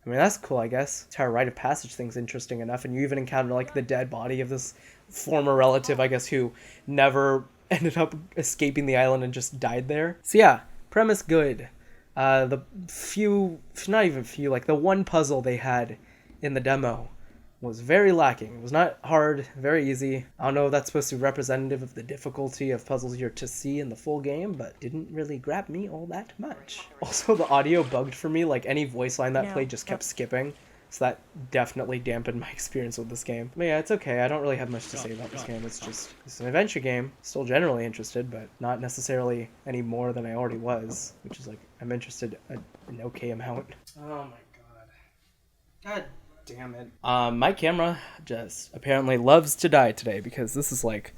I mean, that's cool, I guess. Entire rite of passage thing's interesting enough, and you even encounter like the dead body of this former relative, I guess, who never ended up escaping the island and just died there. So yeah, premise good. The few, not even few, like the one puzzle they had in the demo was very lacking. It was not hard, very easy. I don't know if that's supposed to be representative of the difficulty of puzzles you're to see in the full game, but didn't really grab me all that much. Also, the audio bugged for me, like any voice line that played just kept skipping, so that definitely dampened my experience with this game. But yeah, it's okay. I don't really have much to say about this game. It's an adventure game. Still generally interested, but not necessarily any more than I already was, which is like, I'm interested an okay amount. Oh my god. God damn it. My camera just apparently loves to die today, because this is like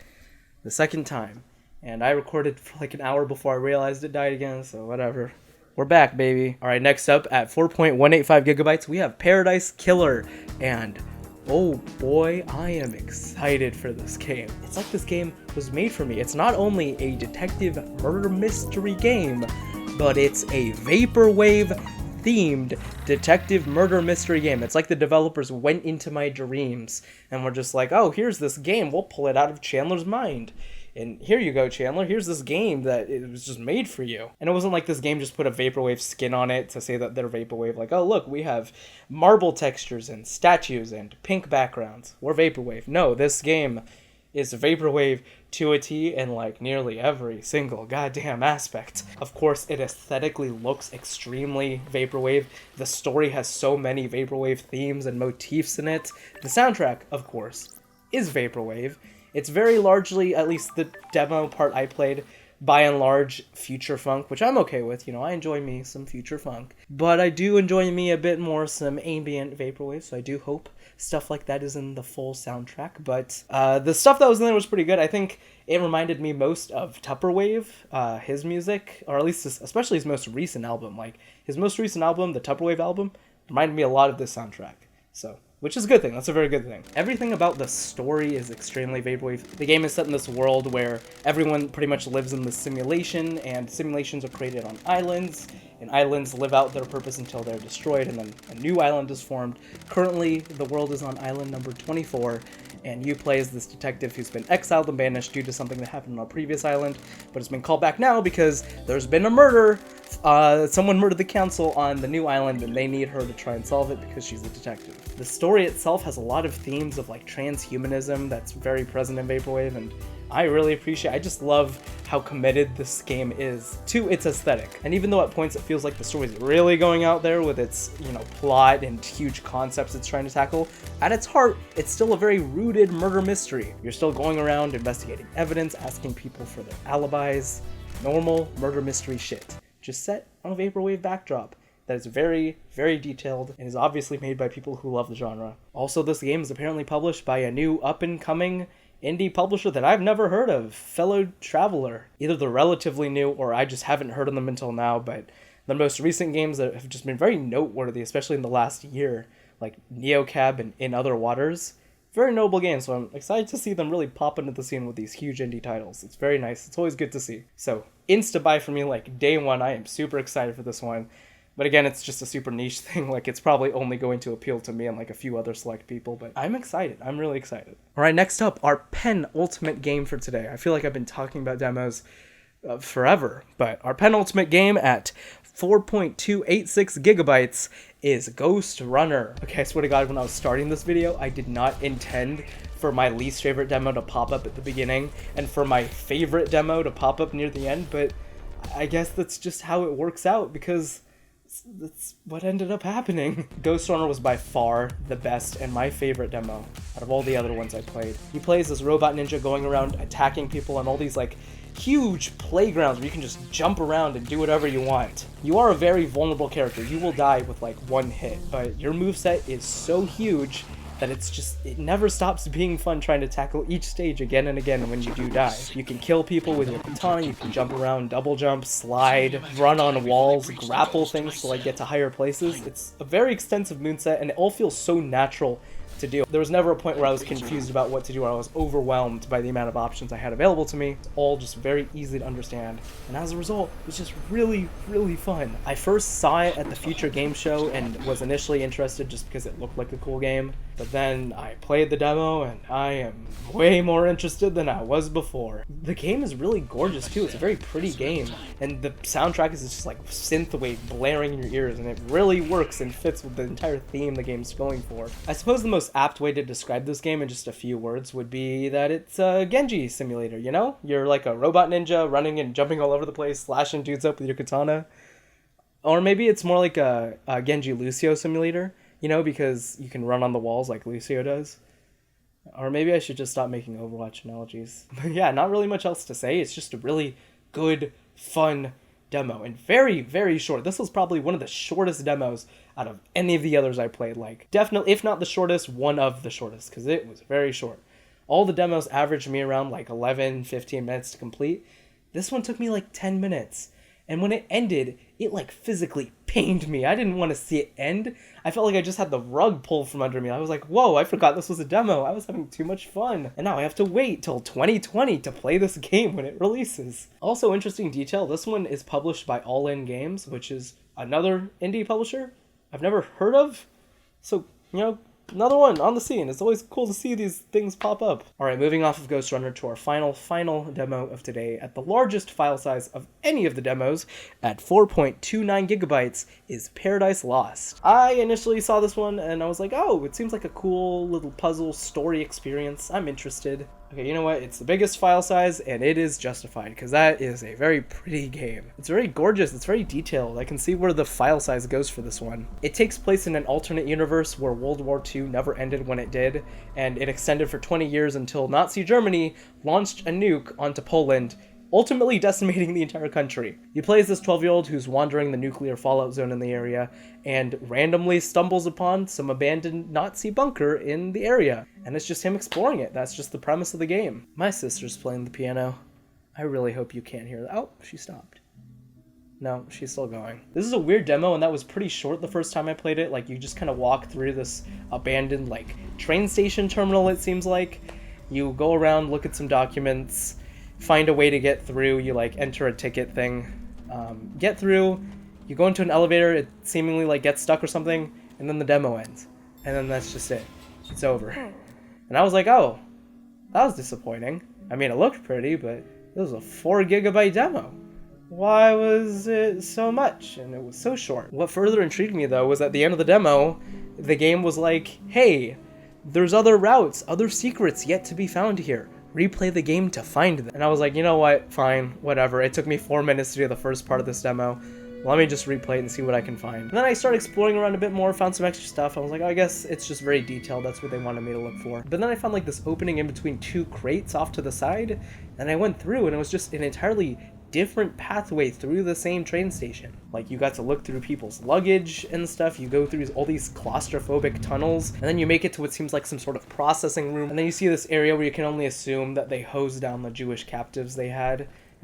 the second time, and I recorded for like an hour before I realized it died again, so whatever. We're back, baby. Alright, next up at 4.185 gigabytes, we have Paradise Killer, and oh boy, I am excited for this game. It's like this game was made for me. It's not only a detective murder mystery game, but it's a vaporwave themed detective murder mystery game. It's like the developers went into my dreams and were just like, oh, here's this game, we'll pull it out of Chandler's mind. And here you go, Chandler, here's this game that it was just made for you. And it wasn't like this game just put a vaporwave skin on it to say that they're vaporwave. Like, oh, look, we have marble textures and statues and pink backgrounds. We're vaporwave. No, this game is vaporwave to a T in like nearly every single goddamn aspect. Of course, it aesthetically looks extremely vaporwave. The story has so many vaporwave themes and motifs in it. The soundtrack, of course, is vaporwave. It's very largely, at least the demo part I played, by and large, future funk, which I'm okay with. You know, I enjoy me some future funk. But I do enjoy me a bit more some ambient vaporwave, so I do hope stuff like that is in the full soundtrack. But the stuff that was in there was pretty good. I think it reminded me most of Tupperwave, his music, or at least especially his most recent album. Like, his most recent album, the Tupperwave album, reminded me a lot of this soundtrack. So, which is a good thing. That's a very good thing. Everything about the story is extremely vaporwave. The game is set in this world where everyone pretty much lives in this simulation, and simulations are created on islands, and islands live out their purpose until they're destroyed, and then a new island is formed. Currently, the world is on island number 24, and you play as this detective who's been exiled and banished due to something that happened on a previous island, but it's been called back now because there's been a murder. Someone murdered the council on the new island, and they need her to try and solve it because she's a detective. The story itself has a lot of themes of like transhumanism that's very present in Vaporwave, and I really appreciate it. I just love how committed this game is to its aesthetic. And even though at points it feels like the story's really going out there with its, you know, plot and huge concepts it's trying to tackle, at its heart, it's still a very rooted murder mystery. You're still going around investigating evidence, asking people for their alibis, normal murder mystery shit, just set on a Vaporwave backdrop that is very, very detailed and is obviously made by people who love the genre. Also, this game is apparently published by a new up-and-coming indie publisher that I've never heard of, Fellow Traveler. Either they're relatively new or I just haven't heard of them until now, but the most recent games that have just been very noteworthy, especially in the last year, like Neocab and In Other Waters, very noble game, so I'm excited to see them really pop into the scene with these huge indie titles. It's very nice. It's always good to see. So, insta-buy for me, like, day one. I am super excited for this one. But again, it's just a super niche thing. Like, it's probably only going to appeal to me and, like, a few other select people. But I'm excited. I'm really excited. All right, next up, our penultimate game for today. I feel like I've been talking about demos forever. But our penultimate game at 4.286 gigabytes is Ghostrunner. Okay, I swear to God, when I was starting this video, I did not intend for my least favorite demo to pop up at the beginning and for my favorite demo to pop up near the end. But I guess that's just how it works out, because that's what ended up happening. Ghostrunner was by far the best and my favorite demo out of all the other ones I played. He plays this robot ninja going around attacking people on all these like huge playgrounds where you can just jump around and do whatever you want. You are a very vulnerable character. You will die with like one hit, but your moveset is so huge that it never stops being fun trying to tackle each stage again and again when you do die. You can kill people with your katana, you can jump around, double jump, slide, run on walls, grapple things to like get to higher places. It's a very extensive moveset and it all feels so natural to do. There was never a point where I was confused about what to do or I was overwhelmed by the amount of options I had available to me. It's all just very easy to understand, and as a result, it was just really, really fun. I first saw it at the Future Game Show and was initially interested just because it looked like a cool game, but then I played the demo and I am way more interested than I was before. The game is really gorgeous too. It's a very pretty game, and the soundtrack is just like synthwave blaring in your ears, and it really works and fits with the entire theme the game's going for. I suppose the most apt way to describe this game in just a few words would be that it's a Genji simulator, you know? You're like a robot ninja running and jumping all over the place, slashing dudes up with your katana. Or maybe it's more like a Genji Lucio simulator, you know, because you can run on the walls like Lucio does. Or maybe I should just stop making Overwatch analogies. But yeah, not really much else to say. It's just a really good, fun demo, and very, very short. This was probably one of the shortest demos out of any of the others I played. Like, definitely, if not the shortest, one of the shortest, because it was very short. All the demos averaged me around like 11, 15 minutes to complete. This one took me like 10 minutes. And when it ended, it like physically pained me. I didn't want to see it end. I felt like I just had the rug pulled from under me. I was like, whoa, I forgot this was a demo. I was having too much fun. And now I have to wait till 2020 to play this game when it releases. Also, interesting detail, this one is published by All In Games, which is another indie publisher I've never heard of. So, you know, another one on the scene. It's always cool to see these things pop up. Alright, moving off of Ghostrunner to our final demo of today. At the largest file size of any of the demos, at 4.29 gigabytes, is Paradise Lost. I initially saw this one and I was like, oh, it seems like a cool little puzzle story experience. I'm interested. Okay, you know what? It's the biggest file size, and it is justified, because that is a very pretty game. It's very gorgeous. It's very detailed. I can see where the file size goes for this one. It takes place in an alternate universe where World War II never ended when it did, and it extended for 20 years until Nazi Germany launched a nuke onto Poland, ultimately decimating the entire country. You play as this 12-year-old who's wandering the nuclear fallout zone in the area and randomly stumbles upon some abandoned Nazi bunker in the area. And it's just him exploring it. That's just the premise of the game. My sister's playing the piano. I really hope you can't hear that. Oh, she stopped. No, she's still going. This is a weird demo, and that was pretty short the first time I played it. Like, you just kind of walk through this abandoned, like, train station terminal, it seems like. You go around, look at some documents, find a way to get through. You like enter a ticket thing, get through, you go into an elevator, it seemingly like gets stuck or something, and then the demo ends, and then that's just it. It's over. And I was like, oh, that was disappointing. I mean, it looked pretty, but it was a 4 gigabyte demo. Why was it so much? And it was so short. What further intrigued me though was at the end of the demo, the game was like, hey, there's other routes, other secrets yet to be found here. Replay the game to find them. And I was like, you know what, fine, whatever. It took me 4 minutes to do the first part of this demo. Let me just replay it and see what I can find. And then I started exploring around a bit more, found some extra stuff. I was like, oh, I guess it's just very detailed. That's what they wanted me to look for. But then I found like this opening in between 2 crates off to the side. And I went through and it was just an entirely different pathway through the same train station. Like, you got to look through people's luggage and stuff. You go through all these claustrophobic tunnels, and then you make it to what seems like some sort of processing room. And then you see this area where you can only assume that they hosed down the Jewish captives they had. It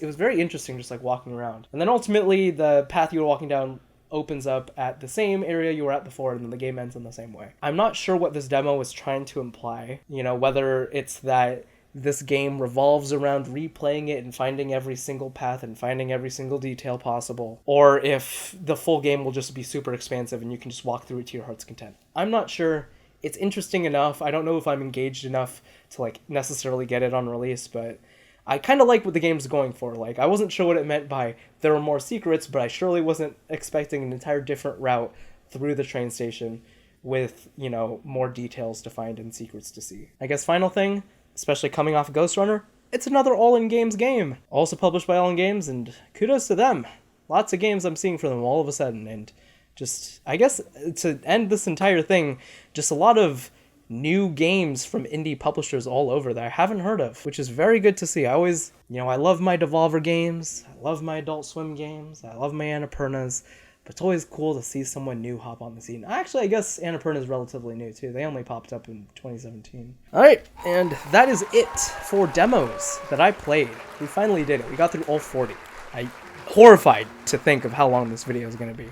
was very interesting, just like walking around. And then ultimately, the path you were walking down opens up at the same area you were at before, and then the game ends in the same way. I'm not sure what this demo was trying to imply, you know, whether it's that this game revolves around replaying it and finding every single path and finding every single detail possible, or if the full game will just be super expansive and you can just walk through it to your heart's content. I'm not sure. It's interesting enough. I don't know if I'm engaged enough to like necessarily get it on release, but I kind of like what the game's going for. Like, I wasn't sure what it meant by there were more secrets, but I surely wasn't expecting an entire different route through the train station with, you know, more details to find and secrets to see. I guess final thing, especially coming off of Ghostrunner, it's another All In Games game. Also published by All In Games, and kudos to them. Lots of games I'm seeing from them all of a sudden, and just, I guess, to end this entire thing, just a lot of new games from indie publishers all over that I haven't heard of, which is very good to see. I always, you know, I love my Devolver games, I love my Adult Swim games, I love my Annapurnas, but it's always cool to see someone new hop on the scene. Actually, I guess Annapurna is relatively new too. They only popped up in 2017. Alright, and that is it for demos that I played. We finally did it. We got through all 40. I'm horrified to think of how long this video is going to be.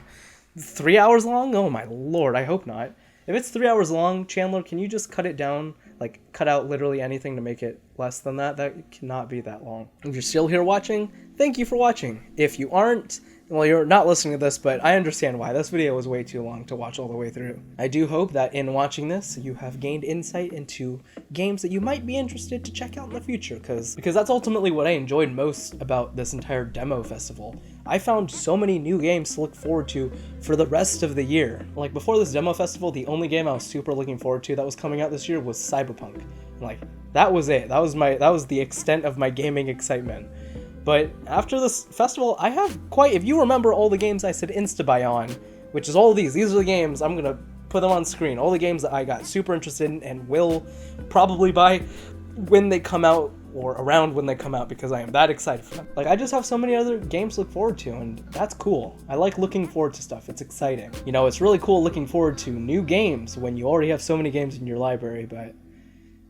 3 hours long? Oh my lord, I hope not. If it's 3 hours long, Chandler, can you just cut it down? Like, cut out literally anything to make it less than that? That cannot be that long. If you're still here watching, thank you for watching. If you aren't, well, you're not listening to this, but I understand why. This video was way too long to watch all the way through. I do hope that in watching this, you have gained insight into games that you might be interested to check out in the future, because that's ultimately what I enjoyed most about this entire demo festival. I found so many new games to look forward to for the rest of the year. Like, before this demo festival, the only game I was super looking forward to that was coming out this year was Cyberpunk. Like, that was it. That was the extent of my gaming excitement. But after this festival, I have quite, if you remember all the games I said insta-buy on, which is all these are the games, I'm gonna put them on screen, all the games that I got super interested in and will probably buy when they come out, or around when they come out, because I am that excited for them. Like, I just have so many other games to look forward to, and that's cool. I like looking forward to stuff. It's exciting. You know, it's really cool looking forward to new games when you already have so many games in your library, but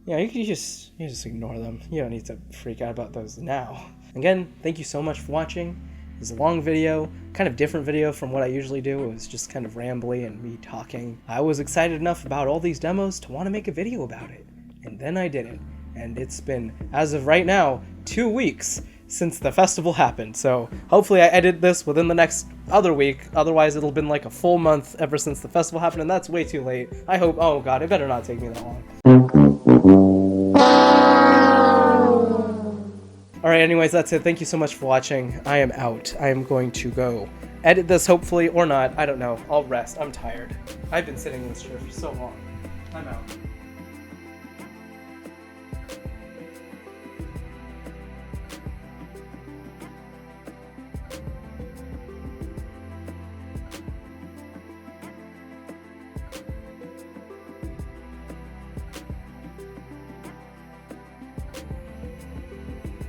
yeah, you just ignore them. You don't need to freak out about those now. Again, thank you so much for watching. It was a long video, kind of different video from what I usually do. It was just kind of rambly and me talking. I was excited enough about all these demos to want to make a video about it, and then I did it. And it's been, as of right now, 2 weeks since the festival happened. So hopefully I edit this within the next other week. Otherwise it'll been like a full month ever since the festival happened, and that's way too late. I hope, oh god, it better not take me that long. Alright, anyways, that's it. Thank you so much for watching. I am out. I am going to go edit this, hopefully, or not. I don't know. I'll rest. I'm tired. I've been sitting in this chair for so long. I'm out.